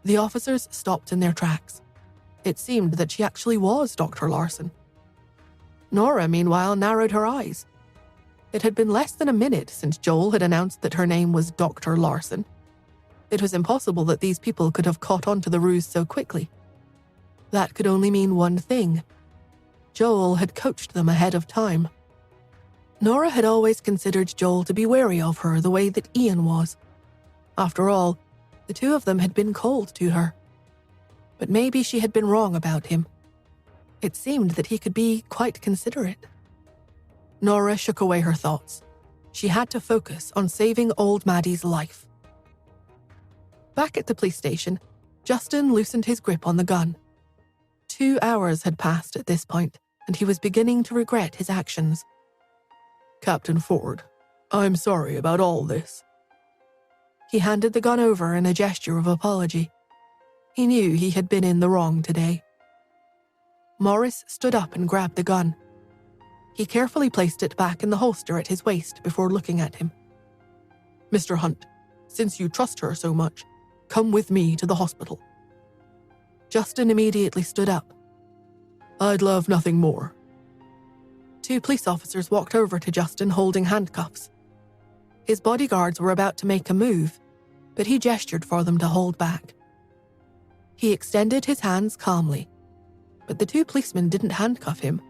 The officers stopped in their tracks. It seemed that she actually was Dr. Larson. Nora, meanwhile, narrowed her eyes. It had been less than a minute since Joel had announced that her name was Dr. Larson. It was impossible that these people could have caught on to the ruse so quickly. That could only mean one thing. Joel had coached them ahead of time. Nora had always considered Joel to be wary of her the way that Ian was. After all, the two of them had been cold to her. But maybe she had been wrong about him. It seemed that he could be quite considerate. Nora shook away her thoughts. She had to focus on saving old Maddie's life. Back at the police station, Justin loosened his grip on the gun. 2 hours had passed at this point, and he was beginning to regret his actions. "Captain Ford, I'm sorry about all this." He handed the gun over in a gesture of apology. He knew he had been in the wrong today. Morris stood up and grabbed the gun. He carefully placed it back in the holster at his waist before looking at him. "Mr. Hunt, since you trust her so much, come with me to the hospital." Justin immediately stood up. "I'd love nothing more." 2 police officers walked over to Justin holding handcuffs. His bodyguards were about to make a move, but he gestured for them to hold back. He extended his hands calmly, but the 2 policemen didn't handcuff him.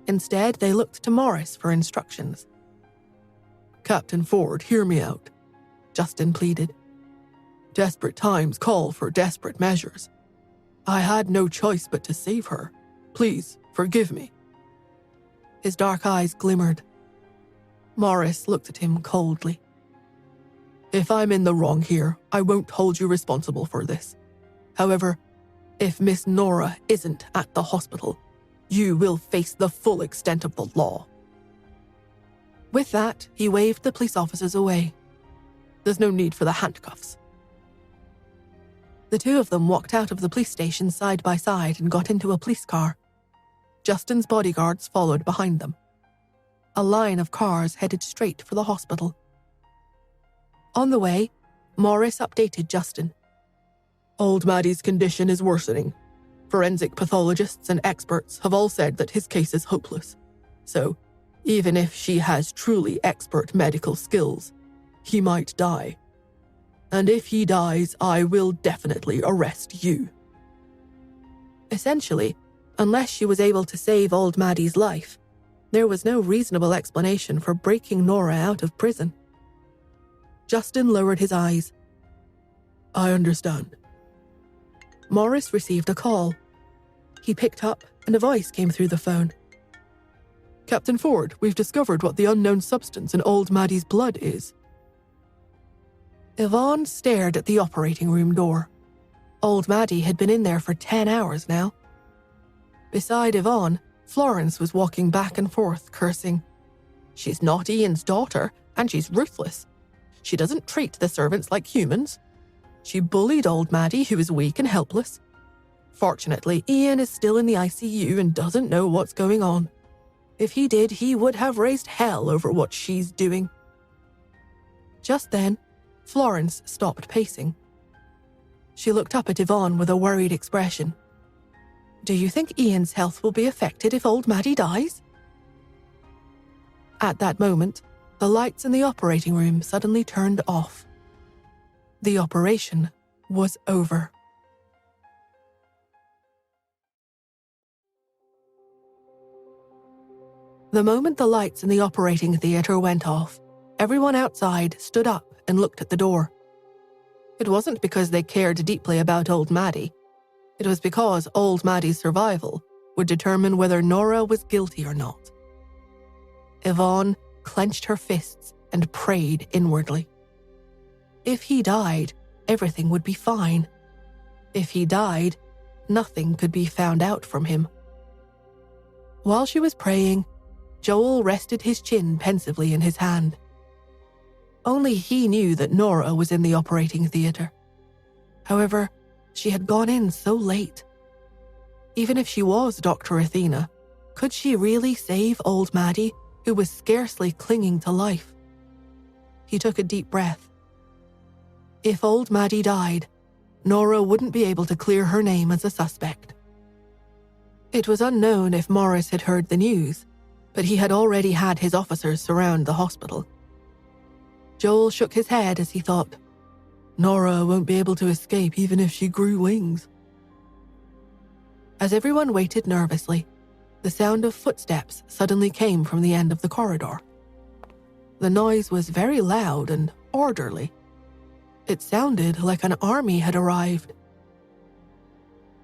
Instead, they looked to Morris for instructions. "Captain Ford, hear me out," Justin pleaded. "Desperate times call for desperate measures. I had no choice but to save her. Please, forgive me." His dark eyes glimmered. Morris looked at him coldly. "If I'm in the wrong here, I won't hold you responsible for this. However, if Miss Nora isn't at the hospital, you will face the full extent of the law." With that, he waved the police officers away. "There's no need for the handcuffs." The 2 of them walked out of the police station side by side and got into a police car. Justin's bodyguards followed behind them. A line of cars headed straight for the hospital. On the way, Morris updated Justin. "Old Maddie's condition is worsening. Forensic pathologists and experts have all said that his case is hopeless. So, even if she has truly expert medical skills, he might die. And if he dies, I will definitely arrest you." Essentially, unless she was able to save old Maddie's life, there was no reasonable explanation for breaking Nora out of prison. Justin lowered his eyes. "I understand." Morris received a call. He picked up, and a voice came through the phone. "Captain Ford, we've discovered what the unknown substance in old Maddie's blood is." Yvonne stared at the operating room door. Old Maddie had been in there for 10 hours now. Beside Yvonne, Florence was walking back and forth, cursing. "She's not Ian's daughter, and she's ruthless. She doesn't treat the servants like humans. She bullied old Maddie, who is weak and helpless. Fortunately, Ian is still in the ICU and doesn't know what's going on. If he did, he would have raised hell over what she's doing." Just then, Florence stopped pacing. She looked up at Yvonne with a worried expression. "Do you think Ian's health will be affected if old Maddie dies?" At that moment, the lights in the operating room suddenly turned off. The operation was over. The moment the lights in the operating theater went off, everyone outside stood up and looked at the door. It wasn't because they cared deeply about old Maddie. It was because old Maddie's survival would determine whether Nora was guilty or not. Yvonne clenched her fists and prayed inwardly. If he died, everything would be fine. If he died, nothing could be found out from him. While she was praying, Joel rested his chin pensively in his hand. Only he knew that Nora was in the operating theater. However, she had gone in so late. Even if she was Dr. Athena, could she really save old Maddie, who was scarcely clinging to life? He took a deep breath. If old Maddie died, Nora wouldn't be able to clear her name as a suspect. It was unknown if Morris had heard the news, but he had already had his officers surround the hospital. Joel shook his head as he thought, Nora won't be able to escape even if she grew wings. As everyone waited nervously, the sound of footsteps suddenly came from the end of the corridor. The noise was very loud and orderly. It sounded like an army had arrived.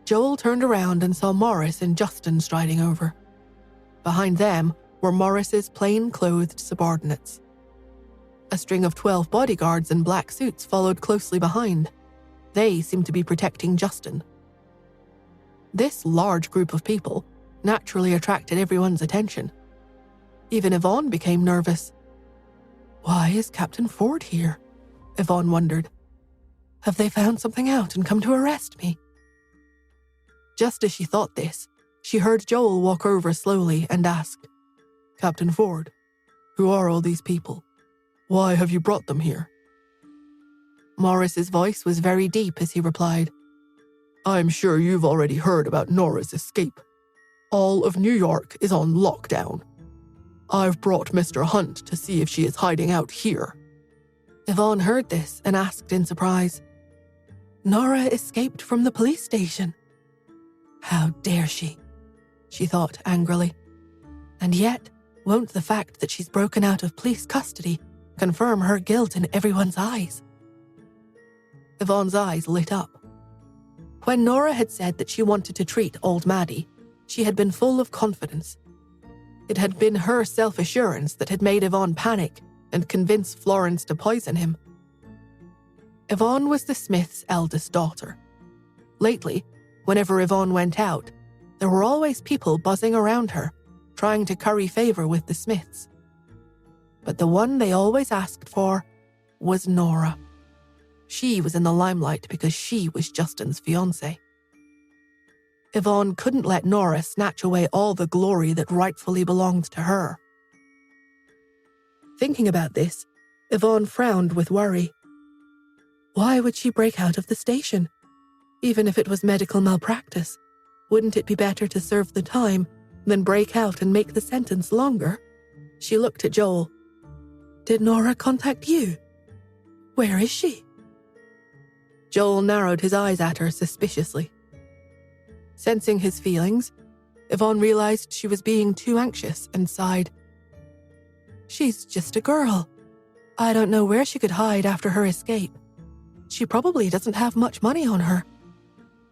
Joel turned around and saw Morris and Justin striding over. Behind them were Morris's plain-clothed subordinates. A string of 12 bodyguards in black suits followed closely behind. They seemed to be protecting Justin. This large group of people naturally attracted everyone's attention. Even Yvonne became nervous. Why is Captain Ford here? Yvonne wondered. Have they found something out and come to arrest me? Just as she thought this, she heard Joel walk over slowly and ask, Captain Ford, who are all these people? Why have you brought them here? Morris's voice was very deep as he replied, I'm sure you've already heard about Nora's escape. All of New York is on lockdown. I've brought Mr. Hunt to see if she is hiding out here. Yvonne heard this and asked in surprise, Nora escaped from the police station. How dare she? She thought angrily. And yet, won't the fact that she's broken out of police custody confirm her guilt in everyone's eyes? Yvonne's eyes lit up. When Nora had said that she wanted to treat old Maddie, she had been full of confidence. It had been her self-assurance that had made Yvonne panic and convince Florence to poison him. Yvonne was the Smiths' eldest daughter. Lately, whenever Yvonne went out, there were always people buzzing around her, trying to curry favor with the Smiths. But the one they always asked for was Nora. She was in the limelight because she was Justin's fiancée. Yvonne couldn't let Nora snatch away all the glory that rightfully belonged to her. Thinking about this, Yvonne frowned with worry. Why would she break out of the station? Even if it was medical malpractice, wouldn't it be better to serve the time than break out and make the sentence longer? She looked at Joel. Did Nora contact you? Where is she? Joel narrowed his eyes at her suspiciously. Sensing his feelings, Yvonne realized she was being too anxious and sighed. She's just a girl. I don't know where she could hide after her escape. She probably doesn't have much money on her.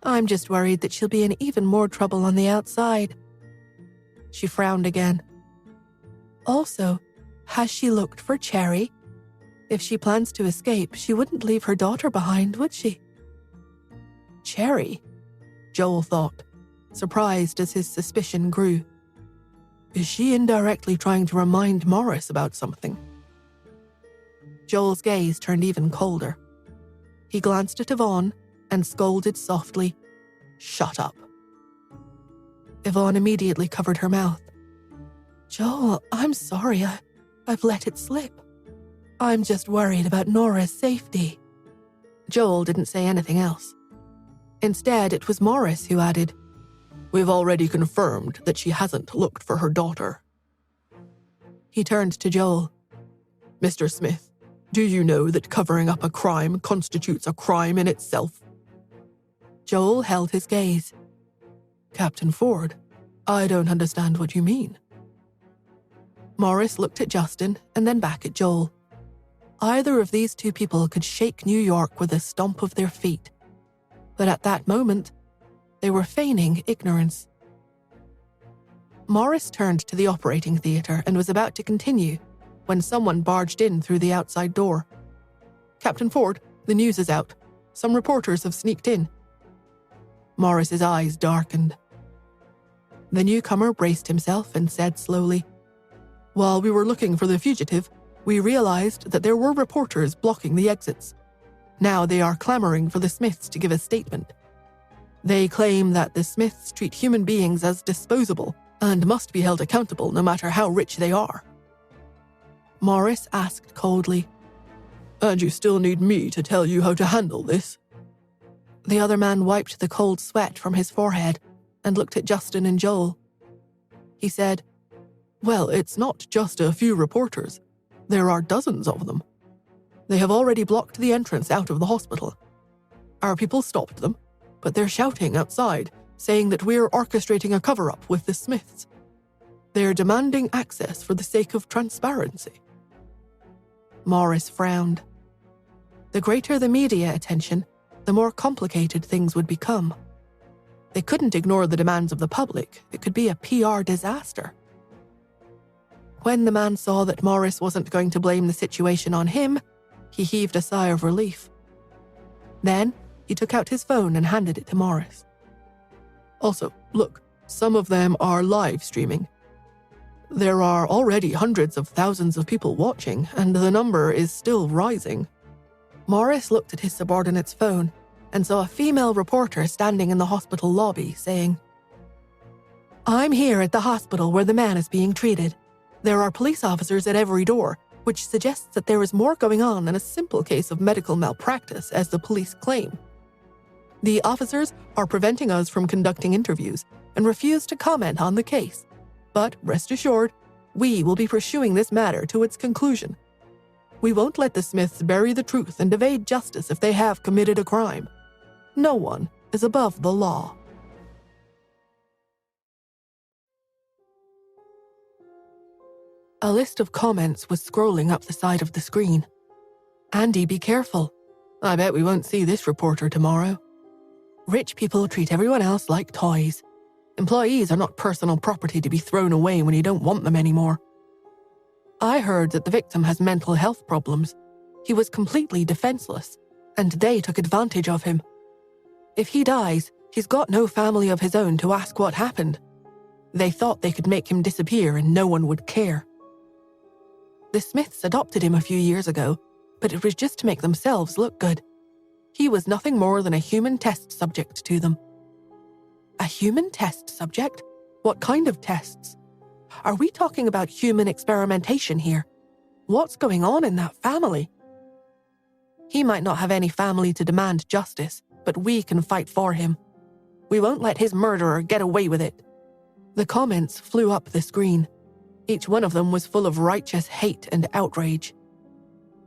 I'm just worried that she'll be in even more trouble on the outside. She frowned again. Also, has she looked for Cherry? If she plans to escape, she wouldn't leave her daughter behind, would she? Cherry? Joel thought, surprised as his suspicion grew. Is she indirectly trying to remind Morris about something? Joel's gaze turned even colder. He glanced at Yvonne and scolded softly, Shut up. Yvonne immediately covered her mouth. Joel, I'm sorry. I've let it slip. I'm just worried about Nora's safety. Joel didn't say anything else. Instead, it was Morris who added, We've already confirmed that she hasn't looked for her daughter. He turned to Joel. Mr. Smith, do you know that covering up a crime constitutes a crime in itself? Joel held his gaze. Captain Ford, I don't understand what you mean. Morris looked at Justin and then back at Joel. Either of these two people could shake New York with a stomp of their feet. But at that moment, they were feigning ignorance. Morris turned to the operating theater and was about to continue when someone barged in through the outside door. Captain Ford, the news is out. Some reporters have sneaked in. Morris's eyes darkened. The newcomer braced himself and said slowly, While we were looking for the fugitive, we realized that there were reporters blocking the exits. Now they are clamoring for the Smiths to give a statement. They claim that the Smiths treat human beings as disposable and must be held accountable no matter how rich they are. Morris asked coldly, "And you still need me to tell you how to handle this?" The other man wiped the cold sweat from his forehead and looked at Justin and Joel. He said, "Well, it's not just a few reporters. There are dozens of them. They have already blocked the entrance out of the hospital. Our people stopped them, but they're shouting outside, saying that we're orchestrating a cover-up with the Smiths. They're demanding access for the sake of transparency." Morris frowned. The greater the media attention, the more complicated things would become. They couldn't ignore the demands of the public. It could be a PR disaster. When the man saw that Morris wasn't going to blame the situation on him, he heaved a sigh of relief. Then, he took out his phone and handed it to Morris. "Also, look, some of them are live streaming. There are already hundreds of thousands of people watching, and the number is still rising." Morris looked at his subordinate's phone and saw a female reporter standing in the hospital lobby saying, "I'm here at the hospital where the man is being treated. There are police officers at every door, which suggests that there is more going on than a simple case of medical malpractice, as the police claim. The officers are preventing us from conducting interviews and refuse to comment on the case. But rest assured, we will be pursuing this matter to its conclusion. We won't let the Smiths bury the truth and evade justice if they have committed a crime. No one is above the law." A list of comments was scrolling up the side of the screen. "Andy, be careful. I bet we won't see this reporter tomorrow. Rich people treat everyone else like toys. Employees are not personal property to be thrown away when you don't want them anymore. I heard that the victim has mental health problems. He was completely defenseless, and they took advantage of him. If he dies, he's got no family of his own to ask what happened. They thought they could make him disappear and no one would care. The Smiths adopted him a few years ago, but it was just to make themselves look good. He was nothing more than a human test subject to them." "A human test subject? What kind of tests? Are we talking about human experimentation here? What's going on in that family?" "He might not have any family to demand justice, but we can fight for him. We won't let his murderer get away with it." The comments flew up the screen. Each one of them was full of righteous hate and outrage.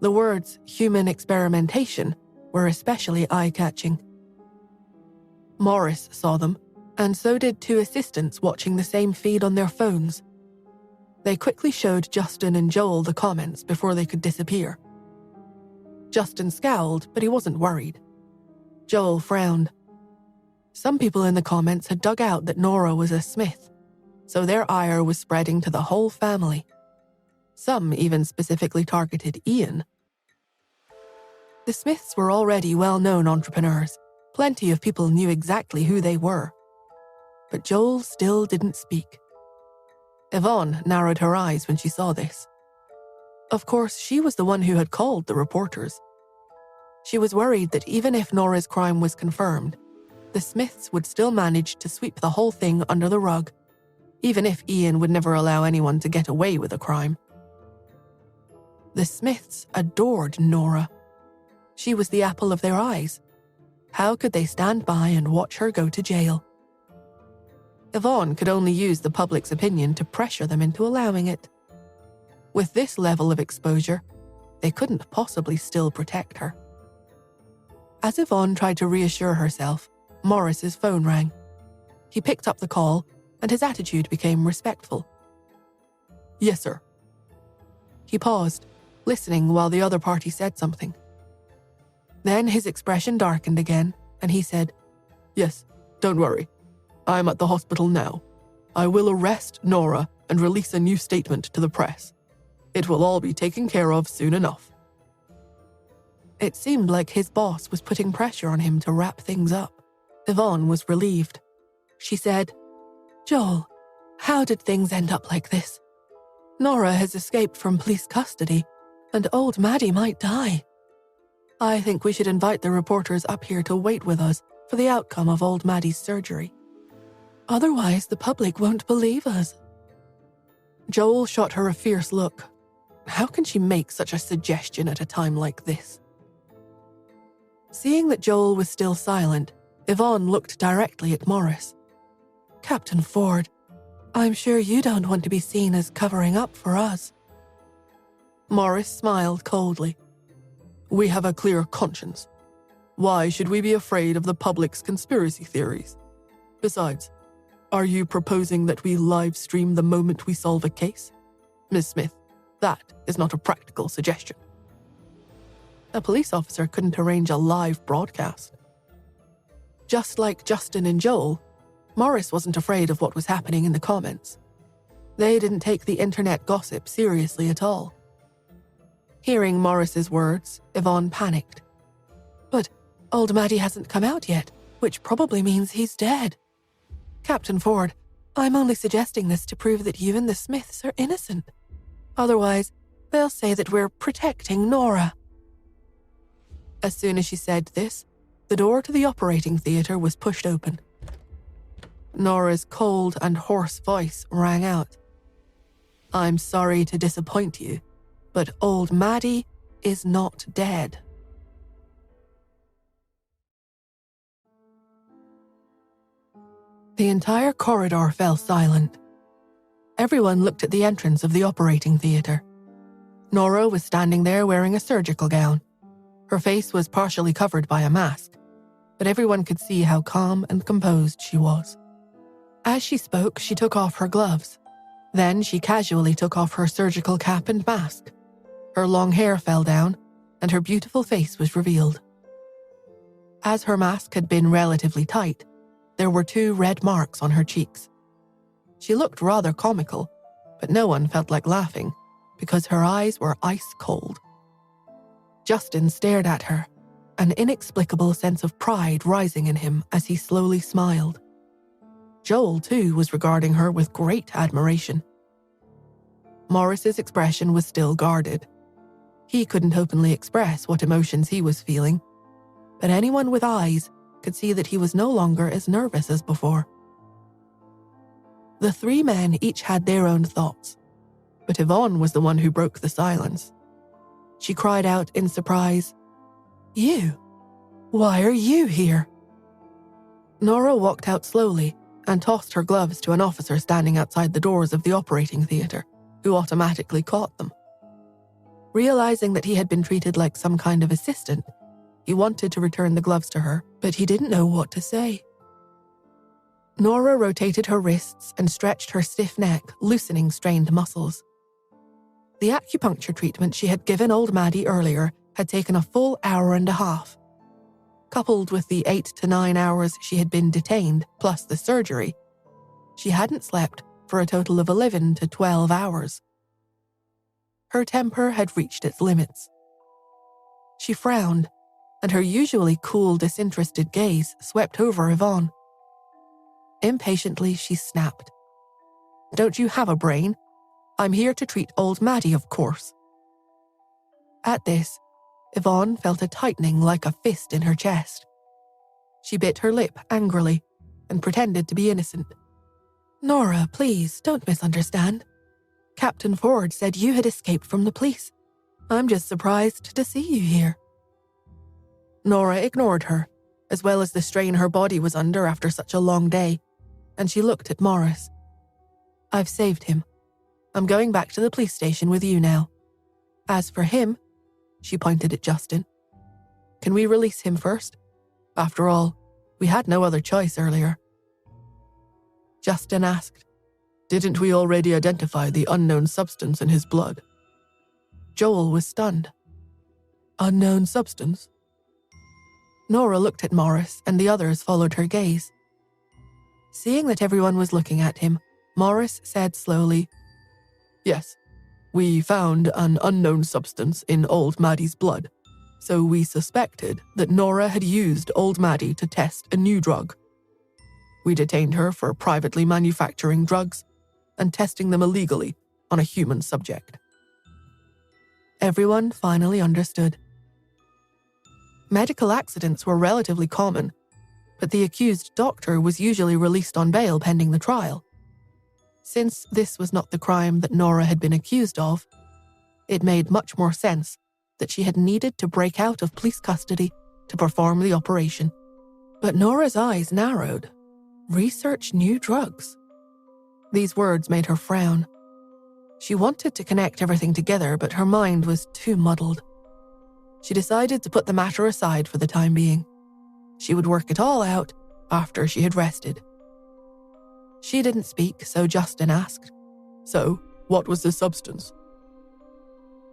The words "human experimentation" were especially eye-catching. Morris saw them, and so did two assistants watching the same feed on their phones. They quickly showed Justin and Joel the comments before they could disappear. Justin scowled, but he wasn't worried. Joel frowned. Some people in the comments had dug out that Nora was a Smith, so their ire was spreading to the whole family. Some even specifically targeted Ian. The Smiths were already well-known entrepreneurs. Plenty of people knew exactly who they were. But Joel still didn't speak. Yvonne narrowed her eyes when she saw this. Of course, she was the one who had called the reporters. She was worried that even if Nora's crime was confirmed, the Smiths would still manage to sweep the whole thing under the rug, even if Ian would never allow anyone to get away with a crime. The Smiths adored Nora. She was the apple of their eyes. How could they stand by and watch her go to jail? Yvonne could only use the public's opinion to pressure them into allowing it. With this level of exposure, they couldn't possibly still protect her. As Yvonne tried to reassure herself, Morris's phone rang. He picked up the call, and his attitude became respectful. "Yes, sir." He paused, listening while the other party said something. Then his expression darkened again, and he said, "Yes, don't worry. I'm at the hospital now. I will arrest Nora and release a new statement to the press. It will all be taken care of soon enough." It seemed like his boss was putting pressure on him to wrap things up. Yvonne was relieved. She said, "Joel, how did things end up like this? Nora has escaped from police custody, and old Maddie might die. I think we should invite the reporters up here to wait with us for the outcome of old Maddie's surgery. Otherwise, the public won't believe us. Joel shot her a fierce look. How can she make such a suggestion at a time like this? Seeing that Joel was still silent, Yvonne looked directly at Morris. Captain Ford, I'm sure you don't want to be seen as covering up for us. Morris smiled coldly. We have a clear conscience. Why should we be afraid of the public's conspiracy theories? Besides, are you proposing that we live stream the moment we solve a case? Miss Smith, that is not a practical suggestion. A police officer couldn't arrange a live broadcast. Just like Justin and Joel, Morris wasn't afraid of what was happening in the comments. They didn't take the internet gossip seriously at all. Hearing Morris's words, Yvonne panicked. But old Maddie hasn't come out yet, which probably means he's dead. Captain Ford, I'm only suggesting this to prove that you and the Smiths are innocent. Otherwise, they'll say that we're protecting Nora. As soon as she said this, the door to the operating theatre was pushed open. Nora's cold and hoarse voice rang out. I'm sorry to disappoint you, but old Maddie is not dead. The entire corridor fell silent. Everyone looked at the entrance of the operating theatre. Nora was standing there wearing a surgical gown. Her face was partially covered by a mask, but everyone could see how calm and composed she was. As she spoke, she took off her gloves. Then she casually took off her surgical cap and mask. Her long hair fell down, and her beautiful face was revealed. As her mask had been relatively tight, there were 2 red marks on her cheeks. She looked rather comical, but no one felt like laughing because her eyes were ice cold. Justin stared at her, an inexplicable sense of pride rising in him as he slowly smiled. Joel, too, was regarding her with great admiration. Morris's expression was still guarded. He couldn't openly express what emotions he was feeling, but anyone with eyes could see that he was no longer as nervous as before. The 3 men each had their own thoughts, but Yvonne was the one who broke the silence. She cried out in surprise, "You? Why are you here?" Nora walked out slowly and tossed her gloves to an officer standing outside the doors of the operating theatre, who automatically caught them. Realizing that he had been treated like some kind of assistant, he wanted to return the gloves to her, but he didn't know what to say. Nora rotated her wrists and stretched her stiff neck, loosening strained muscles. The acupuncture treatment she had given old Maddie earlier had taken a full hour and a half. Coupled with the 8 to 9 hours she had been detained, plus the surgery, she hadn't slept for a total of 11 to 12 hours. Her temper had reached its limits. She frowned, and her usually cool, disinterested gaze swept over Yvonne. Impatiently, she snapped. "Don't you have a brain? I'm here to treat old Maddie, of course." At this, Yvonne felt a tightening like a fist in her chest. She bit her lip angrily and pretended to be innocent. "Nora, please, don't misunderstand. Captain Ford said you had escaped from the police. I'm just surprised to see you here." Nora ignored her, as well as the strain her body was under after such a long day, and she looked at Morris. "I've saved him. I'm going back to the police station with you now. As for him," she pointed at Justin, "can we release him first? After all, we had no other choice earlier." Justin asked, "Didn't we already identify the unknown substance in his blood?" Joel was stunned. "Unknown substance?" Nora looked at Morris, and the others followed her gaze. Seeing that everyone was looking at him, Morris said slowly, "Yes, we found an unknown substance in old Maddie's blood, so we suspected that Nora had used old Maddie to test a new drug. We detained her for privately manufacturing drugs and testing them illegally on a human subject." Everyone finally understood. Medical accidents were relatively common, but the accused doctor was usually released on bail pending the trial. Since this was not the crime that Nora had been accused of, it made much more sense that she had needed to break out of police custody to perform the operation. But Nora's eyes narrowed. Research new drugs. These words made her frown. She wanted to connect everything together, but her mind was too muddled. She decided to put the matter aside for the time being. She would work it all out after she had rested. She didn't speak, so Justin asked, So, what was the substance?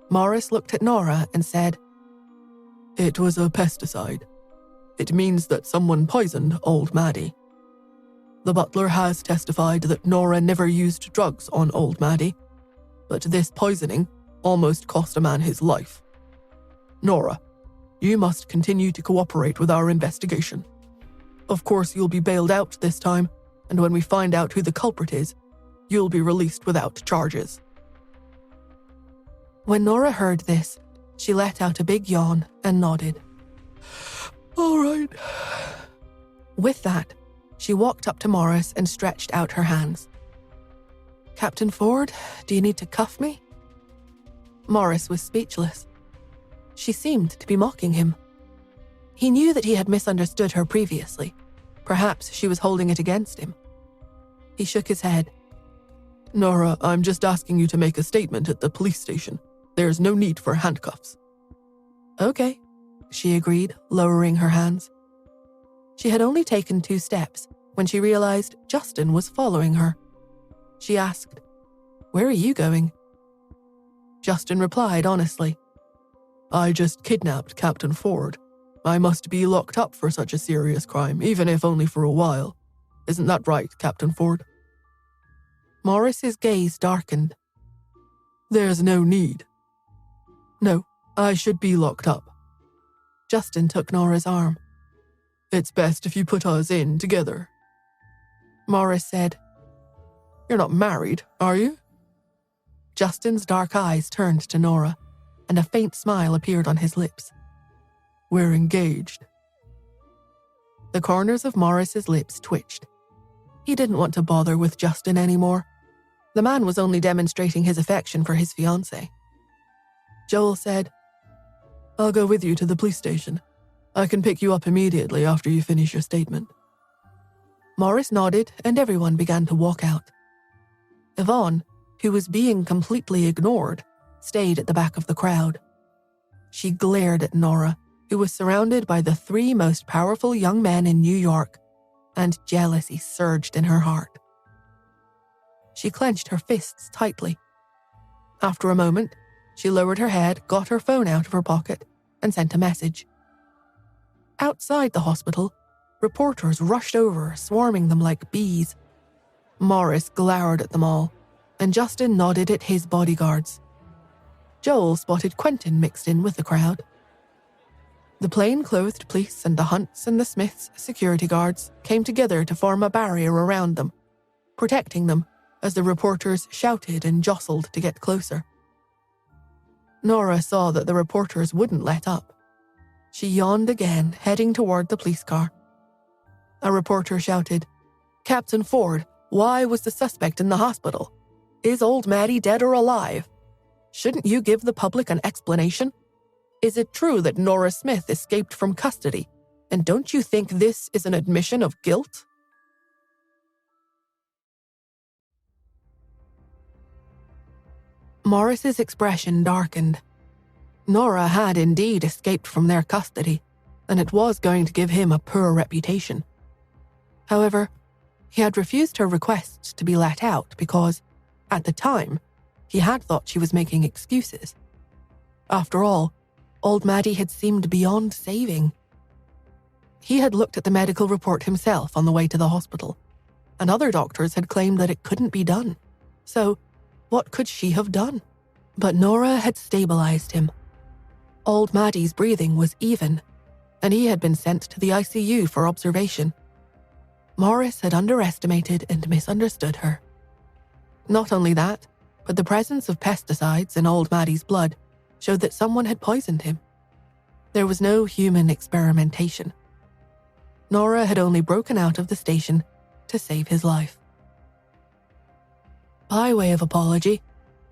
Morris looked at Nora and said, It was a pesticide. It means that someone poisoned old Maddie. The butler has testified that Nora never used drugs on old Maddie, but this poisoning almost cost a man his life. Nora, you must continue to cooperate with our investigation. Of course, you'll be bailed out this time, and when we find out who the culprit is, you'll be released without charges. When Nora heard this, she let out a big yawn and nodded. All right. With that, she walked up to Morris and stretched out her hands. Captain Ford, do you need to cuff me? Morris was speechless. She seemed to be mocking him. He knew that he had misunderstood her previously. Perhaps she was holding it against him. He shook his head. Nora, I'm just asking you to make a statement at the police station. There's no need for handcuffs. Okay, she agreed, lowering her hands. She had only taken 2 steps when she realized Justin was following her. She asked, Where are you going? Justin replied honestly, I just kidnapped Captain Ford. I must be locked up for such a serious crime, even if only for a while. Isn't that right, Captain Ford? Morris's gaze darkened. There's no need. No, I should be locked up. Justin took Nora's arm. It's best if you put us in together. Morris said, You're not married, are you? Justin's dark eyes turned to Nora, and a faint smile appeared on his lips. We're engaged. The corners of Morris's lips twitched. He didn't want to bother with Justin anymore. The man was only demonstrating his affection for his fiancée. Joel said, I'll go with you to the police station. I can pick you up immediately after you finish your statement. Morris nodded and everyone began to walk out. Yvonne, who was being completely ignored, stayed at the back of the crowd. She glared at Nora, who was surrounded by the 3 most powerful young men in New York, and jealousy surged in her heart. She clenched her fists tightly. After a moment, she lowered her head, got her phone out of her pocket, and sent a message. Outside the hospital, reporters rushed over, swarming them like bees. Morris glowered at them all, and Justin nodded at his bodyguards. Joel spotted Quentin mixed in with the crowd. The plain-clothed police and the Hunts and the Smiths security guards came together to form a barrier around them, protecting them as the reporters shouted and jostled to get closer. Nora saw that the reporters wouldn't let up. She yawned again, heading toward the police car. A reporter shouted, "Captain Ford, why was the suspect in the hospital? Is old Maddie dead or alive? Shouldn't you give the public an explanation? Is it true that Nora Smith escaped from custody? And don't you think this is an admission of guilt?" Morris's expression darkened. Nora had indeed escaped from their custody, and it was going to give him a poor reputation. However, he had refused her requests to be let out because, at the time, he had thought she was making excuses. After all, old Maddie had seemed beyond saving. He had looked at the medical report himself on the way to the hospital, and other doctors had claimed that it couldn't be done. So, what could she have done? But Nora had stabilized him. Old Maddie's breathing was even, and he had been sent to the ICU for observation. Morris had underestimated and misunderstood her. Not only that, but the presence of pesticides in old Maddie's blood showed that someone had poisoned him. There was no human experimentation. Nora had only broken out of the station to save his life. By way of apology,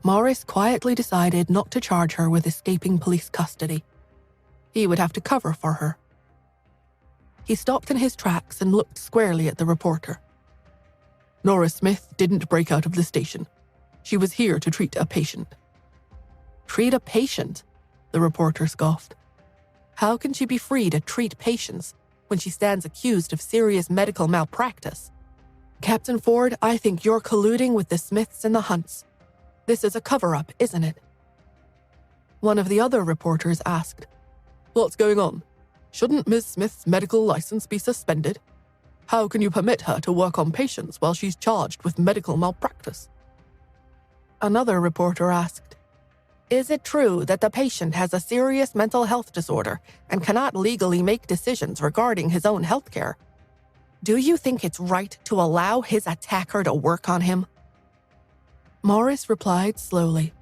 Morris quietly decided not to charge her with escaping police custody. He would have to cover for her. He stopped in his tracks and looked squarely at the reporter. Nora Smith didn't break out of the station. She was here to treat a patient. Treat a patient? The reporter scoffed. How can she be free to treat patients when she stands accused of serious medical malpractice? Captain Ford, I think you're colluding with the Smiths and the Hunts. This is a cover-up, isn't it? One of the other reporters asked. What's going on? Shouldn't Ms. Smith's medical license be suspended? How can you permit her to work on patients while she's charged with medical malpractice? Another reporter asked, Is it true that the patient has a serious mental health disorder and cannot legally make decisions regarding his own health care? Do you think it's right to allow his attacker to work on him? Morris replied slowly.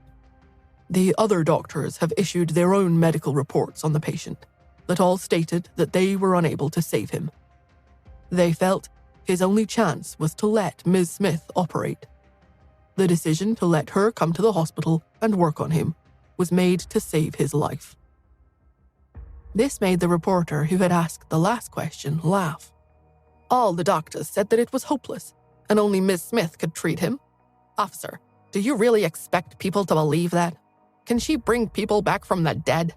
The other doctors have issued their own medical reports on the patient that all stated that they were unable to save him. They felt his only chance was to let Ms. Smith operate. The decision to let her come to the hospital and work on him was made to save his life. This made the reporter who had asked the last question laugh. All the doctors said that it was hopeless, and only Ms. Smith could treat him. Officer, do you really expect people to believe that? Can she bring people back from the dead?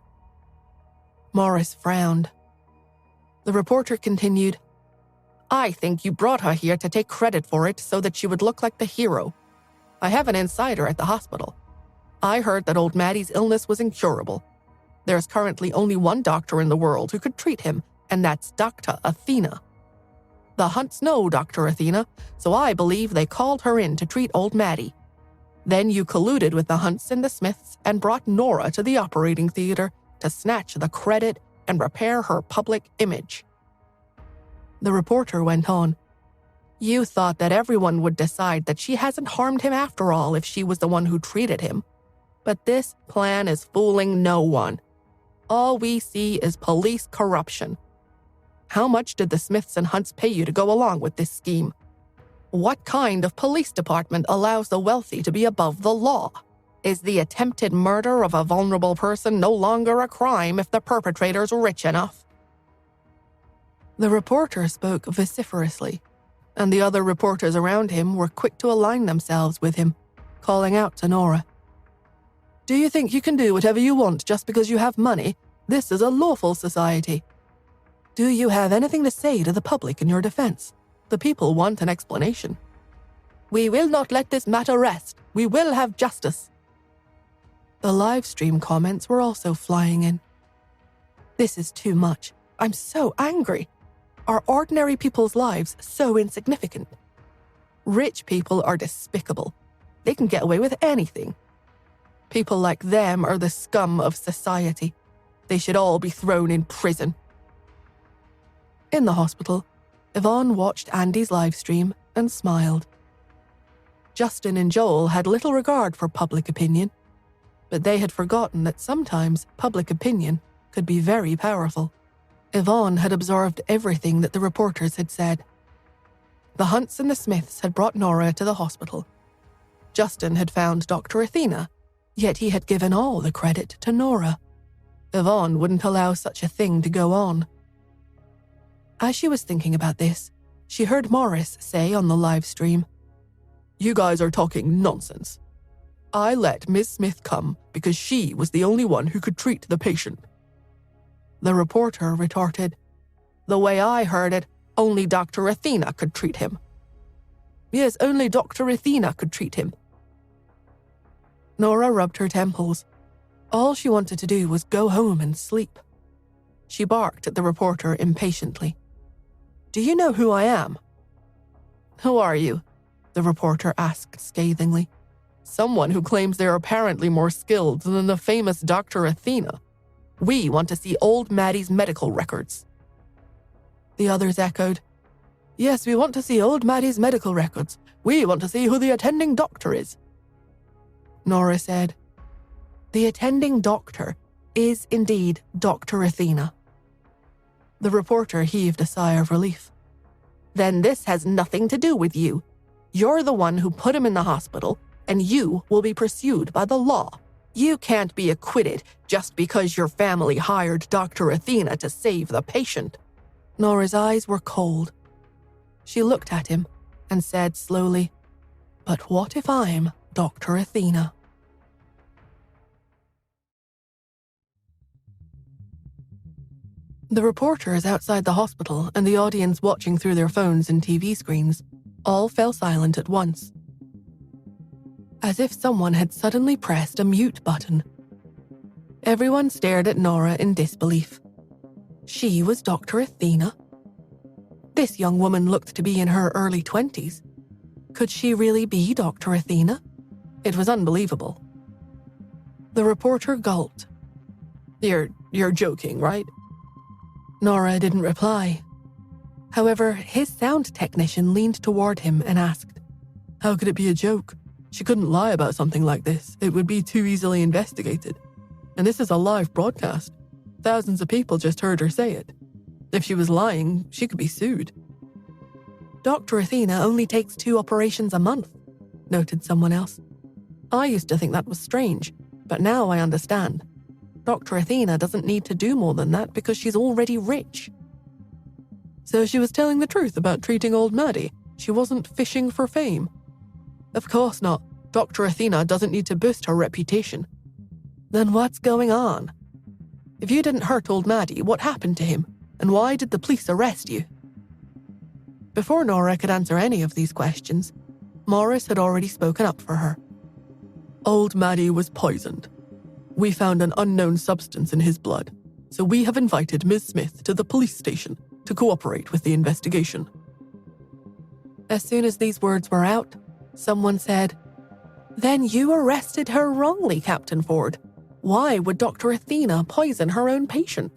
Morris frowned. The reporter continued, I think you brought her here to take credit for it so that she would look like the hero. I have an insider at the hospital. I heard that old Maddie's illness was incurable. There's currently only one doctor in the world who could treat him, and that's Dr. Athena. The Hunts know Dr. Athena, so I believe they called her in to treat old Maddie. Then you colluded with the Hunts and the Smiths and brought Nora to the operating theater to snatch the credit and repair her public image. The reporter went on. You thought that everyone would decide that she hasn't harmed him after all if she was the one who treated him. But this plan is fooling no one. All we see is police corruption. How much did the Smiths and Hunts pay you to go along with this scheme? What kind of police department allows the wealthy to be above the law? Is the attempted murder of a vulnerable person no longer a crime if the perpetrator's rich enough? The reporter spoke vociferously, and the other reporters around him were quick to align themselves with him, calling out to Nora. Do you think you can do whatever you want just because you have money? This is a lawful society. Do you have anything to say to the public in your defense? The people want an explanation. We will not let this matter rest. We will have justice. The live stream comments were also flying in. This is too much. I'm so angry. Are ordinary people's lives so insignificant? Rich people are despicable. They can get away with anything. People like them are the scum of society. They should all be thrown in prison. In the hospital, Yvonne watched Andy's live stream and smiled. Justin and Joel had little regard for public opinion, but they had forgotten that sometimes public opinion could be very powerful. Yvonne had absorbed everything that the reporters had said. The Hunts and the Smiths had brought Nora to the hospital. Justin had found Dr. Athena, yet he had given all the credit to Nora. Yvonne wouldn't allow such a thing to go on. As she was thinking about this, she heard Morris say on the live stream, You guys are talking nonsense. I let Miss Smith come because she was the only one who could treat the patient. The reporter retorted, The way I heard it, only Dr. Athena could treat him. Yes, only Dr. Athena could treat him. Nora rubbed her temples. All she wanted to do was go home and sleep. She barked at the reporter impatiently. Do you know who I am? Who are you? The reporter asked scathingly. Someone who claims they're apparently more skilled than the famous Dr. Athena. We want to see old Maddie's medical records. The others echoed. Yes, we want to see old Maddie's medical records. We want to see who the attending doctor is. Nora said, The attending doctor is indeed Dr. Athena. The reporter heaved a sigh of relief. Then this has nothing to do with you. You're the one who put him in the hospital, and you will be pursued by the law. You can't be acquitted just because your family hired Dr. Athena to save the patient. Nora's eyes were cold. She looked at him and said slowly, "But what if I'm Dr. Athena?" The reporters outside the hospital and the audience watching through their phones and TV screens all fell silent at once, as if someone had suddenly pressed a mute button. Everyone stared at Nora in disbelief. She was Dr. Athena? This young woman looked to be in her early 20s. Could she really be Dr. Athena? It was unbelievable. The reporter gulped. You're joking, right?" Nora didn't reply. However, his sound technician leaned toward him and asked, "How could it be a joke? She couldn't lie about something like this. It would be too easily investigated. And this is a live broadcast. Thousands of people just heard her say it. If she was lying, she could be sued." "Dr. Athena only takes 2 operations a month," noted someone else. "I used to think that was strange, but now I understand. Dr. Athena doesn't need to do more than that because she's already rich." So she was telling the truth about treating old Maddie. She wasn't fishing for fame. Of course not. Dr. Athena doesn't need to boost her reputation. Then what's going on? If you didn't hurt old Maddie, what happened to him? And why did the police arrest you? Before Nora could answer any of these questions, Morris had already spoken up for her. Old Maddie was poisoned. We found an unknown substance in his blood, so we have invited Ms. Smith to the police station to cooperate with the investigation. As soon as these words were out, someone said, "Then you arrested her wrongly, Captain Ford. Why would Dr. Athena poison her own patient?"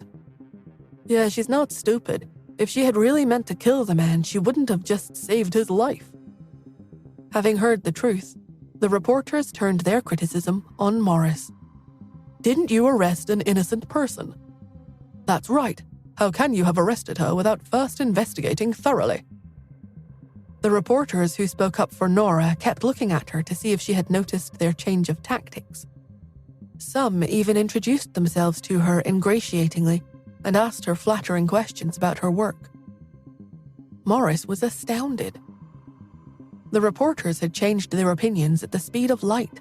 Yeah, she's not stupid. If she had really meant to kill the man, she wouldn't have just saved his life. Having heard the truth, the reporters turned their criticism on Morris. "Didn't you arrest an innocent person?" "That's right. How can you have arrested her without first investigating thoroughly?" The reporters who spoke up for Nora kept looking at her to see if she had noticed their change of tactics. Some even introduced themselves to her ingratiatingly and asked her flattering questions about her work. Morris was astounded. The reporters had changed their opinions at the speed of light.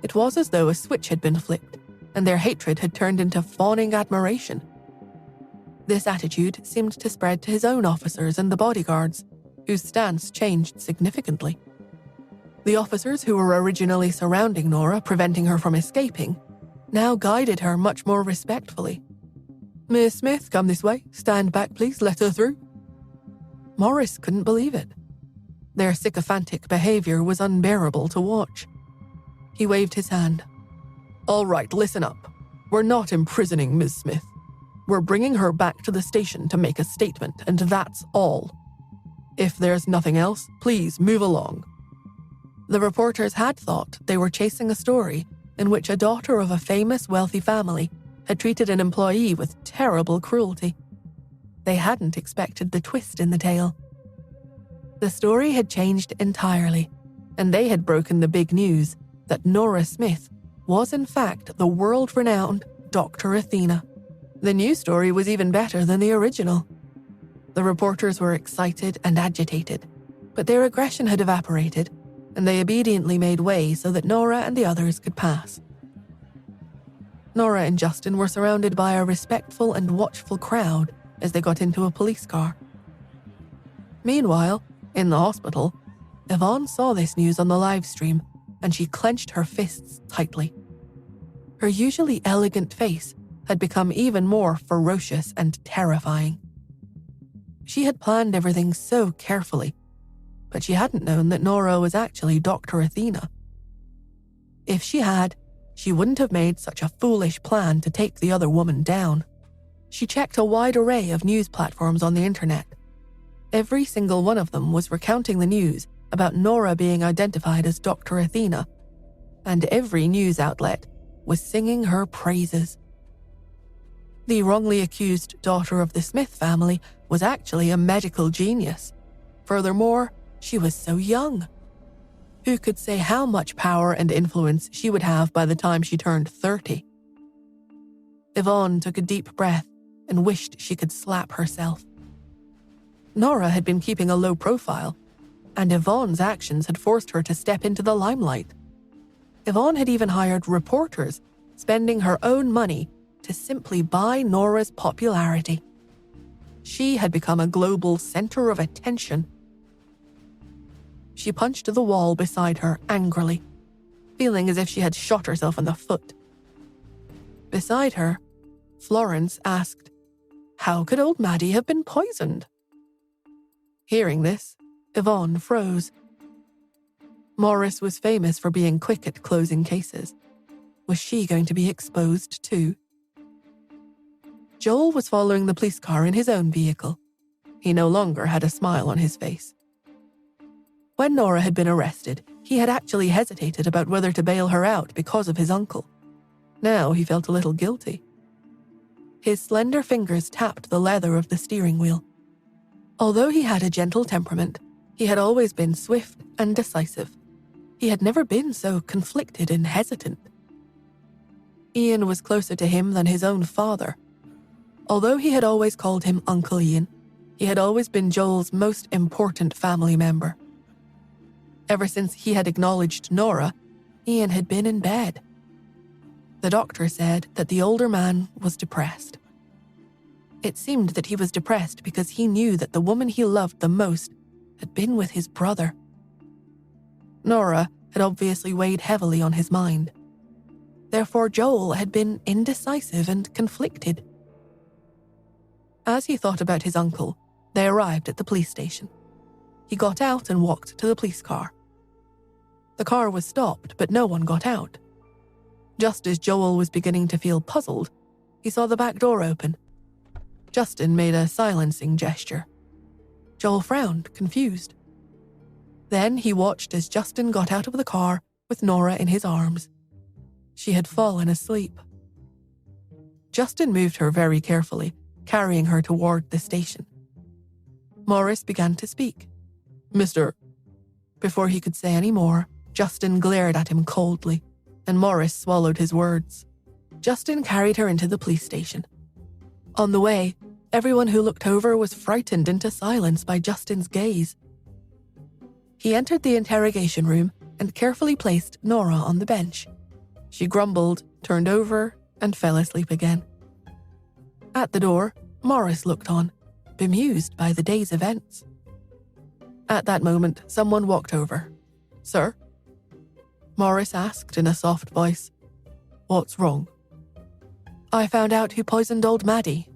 It was as though a switch had been flipped, and their hatred had turned into fawning admiration. This attitude seemed to spread to his own officers and the bodyguards, whose stance changed significantly. The officers who were originally surrounding Nora, preventing her from escaping, now guided her much more respectfully. "Miss Smith, come this way. Stand back, please. Let her through." Morris couldn't believe it. Their sycophantic behavior was unbearable to watch. He waved his hand. "All right, listen up. We're not imprisoning Miss Smith. We're bringing her back to the station to make a statement, and that's all. If there's nothing else, please move along." The reporters had thought they were chasing a story in which a daughter of a famous wealthy family had treated an employee with terrible cruelty. They hadn't expected the twist in the tale. The story had changed entirely, and they had broken the big news that Nora Smith was in fact the world-renowned Dr. Athena. The new story was even better than the original. The reporters were excited and agitated, but their aggression had evaporated, and they obediently made way so that Nora and the others could pass. Nora and Justin were surrounded by a respectful and watchful crowd as they got into a police car. Meanwhile, in the hospital, Yvonne saw this news on the live stream, and she clenched her fists tightly. Her usually elegant face had become even more ferocious and terrifying. She had planned everything so carefully, but she hadn't known that Nora was actually Dr. Athena. If she had, she wouldn't have made such a foolish plan to take the other woman down. She checked a wide array of news platforms on the internet. Every single one of them was recounting the news about Nora being identified as Dr. Athena, and every news outlet was singing her praises. The wrongly accused daughter of the Smith family was actually a medical genius. Furthermore, she was so young. Who could say how much power and influence she would have by the time she turned 30? Yvonne took a deep breath and wished she could slap herself. Nora had been keeping a low profile, and Yvonne's actions had forced her to step into the limelight. Yvonne had even hired reporters, spending her own money to simply buy Nora's popularity. She had become a global center of attention. She punched the wall beside her angrily, feeling as if she had shot herself in the foot. Beside her, Florence asked, "How could old Maddie have been poisoned?" Hearing this, Yvonne froze. Morris was famous for being quick at closing cases. Was she going to be exposed too? Joel was following the police car in his own vehicle. He no longer had a smile on his face. When Nora had been arrested, he had actually hesitated about whether to bail her out because of his uncle. Now he felt a little guilty. His slender fingers tapped the leather of the steering wheel. Although he had a gentle temperament, he had always been swift and decisive. He had never been so conflicted and hesitant. Ian was closer to him than his own father. Although he had always called him Uncle Ian, he had always been Joel's most important family member. Ever since he had acknowledged Nora, Ian had been in bed. The doctor said that the older man was depressed. It seemed that he was depressed because he knew that the woman he loved the most had been with his brother. Nora had obviously weighed heavily on his mind. Therefore, Joel had been indecisive and conflicted. As he thought about his uncle, they arrived at the police station. He got out and walked to the police car. The car was stopped, but no one got out. Just as Joel was beginning to feel puzzled, he saw the back door open. Justin made a silencing gesture. Joel frowned, confused. Then he watched as Justin got out of the car with Nora in his arms. She had fallen asleep. Justin moved her very carefully, carrying her toward the station. Morris began to speak. "Mr." Before he could say any more, Justin glared at him coldly, and Morris swallowed his words. Justin carried her into the police station. On the way, everyone who looked over was frightened into silence by Justin's gaze. He entered the interrogation room and carefully placed Nora on the bench. She grumbled, turned over, and fell asleep again. At the door, Morris looked on, bemused by the day's events. At that moment, someone walked over. "Sir?" Morris asked in a soft voice. "What's wrong?" "I found out who poisoned old Maddie,"